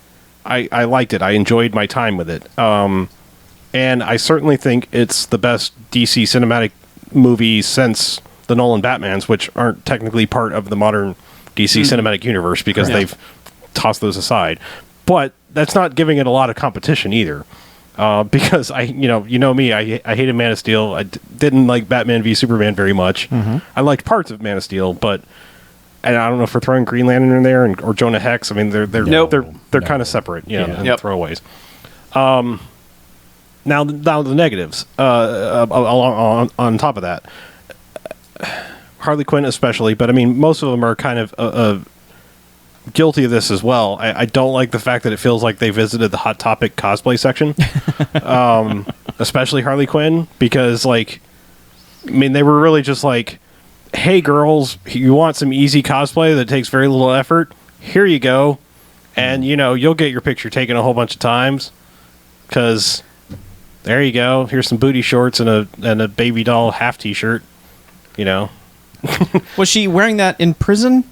S2: I liked it. I enjoyed my time with it. And I certainly think it's the best DC cinematic movie since the Nolan Batmans, which aren't technically part of the modern DC cinematic universe because they've tossed those aside. But that's not giving it a lot of competition either. Because you know me, I hated Man of Steel. I didn't like Batman v Superman very much. I liked parts of Man of Steel, but and I don't know if we're throwing Green Lantern in there or Jonah Hex. I mean, they're kind of separate, and throwaways. Now the negatives. On top of that, Harley Quinn especially, but I mean most of them are kind of guilty of this as well. I don't like the fact that it feels like they visited the Hot Topic cosplay section, especially Harley Quinn, because like, I mean, they were really just like, hey girls, you want some easy cosplay that takes very little effort? Here you go. And you'll get your picture taken a whole bunch of times because there you go. Here's some booty shorts and a baby doll half t-shirt,
S1: Was she wearing that in prison?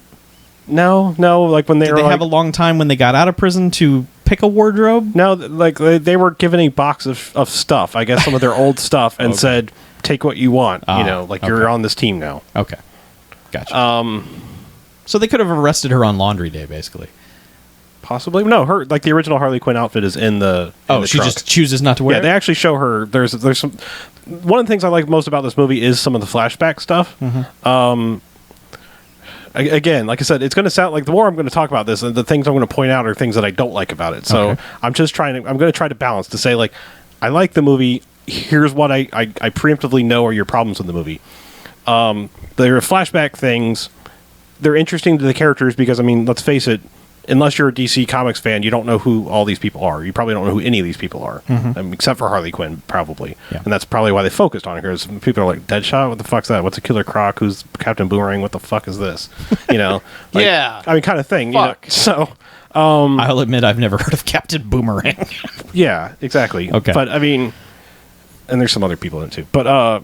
S2: No. Like when they
S1: Did
S2: were
S1: they have a long time when they got out of prison to pick a wardrobe?
S2: No, like they were given a box of stuff. I guess some of their old stuff, and said, "Take what you want." You're on this team now.
S1: Okay, gotcha. So they could have arrested her on Laundry Day, basically.
S2: Possibly. No, her the original Harley Quinn outfit is in the.
S1: She
S2: trunk.
S1: just chooses not to wear it.
S2: They actually show her. There's some. One of the things I like most about this movie is some of the flashback stuff. Again, like I said, it's going to sound like the more I'm going to talk about this, and the things I'm going to point out are things that I don't like about it. So I'm going to try to balance to say, like, I like the movie. Here's what I preemptively know are your problems with the movie. There are flashback things. They're interesting to the characters because, I mean, let's face it, unless you're a DC Comics fan, you don't know who all these people are. You probably don't know who any of these people are, except for Harley Quinn, probably. Yeah. And that's probably why they focused on it, because people are like, Deadshot? What the fuck's that? What's a Killer Croc? Who's Captain Boomerang? What the fuck is this?
S3: Yeah.
S2: I mean, kind of thing.
S3: Fuck.
S2: So,
S1: I'll admit I've never heard of Captain Boomerang.
S2: Yeah, exactly.
S1: Okay.
S2: But, I mean, and there's some other people in it, too. But,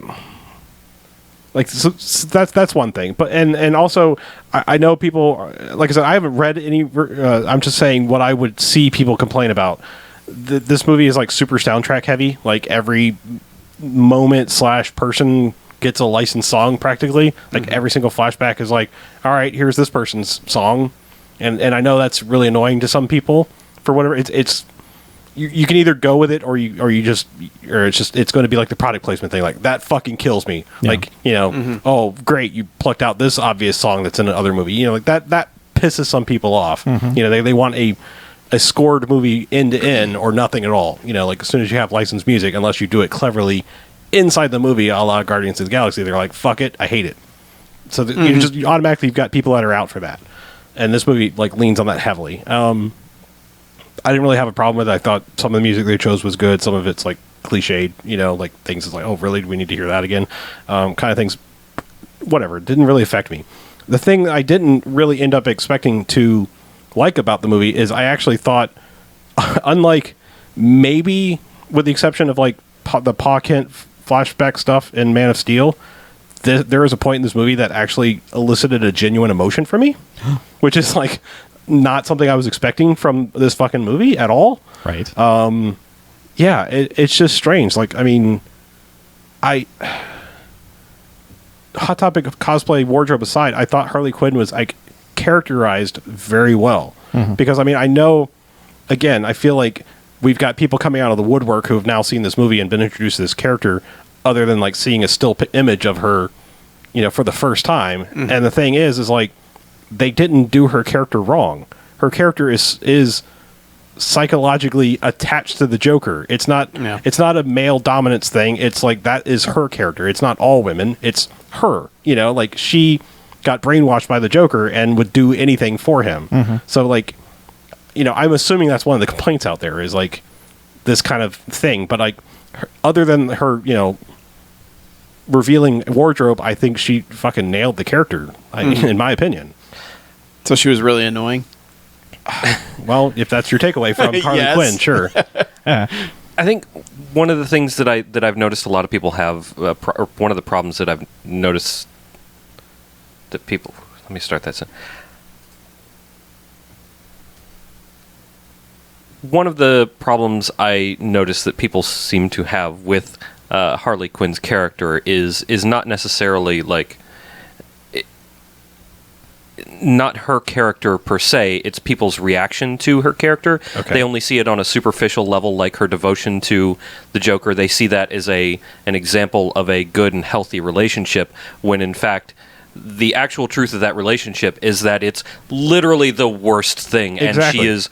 S2: so that's one thing, but and also I know people, like I said, I haven't read any. I'm just saying what I would see people complain about. This movie is like super soundtrack heavy. Like every moment / person gets a licensed song practically. Like every single flashback is like, all right, here's this person's song, and I know that's really annoying to some people for whatever it's. You can either go with it or it's going to be like the product placement thing. Like that fucking kills me. Yeah. Like, oh great, you plucked out this obvious song that's in another movie. Like that pisses some people off. They want a scored movie end to end or nothing at all. Like as soon as you have licensed music, unless you do it cleverly inside the movie, a la Guardians of the Galaxy, they're like, fuck it, I hate it. So you automatically you've got people that are out for that. And this movie like leans on that heavily. I didn't really have a problem with it. I thought some of the music they chose was good. Some of it's like cliched, like things is like, oh, really? Do we need to hear that again? Kind of things, whatever. It didn't really affect me. The thing I didn't really end up expecting to like about the movie is I actually thought, unlike maybe with the exception of like the Pa Kent flashback stuff in Man of Steel, there is a point in this movie that actually elicited a genuine emotion for me, which is like not something I was expecting from this fucking movie at all.
S1: Right.
S2: Yeah, it's just strange. Like, I mean, hot topic of cosplay wardrobe aside, I thought Harley Quinn was like characterized very well. Because I mean, I know, again, I feel like we've got people coming out of the woodwork who have now seen this movie and been introduced to this character, other than like seeing a still image of her, for the first time. And the thing is like, they didn't do her character wrong. Her character is psychologically attached to the Joker. It's not a male dominance thing. It's like that is her character. It's not all women. It's her. Like she got brainwashed by the Joker and would do anything for him. So like, I'm assuming that's one of the complaints out there is like this kind of thing. But like, other than her, revealing wardrobe, I think she fucking nailed the character. In my opinion.
S3: So she was really annoying?
S2: Well, if that's your takeaway from Harley Quinn, sure.
S4: I think one of the things that I've noticed a lot of people have, or one of the problems that I've noticed that people... Let me start that sentence. One of the problems I notice that people seem to have with Harley Quinn's character is not necessarily like... not her character per se, it's people's reaction to her character. Okay. They only see it on a superficial level, like her devotion to the Joker. They see that as an example of a good and healthy relationship, when in fact the actual truth of that relationship is that it's literally the worst thing.
S2: Exactly.
S4: And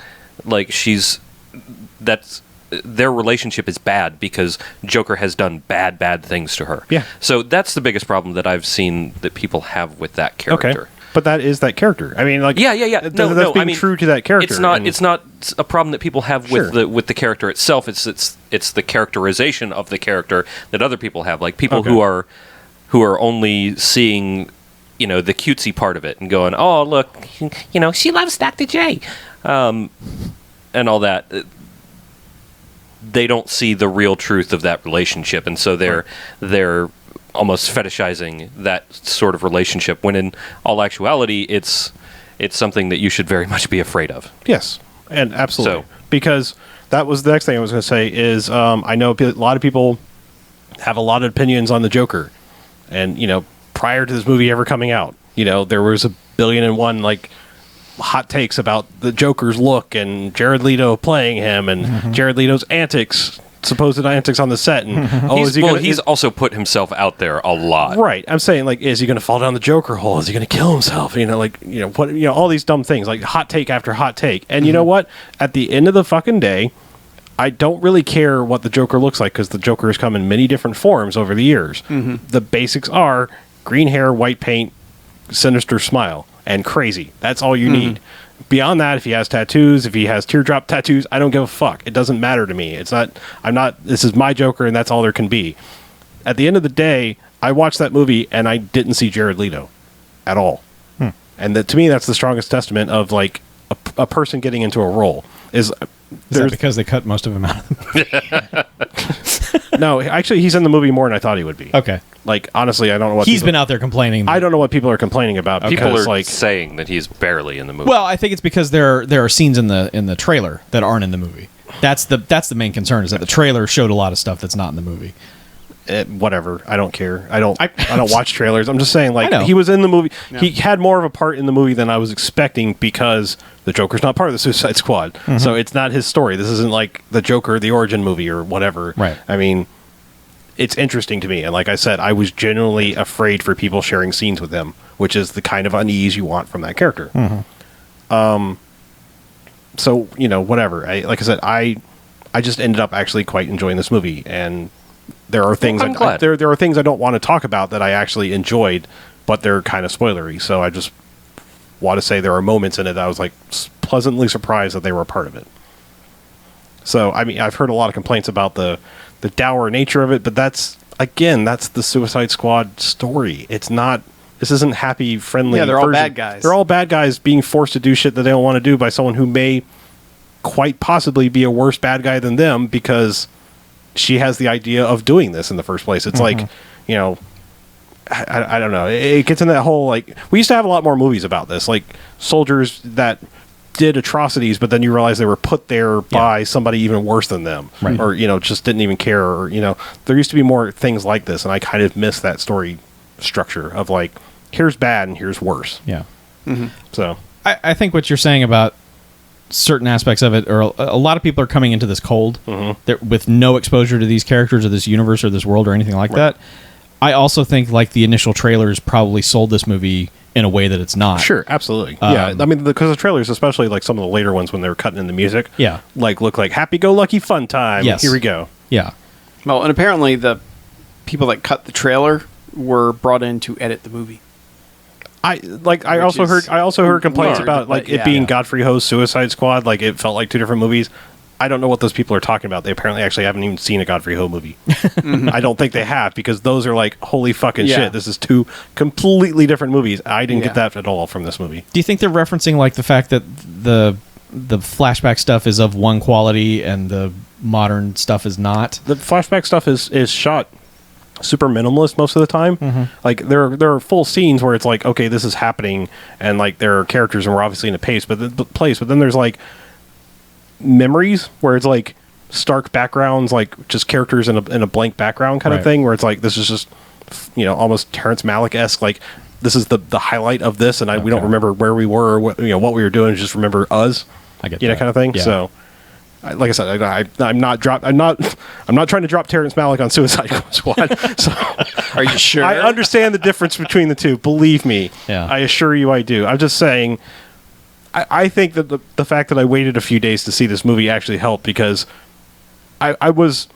S4: their relationship is bad because Joker has done bad things to her.
S2: Yeah.
S4: So that's the biggest problem that I've seen that people have with that character.
S2: Okay. But that is that character. I mean, like,
S4: yeah.
S2: That's being true to that character.
S4: It's not a problem that people have with the character itself. It's the characterization of the character that other people have. Like people who are only seeing, the cutesy part of it and going, oh look, she loves Dr. J, and all that. They don't see the real truth of that relationship, and so they're almost fetishizing that sort of relationship, when in all actuality, it's something that you should very much be afraid of.
S2: Yes, and absolutely.
S4: So-
S2: Because that was the next thing I was going to say is I know a lot of people have a lot of opinions on the Joker. And, prior to this movie ever coming out, there was a billion and one, like, hot takes about the Joker's look and Jared Leto playing him and Jared Leto's supposed antics on the set. And
S4: he's also put himself out there a lot.
S2: Right. I'm saying, like, is he going to fall down the Joker hole? Is he going to kill himself? All these dumb things, like hot take after hot take. And you know what? At the end of the fucking day, I don't really care what the Joker looks like, because the Joker has come in many different forms over the years. The basics are green hair, white paint, sinister smile, and crazy. That's all you need. Beyond that, if he has tattoos, if he has teardrop tattoos, I don't give a fuck. It doesn't matter to me. This is my Joker, and that's all there can be. At the end of the day, I watched that movie, and I didn't see Jared Leto at all. And to me, that's the strongest testament of, like, a person getting into a role. Is
S1: that because they cut most of him out of the movie?
S2: No, actually, he's in the movie more than I thought he would be.
S1: Okay.
S2: Like, honestly, I don't know what
S1: he's been out there complaining.
S2: I don't know what people are complaining about.
S4: People
S2: Because,
S4: are saying that he's barely in the movie.
S1: Well, I think it's because there are scenes in the trailer that aren't in the movie. That's the main concern, is that the trailer showed a lot of stuff that's not in the movie.
S2: Whatever. I don't care. I don't watch trailers. I'm just saying, like,
S1: I know.
S2: he was in the movie.
S3: Yeah.
S2: He had more of a part in the movie than I was expecting, because the Joker's not part of the Suicide Squad. So it's not his story. This isn't like the Joker, the origin movie or whatever.
S1: Right.
S2: I mean, it's interesting to me. And like I said, I was genuinely afraid for people sharing scenes with him, which is the kind of unease you want from that character. So, whatever. Like I said, I just ended up actually quite enjoying this movie, and there are things
S4: I'm glad.
S2: there are things I don't want to talk about that I actually enjoyed, but they're kind of spoilery. So I just want to say there are moments in it that I was like pleasantly surprised that they were a part of it. So I mean, I've heard a lot of complaints about the dour nature of it, but that's the Suicide Squad story. It's not. This isn't happy, friendly.
S3: Yeah, they're all
S2: version.
S3: bad guys.
S2: They're all bad guys being forced to do shit that they don't want to do by someone who may quite possibly be a worse bad guy than them, because she has the idea of doing this in the first place. It's like, I don't know. It gets into that whole, like, we used to have a lot more movies about this, like soldiers that did atrocities, but then you realize they were put there by somebody even worse than them,
S1: Right.
S2: or just didn't even care, or there used to be more things like this, and I kind of miss that story structure of, like, here's bad and here's worse.
S1: Yeah.
S2: So
S1: I think what you're saying about certain aspects of it, or a lot of people are coming into this cold with no exposure to these characters or this universe or this world or anything like that. I also think, like, the initial trailers probably sold this movie in a way that it's not.
S2: Sure, absolutely. Yeah, I mean, because the trailers, especially like some of the later ones when they were cutting in the music, like, look like happy-go-lucky fun time.
S1: Yes.
S2: Here we go.
S1: Yeah.
S3: Well, and apparently the people that cut the trailer were brought in to edit the movie.
S2: I also heard complaints
S3: weird,
S2: about, like,
S3: but
S2: it
S3: yeah.
S2: being Godfrey Ho's Suicide Squad. Like, it felt like two different movies. I don't know what those people are talking about. They apparently actually haven't even seen a Godfrey Ho movie. I don't think they have, because those are like, holy fucking shit. This is two completely different movies. I didn't get that at all from this movie.
S1: Do you think they're referencing, like, the fact that the flashback stuff is of one quality and the modern stuff is not?
S2: The flashback stuff is shot super minimalist most of the time. Like, there are full scenes where it's like, okay, this is happening, and, like, there are characters and we're obviously in a place, but then there's, like, memories where it's like stark backgrounds, like just characters in a blank background kind of thing, where it's like, this is just almost Terrence Malick-esque, like, this is the highlight of this, and we don't remember where we were or what we were doing, just remember us.
S1: I get that.
S2: Kind of thing.
S1: Yeah.
S2: So like I said, I'm not trying to drop Terrence Malick on Suicide Squad. So
S3: Are you sure?
S2: I understand the difference between the two, believe me. I assure you I do. I'm just saying, I think that the fact that I waited a few days to see this movie actually helped, because I was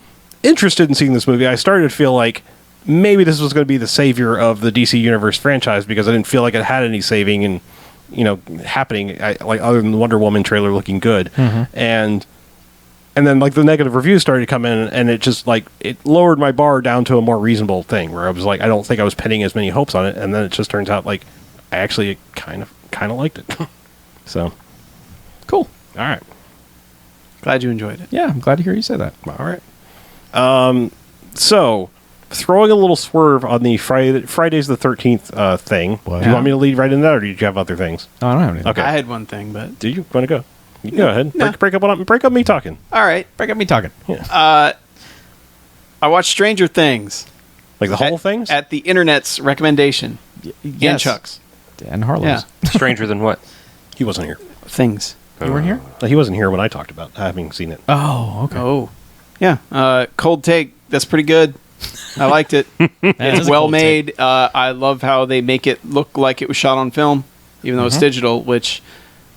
S2: interested in seeing this movie. I started to feel like maybe this was going to be the savior of the DC Universe franchise, because I didn't feel like it had any saving and happening, like, other than the Wonder Woman trailer looking good. And then, like, the negative reviews started to come in, and it just, like, it lowered my bar down to a more reasonable thing, where I was like, I don't think I was pinning as many hopes on it, and then it just turns out, like, I actually kind of liked it. So,
S1: Cool.
S2: all right.
S3: Glad you enjoyed it.
S1: Yeah, I'm glad to hear you say that.
S2: All right. So, throwing a little swerve on the Friday's the 13th thing.
S1: What?
S2: Do you want me to lead right into that, or do you have other things?
S1: No, I don't have anything.
S2: Okay.
S3: I had one thing, but
S2: Do you want to go? You can go ahead.
S3: No.
S2: Break up me talking.
S3: all right.
S1: Break up me talking.
S3: I watched Stranger Things
S2: Like the whole things?
S3: at the internet's recommendation. And
S1: Yes.
S3: Chuck's
S1: And Harlow's.
S3: Yeah.
S4: Stranger than what?
S2: He wasn't here.
S3: things.
S1: You weren't here?
S2: He wasn't here when I talked about having seen it.
S1: Oh, okay.
S3: Oh, yeah. Cold take. That's pretty good. I liked it.
S1: That is
S3: It's
S1: a
S3: well
S1: cold
S3: made.
S1: take.
S3: I love how they make it look like it was shot on film, even though it's digital, which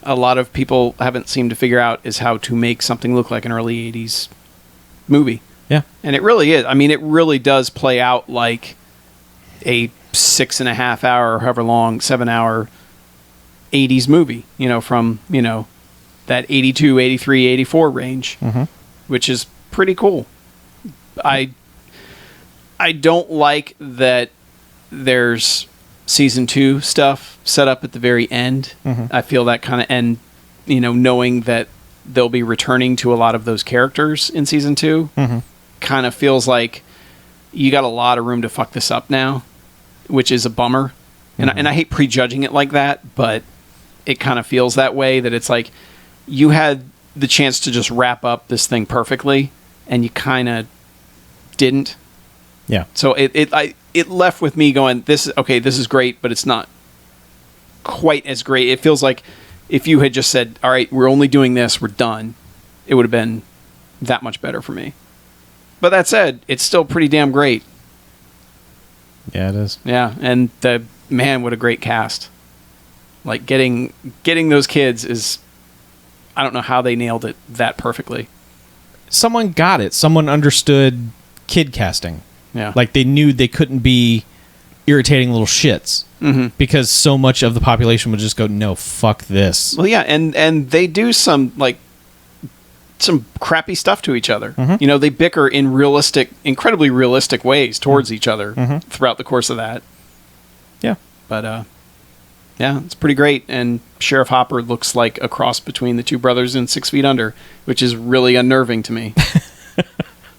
S3: a lot of people haven't seemed to figure out is how to make something look like an early 80s movie.
S1: Yeah.
S3: And it really is. I mean, it really does play out like a 6.5 hour, however long, 7 hour 80s movie, from, that 82, 83, 84 range, which is pretty cool. I don't like that there's season 2 stuff set up at the very end. I feel that kind of end, knowing that they'll be returning to a lot of those characters in season 2, kind of feels like you got a lot of room to fuck this up now, which is a bummer. And I hate prejudging it like that, but it kind of feels that way, that it's like you had the chance to just wrap up this thing perfectly, and you kind of didn't.
S1: Yeah.
S3: So it left with me going, this is great, but it's not quite as great. It feels like if you had just said, all right, we're only doing this, we're done, it would have been that much better for me. But that said, it's still pretty damn great.
S1: Yeah, it is.
S3: Yeah, and what a great cast. Like getting those kids is, I don't know how they nailed it that perfectly.
S1: Someone got it. Someone understood kid casting.
S3: Yeah.
S1: Like they knew they couldn't be irritating little shits because so much of the population would just go, no, fuck this.
S3: Well, yeah, and they do some crappy stuff to each other. They bicker in incredibly realistic ways towards each other throughout the course of that.
S1: Yeah.
S3: But yeah, it's pretty great. And Sheriff Hopper looks like a cross between the two brothers in 6 Feet Under, which is really unnerving to me.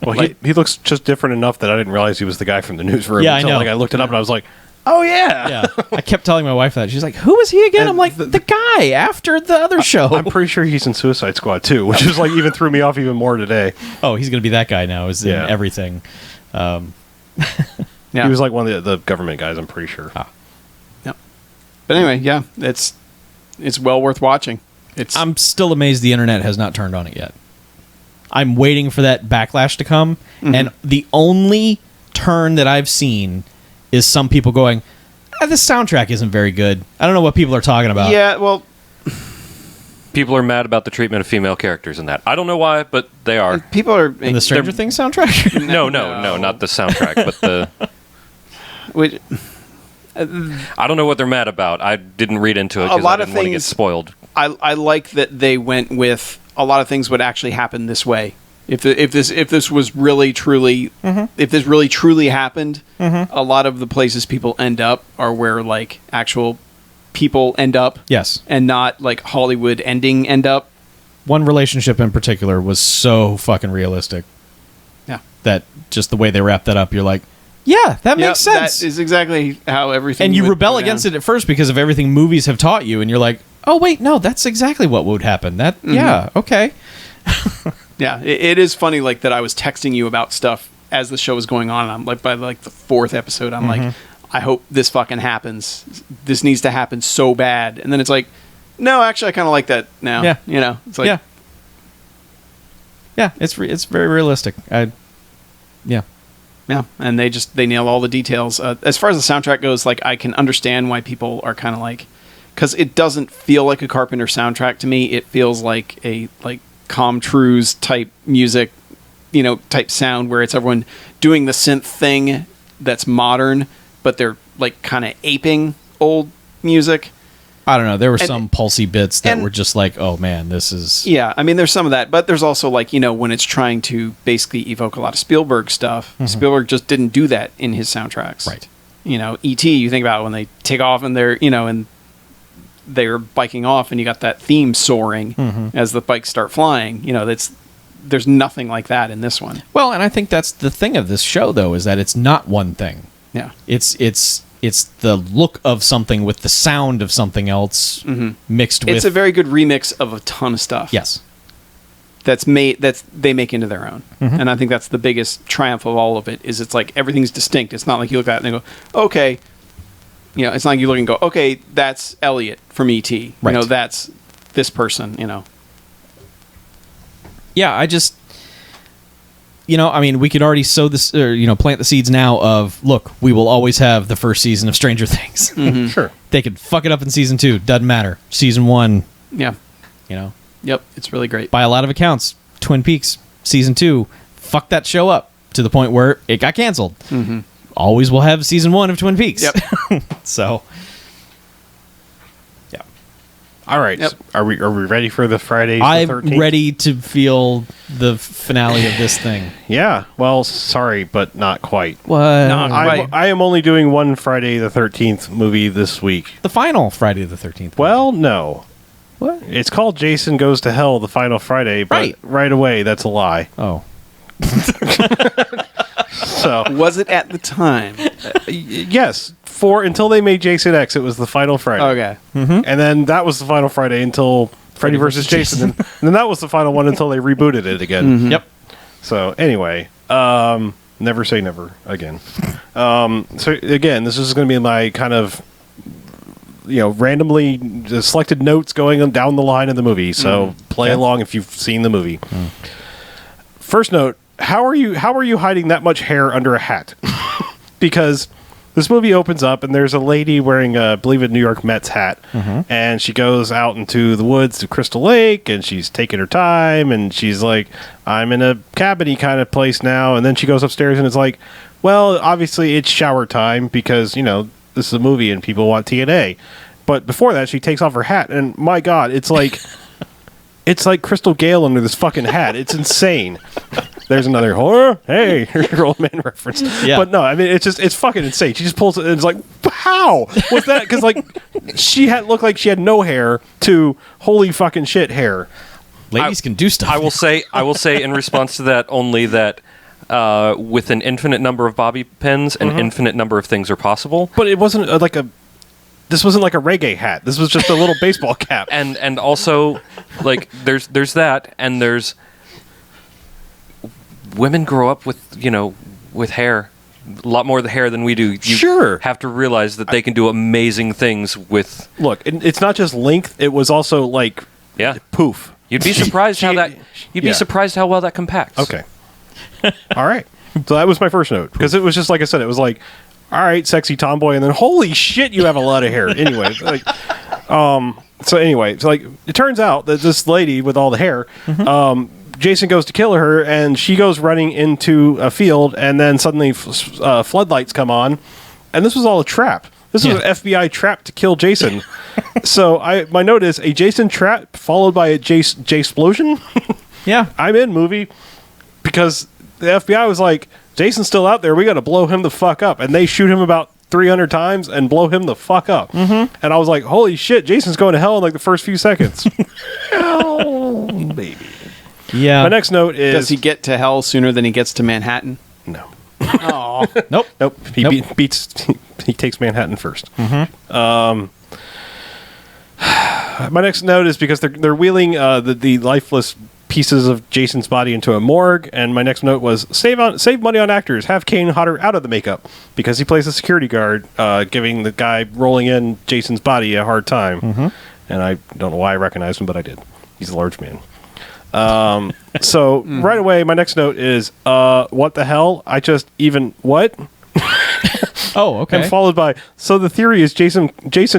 S2: Well, he looks just different enough that I didn't realize he was the guy from the newsroom.
S1: Yeah,
S2: until,
S1: I know.
S2: I looked it up and I was like, oh, yeah.
S1: Yeah. I kept telling my wife that. She's like, who is he again?
S2: And
S1: I'm like, the guy after the other show.
S2: I'm pretty sure he's in Suicide Squad, too, which is like even threw me off even more today.
S1: Oh, he's going to be that guy now. Is in everything.
S3: Yeah.
S2: He was like one of the government guys, I'm pretty sure.
S3: But anyway, yeah, it's well worth watching.
S1: I'm still amazed the internet has not turned on it yet. I'm waiting for that backlash to come, and the only turn that I've seen is some people going, this soundtrack isn't very good. I don't know what people are talking about.
S3: Yeah, well,
S4: People are mad about the treatment of female characters in that. I don't know why, but they are.
S3: people are
S1: In the Stranger Things soundtrack?
S4: No, not the soundtrack, but the...
S3: which,
S4: I don't know what they're mad about. I didn't read into it because I didn't want to get spoiled.
S3: I like that they went with a lot of things would actually happen this way. If this was really truly if this really truly happened, a lot of the places people end up are where like actual people end up.
S1: Yes.
S3: And not like Hollywood ending end up.
S1: One relationship in particular was so fucking realistic.
S3: Yeah.
S1: That just the way they wrapped that up, you're like, yeah, that makes sense.
S3: That is exactly how everything.
S1: And you
S3: would
S1: rebel
S3: go
S1: against
S3: down.
S1: it at first because of everything movies have taught you, and you're like, oh wait, no, that's exactly what would happen. That yeah, okay.
S3: Yeah, it is funny like that I was texting you about stuff as the show was going on. And I'm like by like the 4th episode, I'm like, I hope this fucking happens. This needs to happen so bad. And then it's like, no, actually I kind of like that now.
S1: Yeah.
S3: It's like
S1: Yeah, it's very realistic.
S3: Yeah, and they nail all the details. As far as the soundtrack goes, like I can understand why people are kind of like, because it doesn't feel like a Carpenter soundtrack to me. It feels like a Comtrue's type music, type sound where it's everyone doing the synth thing that's modern, but they're like kind of aping old music.
S1: I don't know. There were some pulsy bits that were just like, oh man, this is...
S3: Yeah, I mean, there's some of that, but there's also like, when it's trying to basically evoke a lot of Spielberg stuff, Spielberg just didn't do that in his soundtracks.
S1: Right.
S3: E.T., you think about when they take off and they're, and they're biking off and you got that theme soaring as the bikes start flying, there's nothing like that in this one.
S1: Well, and I think that's the thing of this show, though, is that it's not one thing.
S3: Yeah.
S1: It's the look of something with the sound of something else mixed with...
S3: It's a very good remix of a ton of stuff.
S1: Yes.
S3: That's they make into their own. And I think that's the biggest triumph of all of it, is it's like everything's distinct. It's not like you look at it and go, okay, it's not like you look and go, okay, that's Elliot from E.T.
S1: Right.
S3: That's this person,
S1: Yeah, I just... we could already sow this, or, plant the seeds now of, look, we will always have the first season of Stranger Things.
S2: Sure.
S1: They could fuck it up in season 2. Doesn't matter. Season 1,
S3: Yeah. Yep, it's really great.
S1: by a lot of accounts, Twin Peaks season 2 fucked that show up to the point where it got canceled. Always will have season 1 of Twin Peaks.
S3: Yep.
S1: So, yeah.
S2: All right.
S3: Yep.
S2: Are we ready for the Friday?
S1: I'm
S2: 13th?
S1: ready to feel the finale of this thing.
S2: Yeah. Well, sorry, but not quite.
S1: What?
S3: No, Right.
S2: I am only doing one Friday the 13th movie this week.
S1: The final Friday the 13th.
S2: Well, no.
S1: What?
S2: It's called Jason Goes to Hell, the final Friday, but right away, that's a lie.
S1: Oh.
S2: So,
S3: Was it at the time?
S2: yes, until they made Jason X, it was the final Friday.
S3: Okay.
S2: And then that was the final Friday until Freddy vs. Jason. And then that was the final one until they rebooted it again.
S1: Yep.
S2: So, anyway, never say never again. So, again, this is going to be my kind of, randomly selected notes going down the line of the movie. So, play along if you've seen the movie. First note, how are you hiding that much hair under a hat? Because this movie opens up and there's a lady wearing I believe a New York Mets hat, and she goes out into the woods to Crystal Lake, and she's taking her time, and she's like, I'm in a cabin-y kind of place now, and then she goes upstairs and it's like, well, obviously it's shower time because, this is a movie and people want TNA. But before that, she takes off her hat, and my God, it's like it's like Crystal Gale under this fucking hat. It's insane. There's another horror. Hey, your old man reference.
S1: Yeah.
S2: But no, it's fucking insane. She just pulls it and it's like, how was that? Because she looked like she had no hair to holy fucking shit hair.
S1: Ladies can do stuff.
S4: I will say in response to that only that with an infinite number of bobby pins, an infinite number of things are possible.
S2: But it wasn't this wasn't like a reggae hat. This was just a little baseball cap.
S4: And also, there's that, and there's women grow up with hair, a lot more of the hair than we do. You
S2: Sure.
S4: have to realize that they can do amazing things with.
S2: Look, it's not just length. It was also poof.
S4: You'd be surprised how that. You'd be
S2: Yeah.
S4: surprised how well that compacts.
S2: Okay. All right. So that was my first note because it was just like I said. It was like, all right, sexy tomboy, and then holy shit, you have a lot of hair. Anyway, so it turns out that this lady with all the hair, Jason goes to kill her, and she goes running into a field, and then suddenly floodlights come on, and this was all a trap. This was an FBI trap to kill Jason. So my note is a Jason trap followed by a J-splosion.
S1: Yeah.
S2: I'm in movie because the FBI was like, Jason's still out there. We got to blow him the fuck up. And they shoot him about 300 times and blow him the fuck up. And I was like, holy shit, Jason's going to hell in the first few seconds. Oh, baby.
S1: Yeah.
S2: My next note is...
S3: Does he get to hell sooner than he gets to Manhattan?
S2: No.
S3: Oh.
S2: Nope. He takes Manhattan first. My next note is because they're wheeling the lifeless pieces of Jason's body into a morgue, and my next note was save money on actors, have Kane Hodder out of the makeup because he plays a security guard, giving the guy rolling in Jason's body a hard time. And I don't know why I recognized him, but I did. He's a large man. So right away, my next note is what the hell? What?
S1: Oh, okay.
S2: And followed by, so the theory is Jason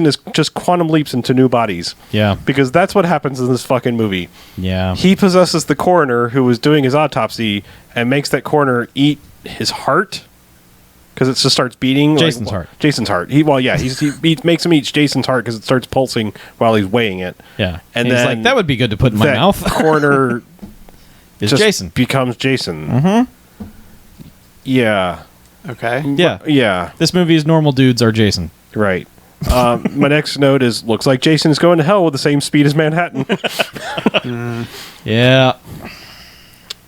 S2: is just quantum leaps into new bodies.
S1: Yeah.
S2: Because that's what happens in this fucking movie.
S1: Yeah.
S2: He possesses the coroner who was doing his autopsy and makes that coroner eat his heart because it just starts beating.
S1: Jason's heart.
S2: Jason's heart. He makes him eat Jason's heart because it starts pulsing while he's weighing it.
S1: Yeah.
S2: And
S1: he's
S2: then
S1: like, that would be good to put in my
S2: that
S1: mouth.
S2: Coroner
S1: is
S2: just
S1: Jason.
S2: becomes Jason. Yeah.
S3: Okay.
S1: Yeah.
S2: Yeah.
S1: This movie's normal dudes are Jason.
S2: Right. My next note is looks like Jason is going to hell with the same speed as Manhattan.
S1: Yeah.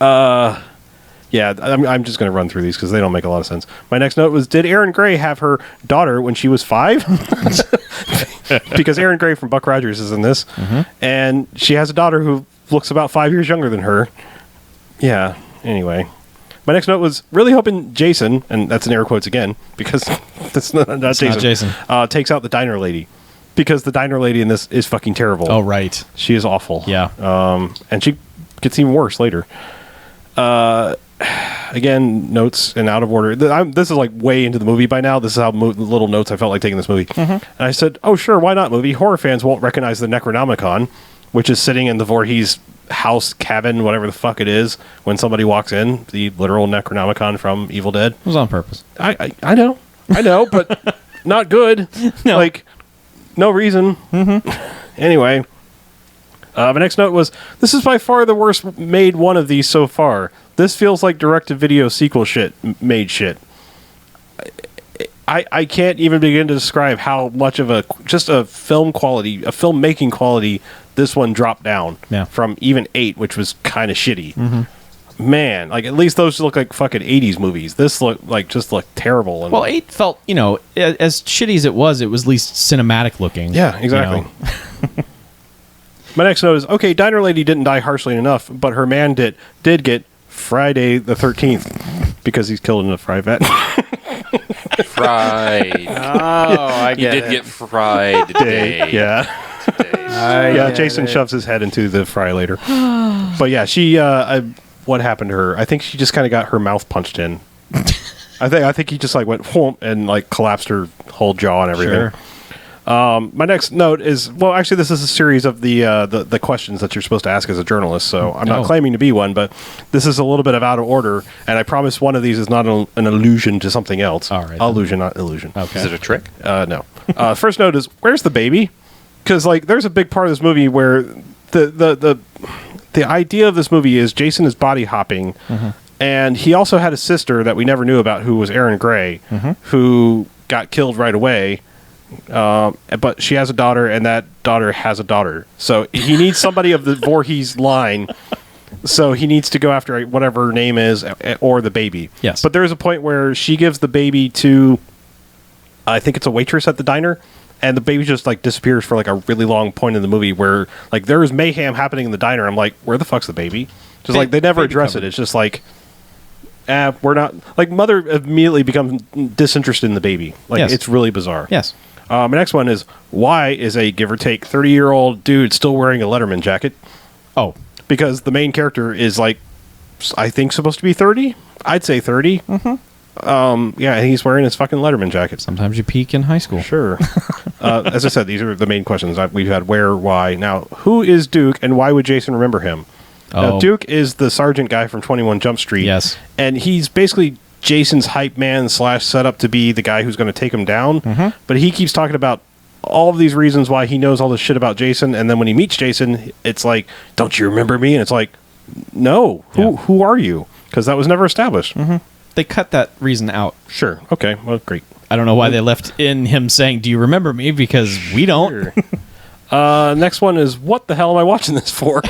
S2: Yeah, I'm just going to run through these because they don't make a lot of sense. My next note was, did Erin Gray have her daughter when she was 5? Because Erin Gray from Buck Rogers is in this. And she has a daughter who looks about 5 years younger than her. Yeah, anyway. My next note was, really hoping Jason, and that's in air quotes again, because that's not Jason, takes out the diner lady. Because the diner lady in this is fucking terrible.
S1: Oh, right.
S2: She is awful.
S1: Yeah.
S2: And she gets even worse later. Again, notes and out of order. This is like way into the movie by now. This is how little notes I felt like taking this movie. And I said, oh, sure, why not movie? Horror fans won't recognize the Necronomicon, which is sitting in the Voorhees house, cabin, whatever the fuck it is, when somebody walks in. The literal Necronomicon from Evil Dead.
S1: It was on purpose.
S2: I know, but not good.
S1: No.
S2: Like, no reason. Anyway. My next note was, this is by far the worst made one of these so far. This feels like direct-to-video sequel made shit. I can't even begin to describe how much of a filmmaking quality this one dropped down from even 8, which was kind of shitty. Man, like at least those look like fucking 80s movies. This looked terrible. And,
S1: well, 8 felt, as shitty as it was at least cinematic looking.
S2: Yeah, exactly. My next note is, okay, Diner Lady didn't die harshly enough, but her man did get Friday the 13th because he's killed in a fry vat.
S4: Fried.
S3: Oh, I get it.
S4: You did get fried today.
S2: Yeah. Jason shoves his head into the fry later. But yeah, she, what happened to her? I think she just kind of got her mouth punched in. I think he just like went whoomp and like collapsed her whole jaw and everything.
S1: Sure.
S2: My next note is, well, actually, this is a series of the questions that you're supposed to ask as a journalist. So I'm not claiming to be one, but this is a little bit of out of order, and I promise one of these is not an allusion to something else.
S1: All right,
S2: allusion, not illusion.
S1: Okay.
S4: Is it a trick?
S2: No. First note is, where's the baby? Because like, there's a big part of this movie where the idea of this movie is Jason is body hopping, and he also had a sister that we never knew about who was Erin Gray, who got killed right away. But she has a daughter, and that daughter has a daughter. So he needs somebody of the Voorhees line. So he needs to go after whatever her name is, or the baby.
S1: Yes.
S2: But there is a point where she gives the baby to, I think it's a waitress at the diner, and the baby just like disappears for like a really long point in the movie where like there is mayhem happening in the diner. I'm like, where the fuck's the baby? Just like they never address it. It's just like, we're not, like, mother immediately becomes disinterested in the baby. Like, it's really bizarre.
S1: Yes.
S2: My next one is, why is a give or take 30-year-old dude still wearing a Letterman jacket?
S1: Oh.
S2: Because the main character is, like, I think supposed to be 30? I'd say 30. Yeah, and he's wearing his fucking Letterman jacket.
S1: Sometimes you peak in high school.
S2: Sure. As I said, these are the main questions. We've had where, why. Now, who is Duke, and why would Jason remember him? Now, Duke is the sergeant guy from 21 Jump Street.
S1: Yes.
S2: And he's basically Jason's hype man / set up to be the guy who's going to take him down. But he keeps talking about all of these reasons why he knows all this shit about Jason, and then when he meets Jason, it's like, don't you remember me? And it's like, no. Who are you? Because that was never established.
S1: They cut that reason out.
S2: Sure. Okay. Well, great.
S1: I don't know why they left in him saying, do you remember me? Because we don't.
S2: Next one is, what the hell am I watching this for?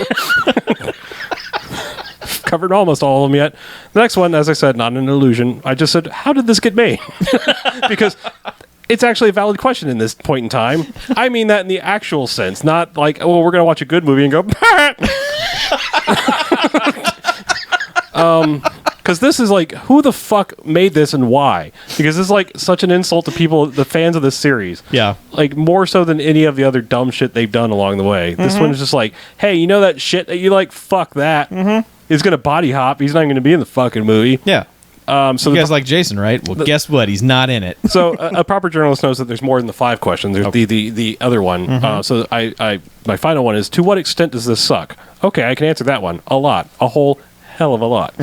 S2: Covered almost all of them yet. The next one, as I said, not an illusion. I just said, how did this get made? Because it's actually a valid question in this point in time. I mean that in the actual sense, not like, oh, we're going to watch a good movie and go, because this is like, who the fuck made this and why? Because this is like such an insult to people, the fans of this series.
S1: Yeah.
S2: Like more so than any of the other dumb shit they've done along the way. This one is just like, hey, you know that shit that you like? Fuck that. He's going to body hop. He's not going to be in the fucking movie.
S1: Yeah.
S2: So
S1: you guys like Jason, right? Well, guess what? He's not in it.
S2: So a proper journalist knows that there's more than the 5 questions. There's the other one. So my final one is, to what extent does this suck? Okay, I can answer that one. A lot. A whole hell of a lot.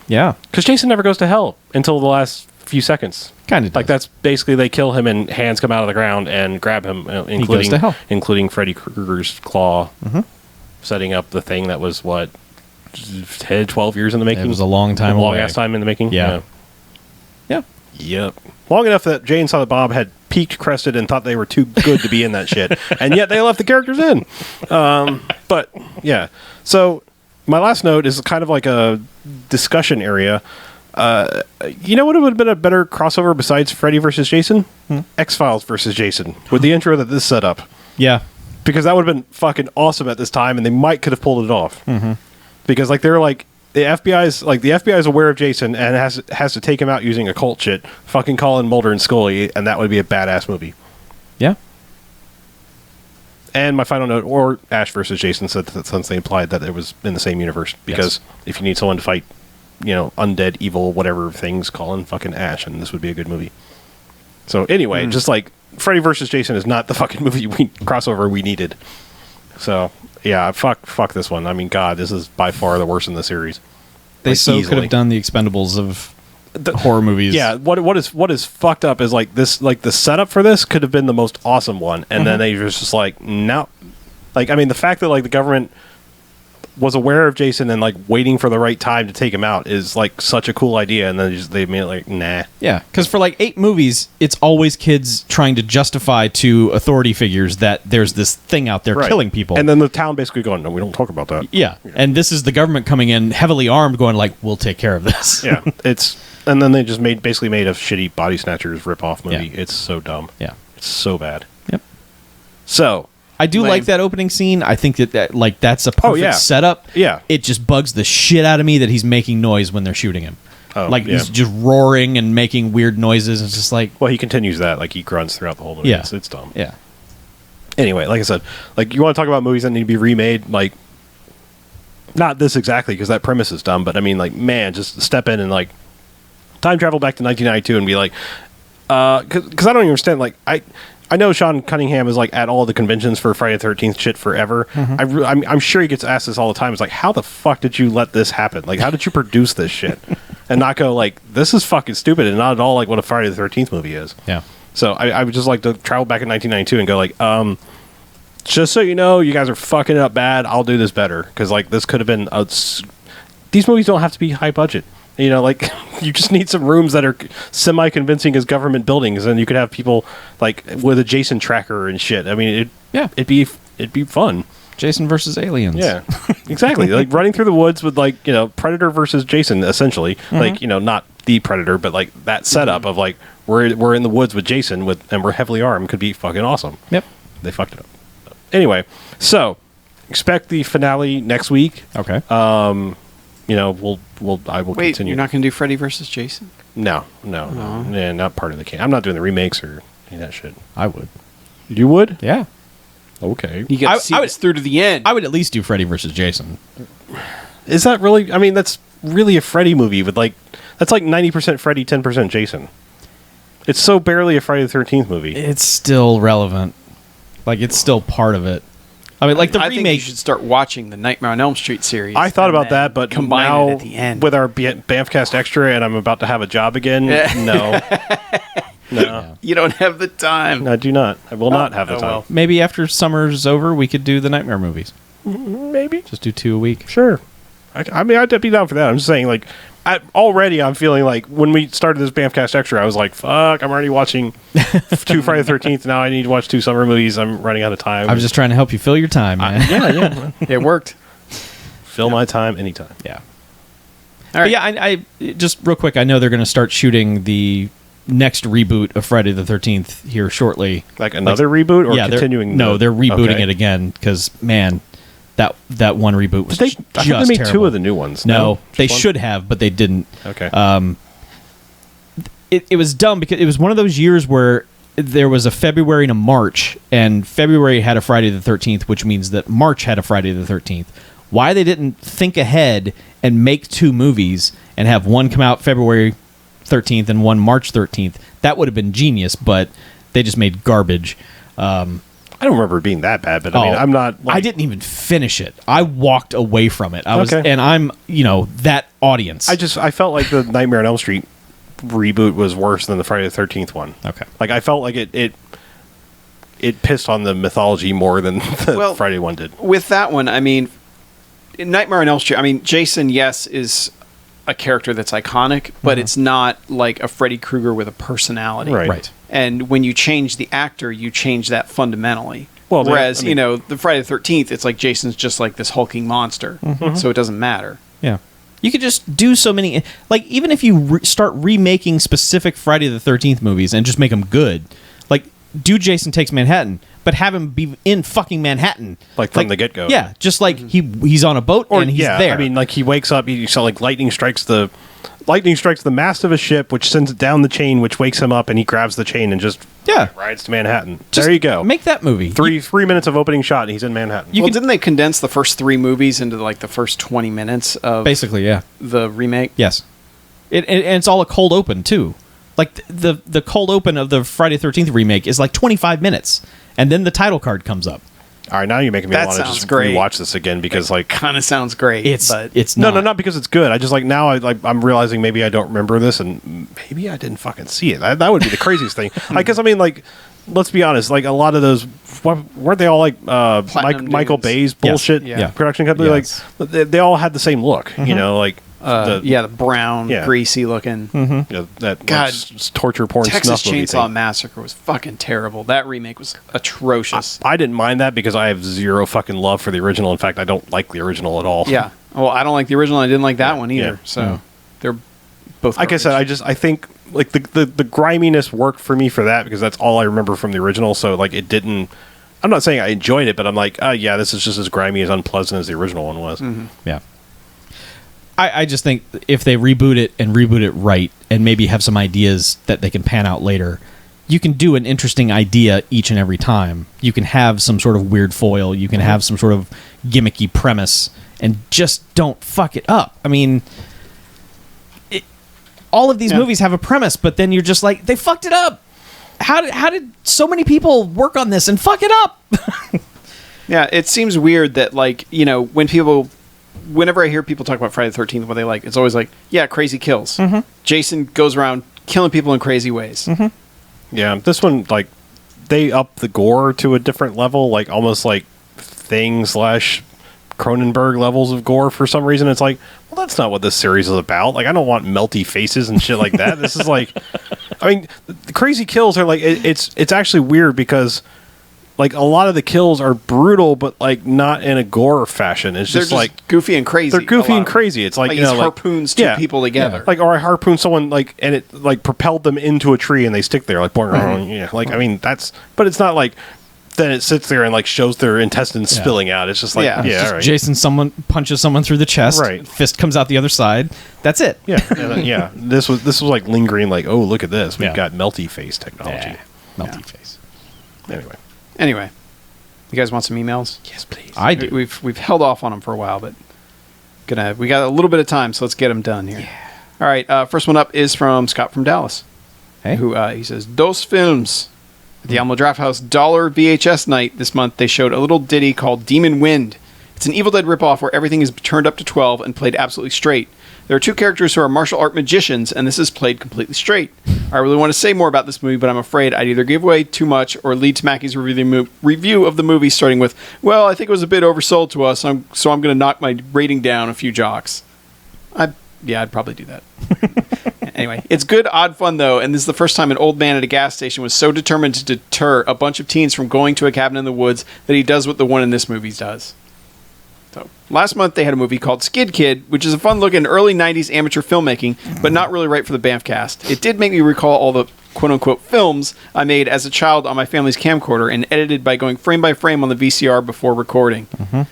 S1: Yeah.
S2: Because Jason never goes to hell until the last few seconds.
S1: Kind of.
S2: Like that's basically they kill him and hands come out of the ground and grab him, including Freddy Krueger's claw, setting up the thing that was 10, 12 years in the making.
S1: It was a long time away.
S2: Long ass time in the making.
S1: Yeah.
S2: Yep. Long enough that Jay and Silent Bob had peaked, crested, and thought they were too good to be in that shit. And yet they left the characters in. But, yeah. So, My last note is kind of like a discussion area. You know what would have been a better crossover besides Freddy versus Jason? X-Files versus Jason, with the intro that this set up.
S1: Yeah.
S2: Because that would have been fucking awesome at this time, and they might could have pulled it off. Mm-hmm. Because like they're like the FBI is aware of Jason and has to take him out using occult shit. Fucking call in Mulder and Scully, and that would be a badass movie.
S1: Yeah.
S2: And my final note, or Ash versus Jason, since they implied that it was in the same universe. Because if you need someone to fight, undead, evil, whatever things, call in fucking Ash, and this would be a good movie. So anyway, just like Freddy versus Jason is not the fucking movie crossover we needed. So yeah, fuck this one. I mean, God, this is by far the worst in the series.
S1: They could have done the Expendables of the horror movies.
S2: Yeah, what is fucked up is like this, like the setup for this could have been the most awesome one, and then they just like no, like I mean the fact that like the government was aware of Jason and like waiting for the right time to take him out is like such a cool idea, and then they made it like nah.
S1: Yeah, because for like 8 movies, it's always kids trying to justify to authority figures that there's this thing out there killing people,
S2: and then the town basically going, no, we don't talk about that.
S1: Yeah, and this is the government coming in heavily armed, going like, we'll take care of this.
S2: Yeah, and then they just basically made a shitty Body Snatchers ripoff movie.
S1: Yeah.
S2: It's so dumb.
S1: Yeah,
S2: it's so bad.
S1: Yep.
S2: So.
S1: I do like that opening scene. I think that like that's a perfect setup.
S2: Yeah.
S1: It just bugs the shit out of me that he's making noise when they're shooting him. He's just roaring and making weird noises. It's just like...
S2: Well, he continues that. Like, he grunts throughout the whole movie.
S1: Yeah.
S2: It's dumb.
S1: Yeah.
S2: Anyway, like I said, like, you want to talk about movies that need to be remade? Like, not this exactly, because that premise is dumb, but I mean, like, man, just step in and, like, time travel back to 1992 and be like... Because I don't even understand, like, I know Sean Cunningham is like at all the conventions for Friday the 13th shit forever. I'm sure he gets asked this all the time. It's like, how the fuck did you let this happen? Like, how did you produce this shit? And not go like, this is fucking stupid and not at all like what a Friday the 13th movie is.
S1: Yeah.
S2: So I would just like to travel back in 1992 and go like, just so you know, you guys are fucking it up bad. I'll do this better. Because like this could have been, these movies don't have to be high budget. Like, you just need some rooms that are semi-convincing as government buildings, and you could have people, like, with a Jason tracker and shit. I mean, it'd be fun.
S1: Jason versus aliens.
S2: Yeah, exactly. Like, running through the woods with, like, Predator versus Jason, essentially. Like, not the Predator, but, like, that setup of, like, we're in the woods with Jason, and we're heavily armed could be fucking awesome.
S1: Yep.
S2: They fucked it up. Anyway, so, expect the finale next week.
S1: Okay.
S2: I will
S3: Wait,
S2: continue.
S3: you're not going to do Freddy versus Jason?
S2: No. Yeah, not part of the game. I'm not doing the remakes or any of that shit.
S1: I would.
S2: You would?
S1: Yeah.
S2: Okay.
S3: You got to see this through to the end.
S1: I would at least do Freddy versus Jason.
S2: Is that really... I mean, that's really a Freddy movie with, like... That's like 90% Freddy, 10% Jason. It's so barely a Friday the 13th movie.
S1: It's still relevant. Like, it's still part of it. I mean, like the remake...
S3: think you should start watching the Nightmare on Elm Street series.
S2: I thought about that, but
S3: combine
S2: now
S3: it at the end.
S2: with our BMFcast Extra and I'm about to have a job again, no. No.
S3: You don't have the time.
S2: I do not. I will not have the time.
S3: well.
S1: Maybe after summer's over, we could do the Nightmare movies.
S2: Maybe.
S1: Just do 2 a week.
S2: Sure. I mean, I'd be down for that. I'm just saying, like, I'm feeling like when we started this BMFcast Extra, I was like, fuck, I'm already watching 2 Friday the 13th. Now I need to watch 2 summer movies. I'm running out of time.
S1: I was just trying to help you fill your time, man.
S2: Yeah.
S3: It worked.
S2: Fill my time anytime.
S1: Yeah.
S3: All right.
S1: But yeah, I just real quick, I know they're going to start shooting the next reboot of Friday the 13th here shortly.
S2: Like another reboot or continuing?
S1: They're rebooting it again because, man, that one reboot was just
S2: I think they made
S1: terrible.
S2: 2 of the new ones.
S1: No, they
S2: one?
S1: should have, but they didn't.
S2: Okay.
S1: It was dumb because it was one of those years where there was a February and a March, and February had a Friday the 13th, which means that March had a Friday the 13th. Why they didn't think ahead and make 2 movies and have one come out February 13th and one March 13th, that would have been genius, but they just made garbage.
S2: I don't remember it being that bad, but I mean, I'm not...
S1: I didn't even finish it. I walked away from it. And I'm, that audience.
S2: I felt like the Nightmare on Elm Street reboot was worse than the Friday the 13th one.
S1: Okay.
S2: Like, I felt like it pissed on the mythology more than the Friday one did.
S3: With that one, I mean, in Nightmare on Elm Street, I mean, Jason, yes, is a character that's iconic, but it's not like a Freddy Krueger with a personality.
S2: Right.
S3: And when you change the actor, you change that fundamentally.
S2: Well,
S3: whereas the Friday the 13th, it's like Jason's just like this hulking monster, so it doesn't matter.
S1: Yeah. You could just do so many... Like, even if you start remaking specific Friday the 13th movies and just make them good, like, do Jason Takes Manhattan, but have him be in fucking Manhattan.
S2: Like, from the get-go.
S1: Yeah, just like he's on a boat and he's there.
S2: I mean, like, he wakes up, you saw, like, lightning strikes the mast of a ship, which sends it down the chain, which wakes him up, and he grabs the chain and just rides to Manhattan.
S1: Just
S2: there you go.
S1: Make that movie.
S2: Three minutes of opening shot, and he's in Manhattan.
S3: Didn't they condense the first 3 movies into like the first 20 minutes of
S1: basically,
S3: the remake?
S1: Yes. And it's all a cold open, too. Like, the cold open of the Friday the 13th remake is like 25 minutes, and then the title card comes up.
S2: All right, now you're making me want to just rewatch this again because, like,
S3: kind of sounds great.
S1: It's
S2: not. No, not because it's good. I just like now I'm realizing maybe I don't remember this, and maybe I didn't fucking see it. That would be the craziest thing. Because I mean, like, let's be honest. Like, a lot of those weren't they all like Michael Bay's bullshit production company?
S1: Yes.
S2: Like, they all had the same look. You know, like.
S3: The brown, greasy looking.
S2: That
S3: God,
S2: torture porn
S3: Texas
S2: snuff movie
S3: Chainsaw
S2: thing.
S3: Massacre was fucking terrible. That remake was atrocious.
S2: I didn't mind that because I have zero fucking love for the original. In fact, I don't like the original at all.
S3: Yeah. Well, I don't like the original. I didn't like that one either. So they're both.
S2: Like
S3: garbage.
S2: I said, I think like the griminess worked for me for that because that's all I remember from the original. So like it didn't. I'm not saying I enjoyed it, but I'm like, oh yeah, this is just as grimy as unpleasant as the original one was.
S3: Mm-hmm.
S1: Yeah. I just think if they reboot it right and maybe have some ideas that they can pan out later, you can do an interesting idea each and every time. You can have some sort of weird foil. You can have some sort of gimmicky premise and just don't fuck it up. I mean, all of these movies have a premise, but then you're just like, they fucked it up. How did so many people work on this and fuck it up?
S3: Yeah, it seems weird that, like, whenever I hear people talk about Friday the 13th, what they like, it's always like, crazy kills. Mm-hmm. Jason goes around killing people in crazy ways.
S1: Mm-hmm.
S2: Yeah, this one, like, they up the gore to a different level, like, almost like Thing/Cronenberg levels of gore for some reason. It's like, well, that's not what this series is about. Like, I don't want melty faces and shit like that. This is like, I mean, the crazy kills are like, it's actually weird because... Like, a lot of the kills are brutal, but, like, not in a gore fashion. It's just like...
S3: goofy and crazy.
S2: They're goofy and crazy. It's like,
S3: he harpoons two people together.
S2: Yeah. Like, or I harpoon someone, like, and it, like, propelled them into a tree and they stick there, like, like, I mean, that's... But it's not like... Then it sits there and, like, shows their intestines spilling out. It's just like, all right.
S1: Jason punches someone through the chest.
S2: Right.
S1: Fist comes out the other side. That's it.
S2: Yeah. This was, like, lingering, like, oh, look at this. We've got melty face technology.
S1: Melty face.
S3: Anyway, you guys want some emails?
S2: Yes, please.
S1: I do.
S3: We've held off on them for a while, but we got a little bit of time, so let's get them done here. Yeah. All right. First one up is from Scott from Dallas.
S1: Hey.
S3: Who he says, "Dos films at the Alamo Draft House dollar VHS night this month. They showed a little ditty called Demon Wind. It's an Evil Dead ripoff where everything is turned up to 12 and played absolutely straight. There are 2 characters who are martial art magicians, and this is played completely straight. I really want to say more about this movie, but I'm afraid I'd either give away too much or lead to Mackey's review of the movie, starting with, well, I think it was a bit oversold to us, so I'm going to knock my rating down a few jocks. I'd probably do that. Anyway, it's good, odd fun, though, and this is the first time an old man at a gas station was so determined to deter a bunch of teens from going to a cabin in the woods that he does what the one in this movie does. So, last month they had a movie called Skid Kid, which is a fun-looking early 90s amateur filmmaking, but not really right for the BMFcast. It did make me recall all the quote-unquote films I made as a child on my family's camcorder and edited by going frame by frame on the VCR before recording. Mm-hmm.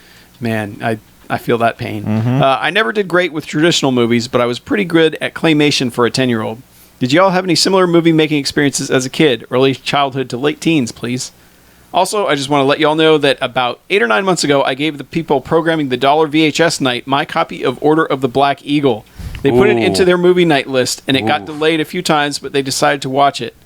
S3: Man, I feel that pain. Mm-hmm. I never did great with traditional movies, but I was pretty good at claymation for a 10-year-old. Did y'all have any similar movie-making experiences as a kid? Early childhood to late teens, please. Also, I just want to let y'all know that about 8 or 9 months ago, I gave the people programming the dollar VHS night my copy of Order of the Black Eagle. They put it into their movie night list, and it got delayed a few times, but they decided to watch it.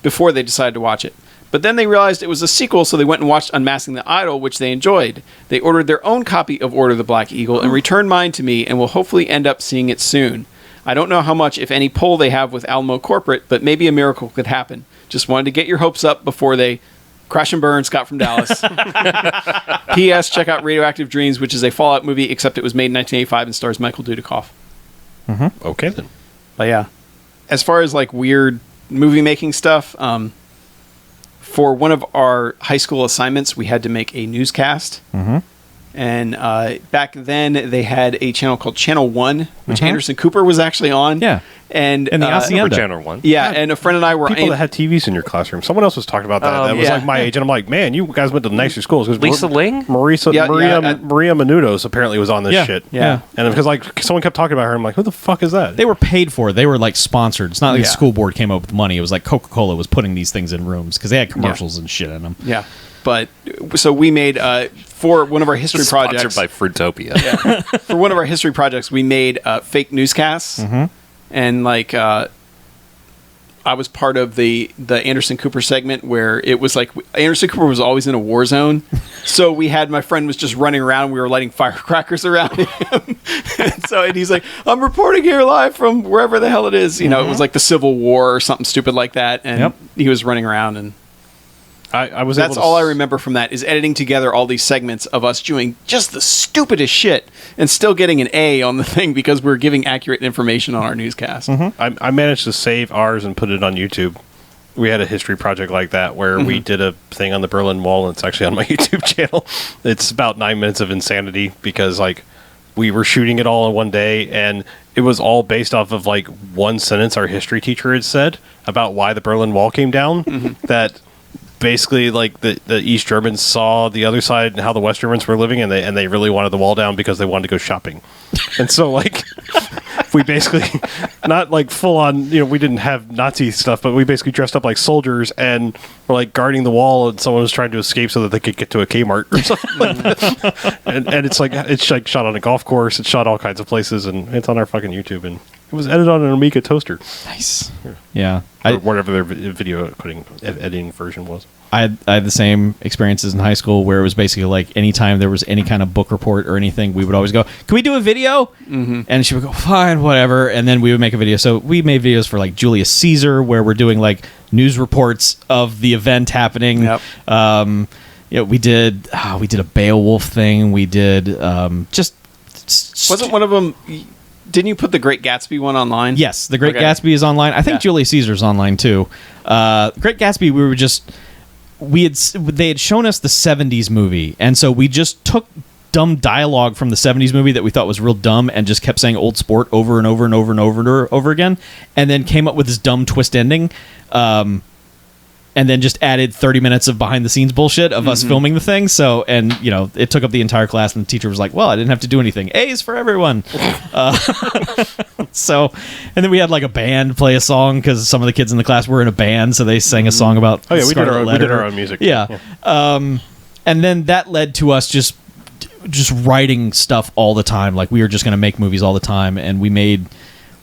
S3: Before they decided to watch it. But then they realized it was a sequel, so they went and watched Unmasking the Idol, which they enjoyed. They ordered their own copy of Order of the Black Eagle and returned mine to me, and will hopefully end up seeing it soon. I don't know how much, if any, pull they have with Alamo Corporate, but maybe a miracle could happen. Just wanted to get your hopes up before they... Crash and burn, Scott from Dallas. P.S. Check out Radioactive Dreams, which is a Fallout movie, except it was made in 1985 and stars Michael Dudikoff.
S2: Mm-hmm. Okay, then.
S3: But yeah, as far as like weird movie-making stuff, for one of our high school assignments, we had to make a newscast. Mm-hmm. And back then, they had a channel called Channel 1, which Anderson Cooper was actually on.
S1: Yeah.
S3: And
S1: the Hacienda.
S4: Channel 1.
S3: Yeah, and a friend and I were...
S2: People that had TVs in your classroom. Someone else was talking about that. That was like my age. And I'm like, man, you guys went to nicer schools.
S4: Lisa Ling?
S2: Maria Menounos apparently was on this shit.
S3: Yeah.
S2: And because like someone kept talking about her, I'm like, who the fuck is that?
S1: They were paid for. They were like sponsored. It's not like the school board came up with money. It was like Coca-Cola was putting these things in rooms because they had commercials and shit in them.
S3: Yeah. But so we made for one of our history projects.
S4: Sponsored by Fruitopia.
S3: For one of our history projects, we made fake newscasts, and like I was part of the Anderson Cooper segment where it was like Anderson Cooper was always in a war zone, so we had my friend was just running around. We were lighting firecrackers around him, and he's like, "I'm reporting here live from wherever the hell it is." You know, it was like the Civil War or something stupid like that, and he was running around and. That's all I remember from that is editing together all these segments of us doing just the stupidest shit and still getting an A on the thing because we're giving accurate information on our newscast.
S2: I managed to save ours and put it on YouTube. We had a history project like that where we did a thing on the Berlin Wall, and it's actually on my YouTube channel. It's about 9 minutes of insanity because like we were shooting it all in one day, and it was all based off of like one sentence our history teacher had said about why the Berlin Wall came down. That basically like the East Germans saw the other side and how the West Germans were living, and they really wanted the wall down because they wanted to go shopping. And so like we basically not like full on, we didn't have Nazi stuff, but we basically dressed up like soldiers and were like guarding the wall, and someone was trying to escape so that they could get to a Kmart or something like that. And it's like shot on a golf course, it's shot all kinds of places, and it's on our fucking YouTube, and it was edited on an Amiga toaster.
S1: Nice. Yeah.
S2: Or whatever their video editing version was.
S1: I had the same experiences in high school where it was basically like anytime there was any kind of book report or anything, we would always go, "Can we do a video?" And she would go, "Fine, whatever." And then we would make a video. So we made videos for like Julius Caesar where we're doing like news reports of the event happening.
S3: Yep.
S1: We did a Beowulf thing. We did just
S3: wasn't one of them. Didn't you put the Great Gatsby one online?
S1: Yes, the Great Gatsby is online. I think Julius Caesar's online too. Great Gatsby, they had shown us the 70s movie, and so we just took dumb dialogue from the 70s movie that we thought was real dumb and just kept saying old sport over and over and over and over and over again, and then came up with this dumb twist ending. And then just added 30 minutes of behind the scenes bullshit of us filming the thing. So, and it took up the entire class, and the teacher was like, "Well, I didn't have to do anything. A's for everyone." So, and then we had like a band play a song because some of the kids in the class were in a band, so they sang a song about.
S2: We did our own music.
S1: Yeah. And then that led to us just writing stuff all the time. Like we were just going to make movies all the time, and we made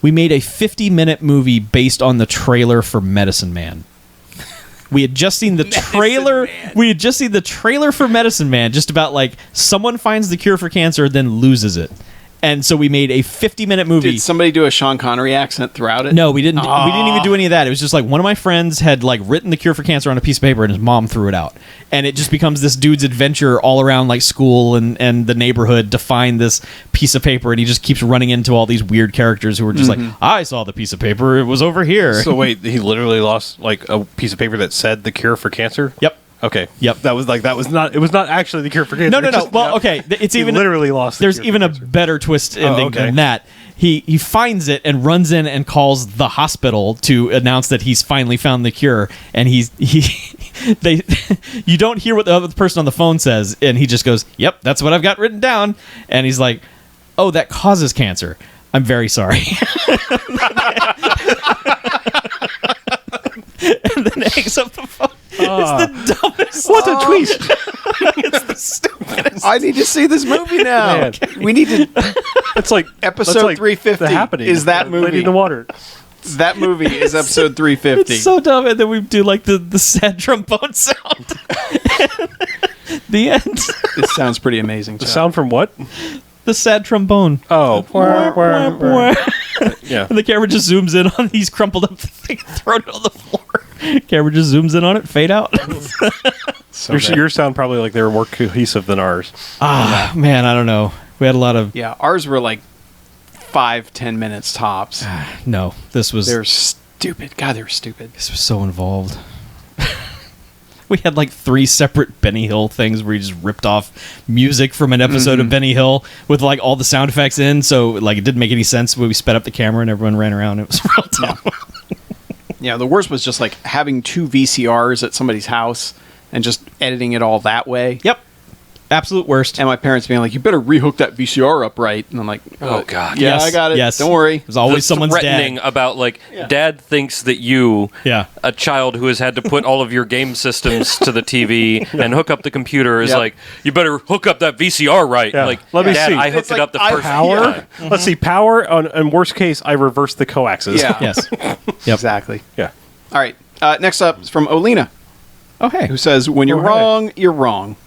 S1: a 50-minute movie based on the trailer for Medicine Man. We had just seen the trailer. We had just seen the trailer for Medicine Man, just about like someone finds the cure for cancer, then loses it. And so we made a 50-minute movie.
S3: Did somebody do a Sean Connery accent throughout it?
S1: No, we didn't. We didn't even do any of that. It was just like one of my friends had like written the cure for cancer on a piece of paper, and his mom threw it out. And it just becomes this dude's adventure all around like school and the neighborhood to find this piece of paper. And he just keeps running into all these weird characters who are just like, "I saw the piece of paper. It was over here."
S2: So wait, he literally lost like a piece of paper that said the cure for cancer?
S1: Yep.
S2: Okay.
S1: Yep.
S2: That was not. It was not actually the cure for cancer.
S1: No. Well, okay. It's even
S2: literally lost.
S1: There's even a better twist ending than that. He finds it and runs in and calls the hospital to announce that he's finally found the cure. And you don't hear what the other person on the phone says, and he just goes, "Yep, that's what I've got written down." And he's like, "Oh, that causes cancer. I'm very sorry." And then hangs up the phone. It's the dumbest.
S2: What a twist!
S1: It's the stupidest.
S3: I need to see this movie now.
S2: Man.
S3: We need to.
S2: It's like
S3: Episode 350
S2: The Happening
S3: is that movie.
S2: Lady in the Water.
S3: That movie is episode 350.
S1: It's so dumb, and then we do like the sad trombone sound. The end.
S3: This sounds pretty amazing.
S2: The sound from what?
S1: The sad trombone.
S2: Oh. Yeah.
S1: And the camera just zooms in on he's crumpled up the thing, thrown it on the floor. Camera just zooms in on it, fade out.
S2: Your sound probably like they were more cohesive than ours.
S1: Man, I don't know. We had a lot of...
S3: Yeah, ours were like 5-10 minutes tops.
S1: No, this was...
S3: They're stupid. God, they were stupid.
S1: This was so involved. We had like 3 separate Benny Hill things where he just ripped off music from an episode of Benny Hill with like all the sound effects in, so like it didn't make any sense when we sped up the camera and everyone ran around. It was real dumb.
S3: Yeah, the worst was just like having 2 VCRs at somebody's house and just editing it all that way.
S1: Yep. Absolute worst.
S3: And my parents being like, "You better rehook that VCR up right." And I'm like,
S4: Oh, God.
S3: yeah,
S1: Yes,
S3: I got it.
S1: yes.
S3: Don't worry."
S1: There's always someone's
S4: threatening
S1: dad.
S4: about like dad thinks that you,
S1: Yeah.
S4: a child who has had to put all of your game systems to the TV and hook up the computer is
S3: Yep.
S4: like, you better hook up that VCR right.
S2: Yeah.
S4: Like,
S2: Let me
S4: Dad,
S2: see.
S4: I hooked
S3: It's
S4: it
S3: like
S4: up the
S3: I-
S4: first
S2: Power.
S4: time.
S2: Let's see. Power. In worst case, I reverse the coaxes.
S3: Yeah.
S1: Yes. Yep.
S3: Exactly.
S2: Yeah.
S3: All right. Next up is from Olena,
S1: Oh, hey.
S3: who says, "When you're
S2: Oh, hey.
S3: wrong, you're wrong."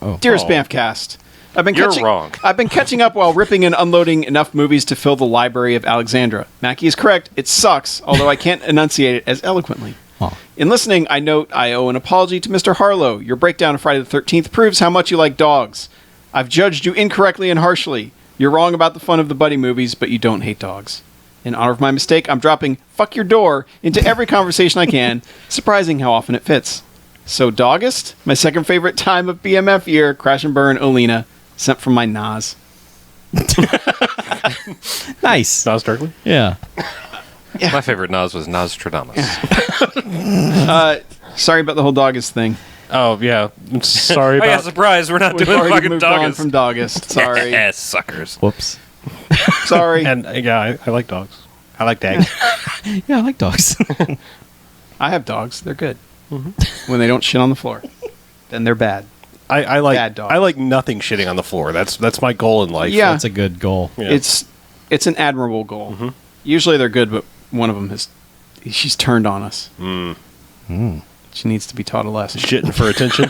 S1: Oh.
S3: Dearest BMFcast,
S4: You're wrong.
S3: I've been catching up while ripping and unloading enough movies to fill the library of Alexandra. Mackie is correct. It sucks, although I can't enunciate it as eloquently.
S1: Aw.
S3: In listening, I note I owe an apology to Mr. Harlow. Your breakdown of Friday the 13th proves how much you like dogs. I've judged you incorrectly and harshly. You're wrong about the fun of the buddy movies, but you don't hate dogs. In honor of my mistake, I'm dropping "fuck your door" into every conversation I can, surprising how often it fits. So, Dogist, my second favorite time of BMF year, Crash and Burn, Olena, sent from my Nas.
S1: Nice.
S2: Nas Darkly.
S1: Yeah.
S4: My favorite Nas was Nostradamus.
S3: Sorry about the whole Dogist thing.
S2: Oh yeah. I'm sorry
S4: Oh, yeah,
S2: about.
S4: surprise, we're not
S3: We've
S4: doing
S3: already
S4: fucking
S3: moved on
S4: doggers.
S3: from Dogist. Sorry.
S4: Yes, suckers.
S1: Whoops.
S3: Sorry.
S2: And yeah, I like dogs. I like dags.
S1: Yeah, I like dogs.
S3: I have dogs. They're good. When they don't shit on the floor, then they're bad.
S2: I like.
S3: Bad dogs.
S2: I like nothing shitting on the floor. That's my goal in life.
S3: Yeah.
S1: That's a good goal.
S2: Yeah.
S3: It's an admirable goal. Usually they're good, but one of them she's turned on us. She needs to be taught a lesson.
S2: Shitting for attention.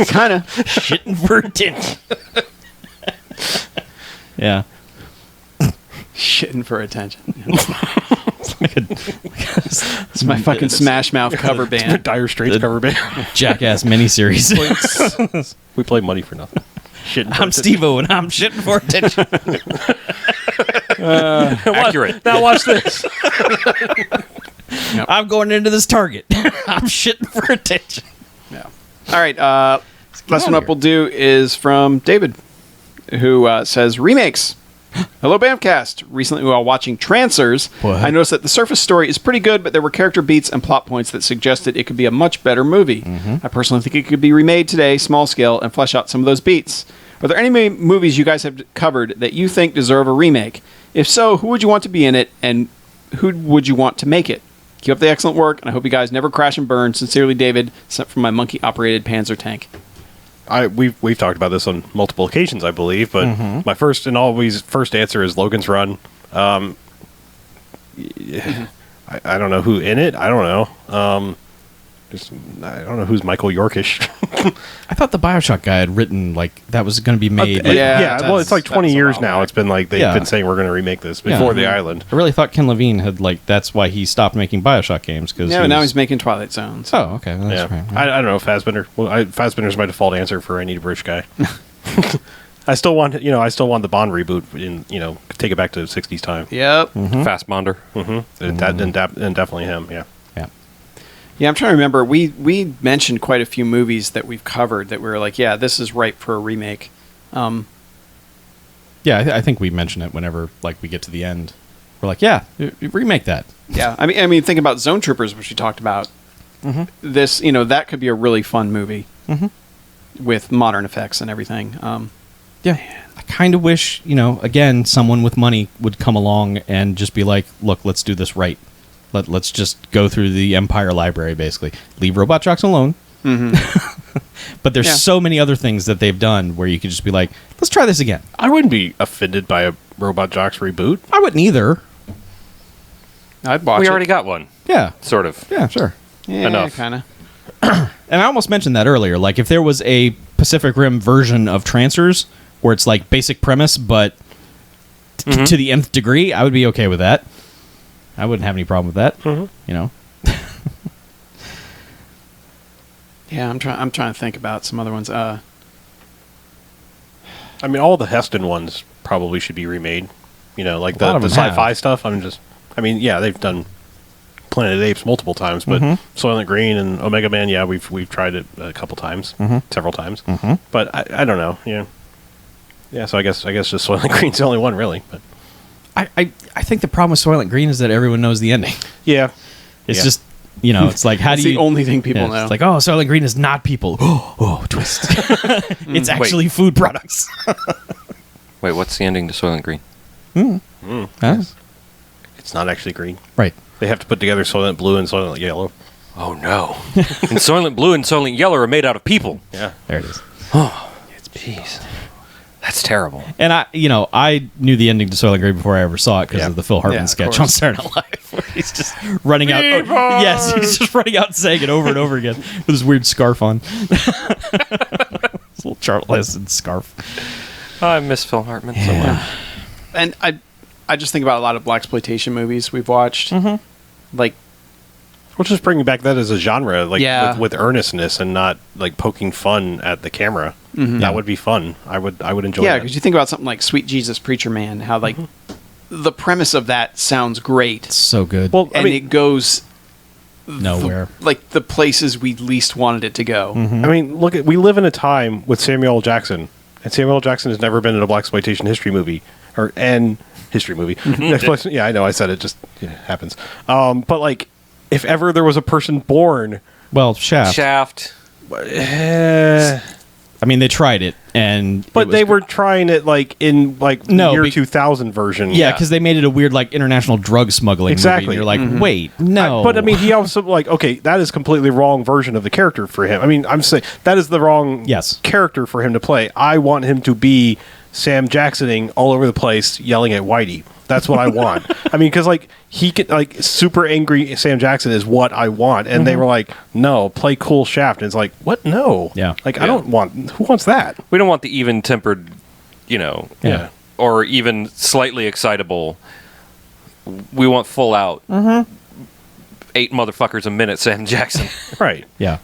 S3: Kind of.
S1: Shitting for attention. Yeah.
S3: Shitting for attention. It's my fucking Smash Mouth cover band.
S2: Dire Straits cover band.
S1: Jackass miniseries.
S2: We play money for nothing. Shitting for
S1: I'm
S2: attention.
S1: Steve-O and I'm shitting for attention.
S4: Accurate.
S2: Now watch this.
S1: I'm going into this Target. I'm shitting for attention.
S3: Yeah. All right. Last one
S1: out
S3: up
S1: here.
S3: we'll do is from David, who says remakes. Hello, BMFcast. Recently, while watching Trancers,
S1: What?
S3: I noticed that the surface story is pretty good, but there were character beats and plot points that suggested it could be a much better movie. I personally think it could be remade today, small scale, and flesh out some of those beats. Are there any movies you guys have covered that you think deserve a remake? If so, who would you want to be in it, and who would you want to make it? Keep up the excellent work, and I hope you guys never crash and burn. Sincerely, David, sent from my monkey-operated Panzer tank.
S2: We've talked about this on multiple occasions, I believe, but my first and always first answer is Logan's Run. I don't know who in it. I don't know. I don't know who's Michael Yorkish.
S1: I thought the Bioshock guy had written, like, that was going to be made. like-
S3: Yeah,
S2: well, it's like 20
S3: that's a
S2: years
S3: while
S2: now.
S3: back.
S2: It's been like they've
S1: Yeah.
S2: been saying we're going to remake this
S1: Yeah.
S2: before the island.
S1: I really thought Ken Levine had, like, that's why he stopped making Bioshock games. Cause
S3: Yeah, now he's making Twilight Zone. So.
S1: Oh, okay. Well, that's
S2: Yeah,
S1: right.
S2: I don't know Fassbender. Well, Fassbender's my default answer for I need a British guy. I still want the Bond reboot. Take it back to 60s time.
S3: Yep.
S4: Fast Bonder.
S2: And definitely him. Yeah.
S1: Yeah.
S3: Yeah, I'm trying to remember. We mentioned quite a few movies that we've covered that we were like, yeah, this is ripe for a remake.
S1: Yeah, I think we mention it whenever, like, we get to the end. We're like, yeah, remake that.
S3: Yeah, I mean, think about Zone Troopers, which we talked about. This, that could be a really fun movie with modern effects and everything.
S1: Yeah. I kind of wish, again, someone with money would come along and just be like, look, let's do this right. Let's just go through the Empire library, basically. Leave Robot Jox alone. But there's
S3: Yeah.
S1: so many other things that they've done where you could just be like, let's try this again.
S2: I wouldn't be offended by a Robot Jox reboot.
S1: I wouldn't either.
S3: I'd watch
S4: We
S3: it.
S4: already got one,
S1: Yeah.
S4: sort of.
S1: Yeah, sure.
S3: Yeah,
S4: enough.
S3: kind of.
S1: And I almost mentioned that earlier. Like, if there was a Pacific Rim version of Trancers where it's like basic premise, but to the nth degree, I would be okay with that. I wouldn't have any problem with that.
S3: Yeah, I'm trying to think about some other ones.
S2: I mean, all the Heston ones probably should be remade. Like
S1: A lot
S2: the
S1: of them
S2: sci-fi
S1: have.
S2: stuff. Yeah, they've done Planet of the Apes multiple times, but Soylent Green and Omega Man, yeah, we've tried it a couple times, several times. But I don't know, yeah. So I guess just Soylent Green's the only one really. But
S1: I think the problem with Soylent Green is that everyone knows the ending.
S2: Yeah,
S1: It's just, it's like, how do you...
S3: the only thing people know.
S1: It's like, oh, Soylent Green is not people. Oh, twist. It's actually food products.
S4: Wait, what's the ending to Soylent Green?
S2: Yes. It's not actually green.
S1: Right.
S2: They have to put together Soylent Blue and Soylent Yellow.
S4: Oh, no. And Soylent Blue and Soylent Yellow are made out of people.
S2: Yeah.
S1: There it is.
S4: Oh, jeez. That's terrible.
S1: And I knew the ending to Soylent Green before I ever saw it because of the Phil Hartman sketch on Saturday Night Live, where he's just running out. Yes, he's just running out and saying it over and over again with his weird scarf on. His little Charleston scarf.
S4: Oh, I miss Phil Hartman so much.
S3: And I just think about a lot of blaxploitation movies we've watched. Like,
S2: We'll just bring back that as a genre, like
S3: Yeah.
S2: with earnestness and not like poking fun at the camera. That would be fun. I would enjoy
S3: yeah,
S2: that.
S3: because you think about something like Sweet Jesus Preacher Man, how like the premise of that sounds great,
S1: So good.
S2: Well, I
S3: and
S2: mean,
S3: it goes
S1: Nowhere.
S3: like the places we least wanted it to go.
S2: I mean, we live in a time with Samuel L. Jackson, and Samuel L. Jackson has never been in a blaxploitation history movie history movie. Yeah, I know, I said it, just happens. But like, if ever there was a person born,
S1: Well, Shaft. I mean, they tried it,
S2: but they were trying it like in like the year 2000 version.
S1: Yeah, because they made it a weird like international drug smuggling
S2: Exactly.
S1: movie. And you're like, wait, no.
S2: But I mean, he also like, okay, that is completely wrong version of the character for him. I mean, I'm saying that is the wrong character for him to play. I want him to be Sam Jacksoning all over the place, yelling at Whitey. That's what I want. I mean, because like he could like super angry Sam Jackson is what I want, and they were like, no, play cool Shaft. And it's like, what? No, like I don't want. Who wants that?
S4: We don't want the even-tempered,
S1: Yeah.
S4: or even slightly excitable. We want full out 8 motherfuckers a minute Sam Jackson.
S2: Right.
S1: Yeah.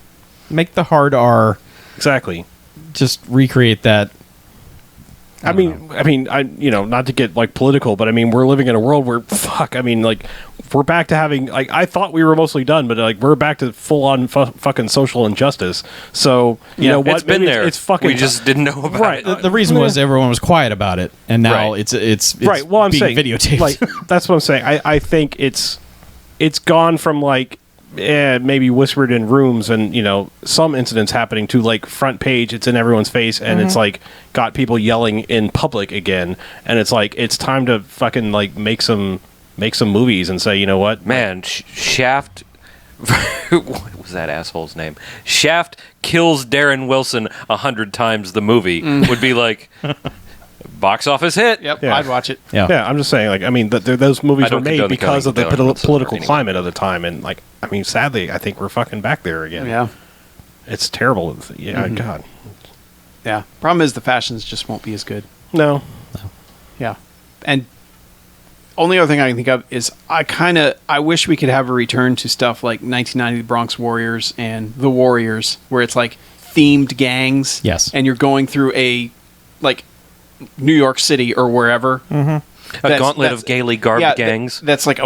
S1: Make the hard R.
S2: Exactly.
S1: Just recreate that.
S2: I mean, not to get like political, but I mean, we're living in a world where like we're back to having like I thought we were mostly done, but like we're back to full on fucking social injustice. So you know what?
S4: It's been there.
S2: It's fucking.
S4: We just didn't know about it.
S1: The reason was everyone was quiet about it, and now it's
S2: right. Well, I'm
S1: being
S2: saying
S1: videotaped.
S2: Like that's what I'm saying. I think it's gone from like maybe whispered in rooms and some incidents happening to like front page. It's in everyone's face, and it's like got people yelling in public again. And it's like it's time to fucking like make some movies and say, you know what,
S4: Man, Shaft. What was that asshole's name? Shaft kills Darren Wilson 100 times the movie would be like box office hit.
S3: Yep,
S2: Yeah.
S3: I'd watch it.
S1: Yeah.
S2: I'm just saying, like, I mean, those movies
S4: I don't
S2: were made
S4: condone the
S2: because of the
S4: killing of Darren
S2: political
S4: Wilson
S2: climate of the time, and like, I mean, sadly, I think we're fucking back there again.
S3: Yeah,
S2: It's terrible. Yeah, God.
S3: yeah. Problem is the fashions just won't be as good.
S2: No.
S3: Yeah, and only other thing I can think of is I wish we could have a return to stuff like 1990 Bronx Warriors and The Warriors, where it's like themed gangs.
S1: Yes.
S3: And you're going through a like New York City or wherever.
S4: A gauntlet of gaily garbed gangs.
S3: That's like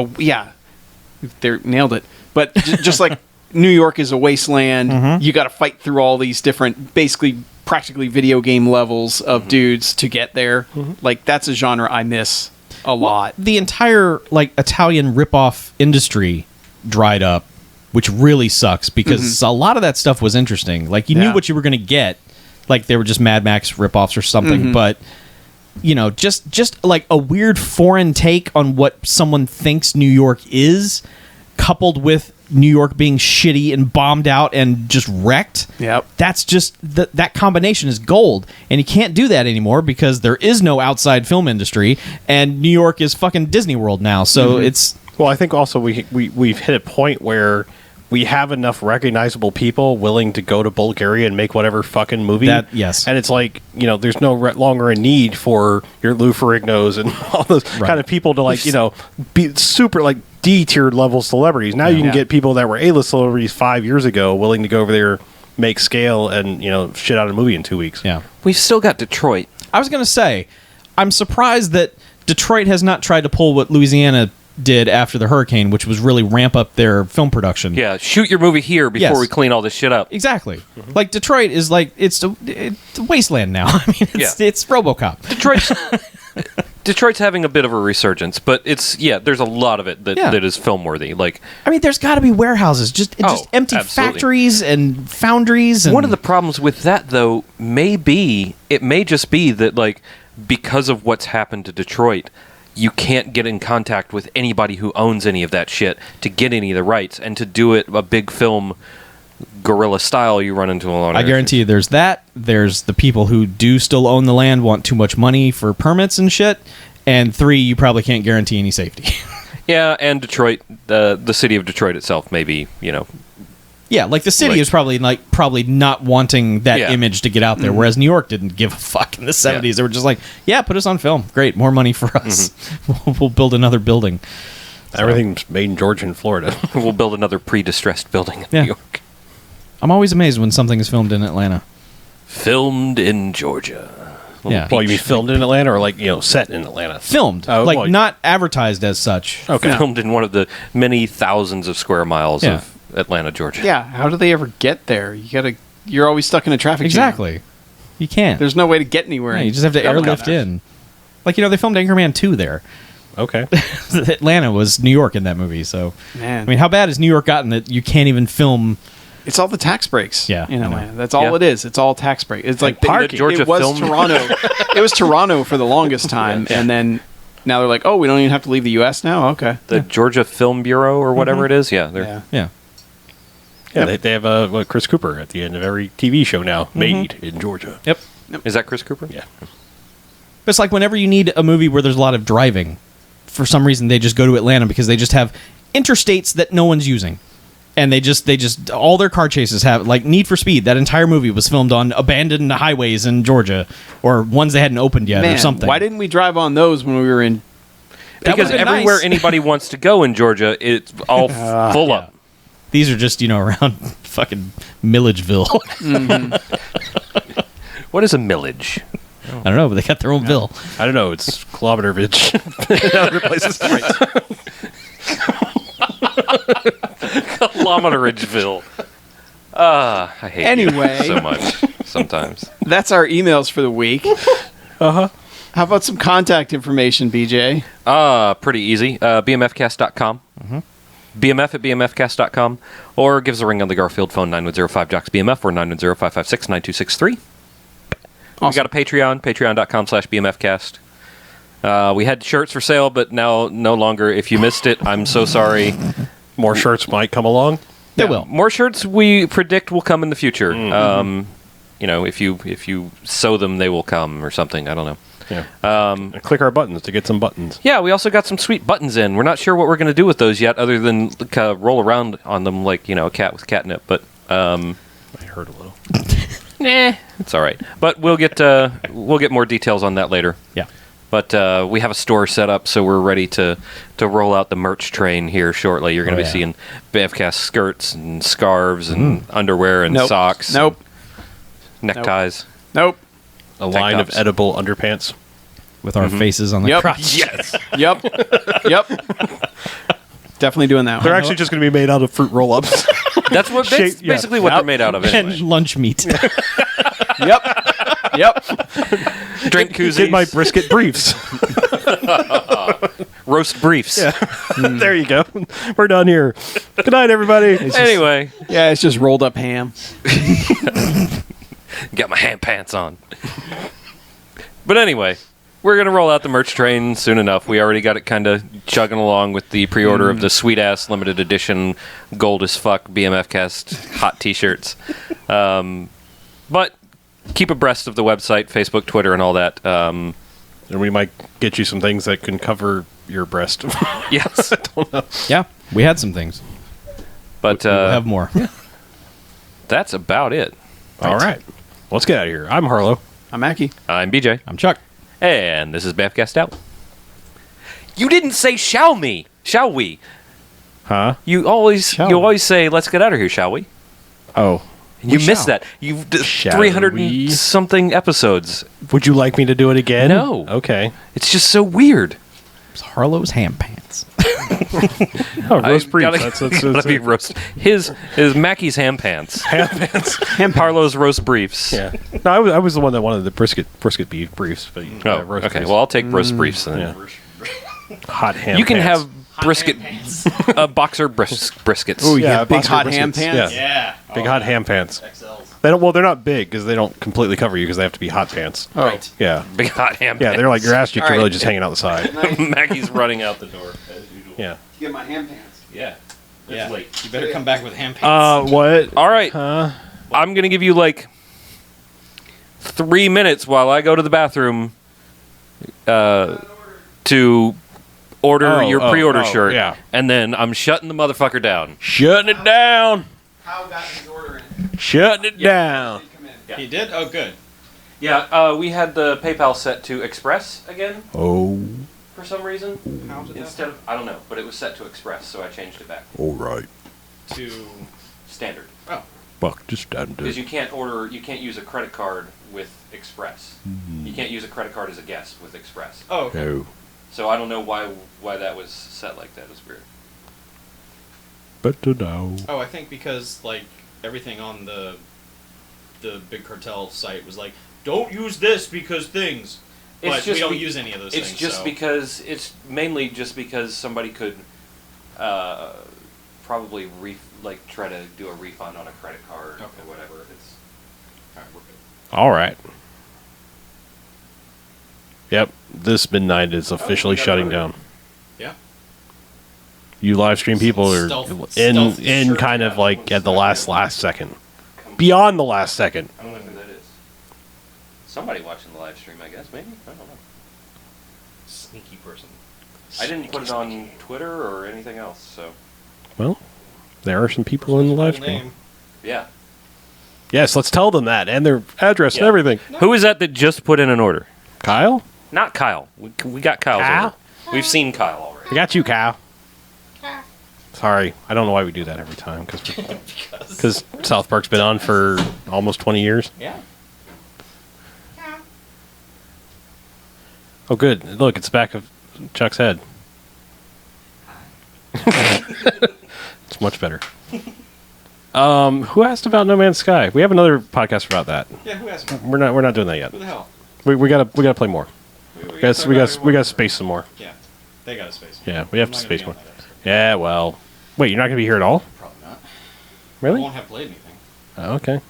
S3: they nailed it. But just like New York is a wasteland, you got to fight through all these different, basically practically video game levels of dudes to get there. Like that's a genre I miss a lot.
S1: The entire like Italian ripoff industry dried up, which really sucks because a lot of that stuff was interesting. Like you knew what you were going to get. Like they were just Mad Max ripoffs or something, but just like a weird foreign take on what someone thinks New York is, coupled with New York being shitty and bombed out and just wrecked.
S3: Yep.
S1: That's just that combination is gold, and you can't do that anymore because there is no outside film industry, and New York is fucking Disney World now. So it's
S2: Well, I think also we've hit a point where we have enough recognizable people willing to go to Bulgaria and make whatever fucking movie.
S1: Yes.
S2: And it's like, there's no longer a need for your Lou Ferrignos and all those kind of people to like, be super like D-tiered level celebrities. Now you can get people that were A-list celebrities 5 years ago willing to go over there, make scale, and, shit out a movie in 2 weeks.
S1: yeah.
S4: We've still got Detroit.
S1: I was gonna say, I'm surprised that Detroit has not tried to pull what Louisiana did after the hurricane, which was really ramp up their film production.
S4: Yeah, shoot your movie here before we clean all this shit up.
S1: Exactly. Like Detroit is like it's a wasteland now. I mean, it's RoboCop.
S4: Detroit's having a bit of a resurgence, but there's a lot of it that is film worthy. Like,
S1: I mean, there's got to be warehouses, just empty factories and foundries. And
S4: one of the problems with that, though, may just be that, like, because of what's happened to Detroit, you can't get in contact with anybody who owns any of that shit to get any of the rights, and to do it a big film guerrilla style, you run into a lot of
S1: I guarantee you there's that. There's the people who do still own the land, want too much money for permits and shit. And 3, you probably can't guarantee any safety.
S4: Yeah, and Detroit, the city of Detroit itself, maybe,
S1: Yeah, like the city is probably not wanting that image to get out there, whereas New York didn't give a fuck in the 70s. Yeah. They were just like, yeah, put us on film. Great, more money for us. We'll build another building.
S2: Everything's made in Georgia and Florida.
S4: We'll build another pre-distressed building in New York.
S1: I'm always amazed when something is filmed in Atlanta.
S4: Filmed in Georgia.
S1: Yeah.
S2: Well, you mean filmed in Atlanta or like, set in Atlanta?
S1: Filmed. Not advertised as such.
S2: Okay.
S4: Filmed in one of the many thousands of square miles of Atlanta, Georgia.
S3: Yeah. How do they ever get there? You're always stuck in a traffic jam.
S1: Exactly. You can't.
S3: There's no way to get anywhere.
S1: Yeah, you just have to airlift in. Like, they filmed Anchorman 2 there.
S2: Okay.
S1: Atlanta was New York in that movie, so.
S3: Man.
S1: I mean, how bad has New York gotten that you can't even film...
S3: It's all the tax breaks.
S1: Yeah,
S3: in Atlanta. That's all it is. It's all tax break. It's like
S4: parking.
S3: It was Toronto. It was Toronto for the longest time, and then now they're like, oh, we don't even have to leave the U.S. now. Okay.
S4: The Georgia Film Bureau or whatever it is. Yeah.
S1: Yeah.
S2: They have Chris Cooper at the end of every TV show now, made in Georgia.
S1: Yep.
S4: Is that Chris Cooper?
S2: Yeah.
S1: It's like whenever you need a movie where there's a lot of driving, for some reason they just go to Atlanta because they just have interstates that no one's using. And they just all their car chases have, like Need for Speed, that entire movie was filmed on abandoned highways in Georgia, or ones they hadn't opened yet, or something.
S3: Why didn't we drive on those when we were in?
S4: Because everywhere anybody wants to go in Georgia, it's all full up.
S1: These are just, around fucking Milledgeville.
S4: What is a millage?
S1: I don't know, but they got their own bill.
S2: I don't know. It's kilometerage in other places.
S4: Kilometerageville. I hate you so much sometimes.
S3: That's our emails for the week.
S2: Uh-huh.
S3: How about some contact information, BJ?
S4: Pretty easy. BMFcast.com. BMF at BMFcast.com. Or give us a ring on the Garfield phone, 9105-JOCKS-BMF or 910-556-9263.
S3: Awesome.
S4: We got a Patreon, patreon.com/BMFcast. We had shirts for sale, but now no longer. If you missed it, I'm so sorry.
S2: More shirts might come along.
S1: They will.
S4: More shirts we predict will come in the future. If you sew them, they will come or something. I don't know.
S2: Yeah. Click our buttons to get some buttons.
S4: Yeah, we also got some sweet buttons in. We're not sure what we're going to do with those yet, other than roll around on them like a cat with catnip. But
S2: I heard a little.
S4: Nah, it's all right. But we'll get more details on that later.
S1: Yeah.
S4: But we have a store set up, so we're ready to roll out the merch train here shortly. You're going to be seeing BMFcast skirts and scarves and underwear and socks.
S3: Nope.
S4: Neckties.
S3: Nope.
S2: A line of edible underpants.
S1: With our faces on the crotch.
S3: Yes. Yep. Definitely doing that.
S2: They're actually just going to be made out of fruit roll-ups.
S4: That's what basically what they're made out of. Anyway.
S1: And lunch meat.
S3: Yep.
S4: Drink koozies.
S2: Get my brisket briefs.
S4: Roast briefs.
S2: Yeah. There you go. We're done here. Good night, everybody.
S4: Anyway.
S3: Yeah, it's just rolled up ham.
S4: Got my hand pants on. But anyway, we're going to roll out the merch train soon enough. We already got it kind of chugging along with the pre-order of the sweet-ass limited edition gold as fuck BMFcast hot t-shirts. But keep abreast of the website, Facebook, Twitter, and all that.
S2: And we might get you some things that can cover your breast.
S4: Yes.
S2: I don't know.
S1: Yeah, we had some things.
S4: But
S1: we'll have more.
S4: That's about it.
S2: All right. Let's get out of here. I'm Harlow.
S3: I'm Mackie.
S4: I'm BJ.
S1: I'm Chuck.
S4: And this is BMFcast out. You didn't say shall we?
S2: Huh?
S4: You always say let's get out of here, shall we?
S2: Oh.
S4: You missed that. You've 300 and something episodes.
S2: Would you like me to do it again?
S4: No.
S2: Okay.
S4: It's just so weird.
S1: Harlow's ham pants.
S2: Oh, roast beef.
S4: Gotta be roast. His Mackey's ham pants.
S2: Ham pants.
S4: Harlow's roast briefs.
S2: Yeah. No, I was the one that wanted the brisket beef briefs. But roast
S4: okay.
S2: briefs.
S4: Well, I'll take roast briefs then.
S2: Yeah. Hot ham.
S4: You can
S2: pants.
S4: have brisket, boxer briskets.
S2: Oh
S3: Yeah, big
S2: boxer
S3: hot
S2: briskets.
S3: ham pants.
S2: Yeah. Big hot ham pants.
S1: XLs.
S2: They don't. Well, they're not big because they don't completely cover you because they have to be hot pants.
S3: Oh.
S1: Right.
S2: Yeah.
S4: Big hot ham.
S2: Yeah, they're like your ass cheeks are
S3: All right.
S2: really just hanging out the side.
S4: Mackey's running out the door as usual.
S2: Yeah.
S3: Get my ham pants.
S4: Yeah.
S1: Yeah.
S4: Late.
S1: You better come back with ham pants.
S2: What?
S4: All right. I'm gonna give you like 3 minutes while I go to the bathroom to order your pre-order shirt.
S2: yeah.
S4: And then I'm shutting the motherfucker down.
S2: Shutting it down.
S3: Kyle got his order in.
S2: Shutting it down.
S3: Come in.
S1: He did? Oh, good.
S4: Yeah. We had the PayPal set to Express again
S2: Oh.
S4: for some reason.
S1: How did that
S4: Instead of I don't know, but it was set to Express, so I changed it back
S2: All right.
S1: to...
S4: standard.
S1: Oh.
S2: Fuck, just standard.
S4: Because you can't use a credit card with Express. You can't use a credit card as a guest with Express.
S1: Oh, okay.
S2: No.
S4: So I don't know why that was set like that. It's weird.
S2: But to know.
S1: Oh, I think because, like, everything on the Big Cartel site was like, don't use this because things. But we don't use any of those things.
S4: It's just because it's mainly just because somebody could probably try to do a refund on a credit card or whatever. It's all right. We're good.
S2: All right. Yep. This midnight is officially shutting down.
S1: Yeah.
S2: You live stream people are
S1: Stealth
S2: in
S1: shirt
S2: kind of
S1: guy.
S2: like at the last second. Beyond the last second.
S4: I don't know who that is. Somebody watching the live stream, I guess. Maybe I don't know.
S1: Sneaky person.
S4: I didn't put it on Twitter or anything else, so
S2: Well, there are some people in the live
S1: Full
S2: stream.
S1: name.
S4: yeah.
S2: Yes, let's tell them that and their address and
S4: Yeah.
S2: everything.
S4: Who is that just put in an order?
S2: Kyle?
S4: Not Kyle. We got Kyle's
S2: Kyle?
S4: order. We've seen Kyle already.
S2: I got you, Kyle. Sorry, I don't know why we do that every time because South Park's been on for almost 20 years.
S1: Yeah.
S2: Oh, good. Look, it's the back of Chuck's head. It's much better. Who asked about No Man's Sky? We have another podcast about that.
S1: Yeah, who asked me?
S2: We're not doing that yet.
S1: Who the hell?
S2: We gotta play more.
S1: We
S2: We gotta space some more.
S1: Yeah. They got a space.
S2: Yeah, we have
S1: I'm
S2: to
S1: not gonna
S2: space
S1: be
S2: more.
S1: on that episode.
S2: Yeah, well, wait, you're not gonna be here at all?
S1: Probably not.
S2: Really?
S1: I won't have played anything.
S2: Oh, okay.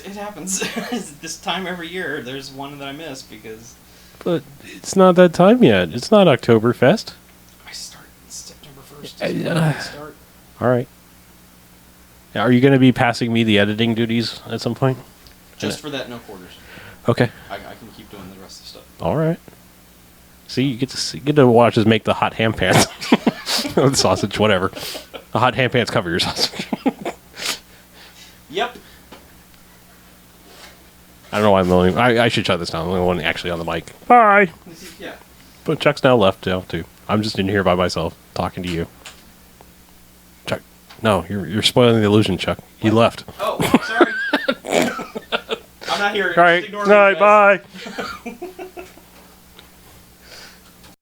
S1: It happens. This time every year, there's one that I miss because
S2: But it's not that time yet. It's not Oktoberfest.
S1: I start September 1st. I start.
S2: All right. Are you going to be passing me the editing duties at some point?
S1: Just for that, no quarters.
S2: Okay.
S1: I can keep doing the rest of the stuff.
S2: All right. See, you get to watch us make the hot ham pants. Or the sausage, whatever. The hot ham pants cover your sausage.
S1: Yep.
S2: I don't know why I'm the only... I should shut this down. I'm the only one actually on the mic. Bye.
S1: Yeah.
S2: But Chuck's now left now, too. I'm just in here by myself, talking to you. Chuck. No, you're spoiling the illusion, Chuck. He left.
S1: Oh, sorry. I'm not here.
S2: All right.
S1: Just ignore
S2: All
S1: me,
S2: right,
S1: guys.
S2: bye.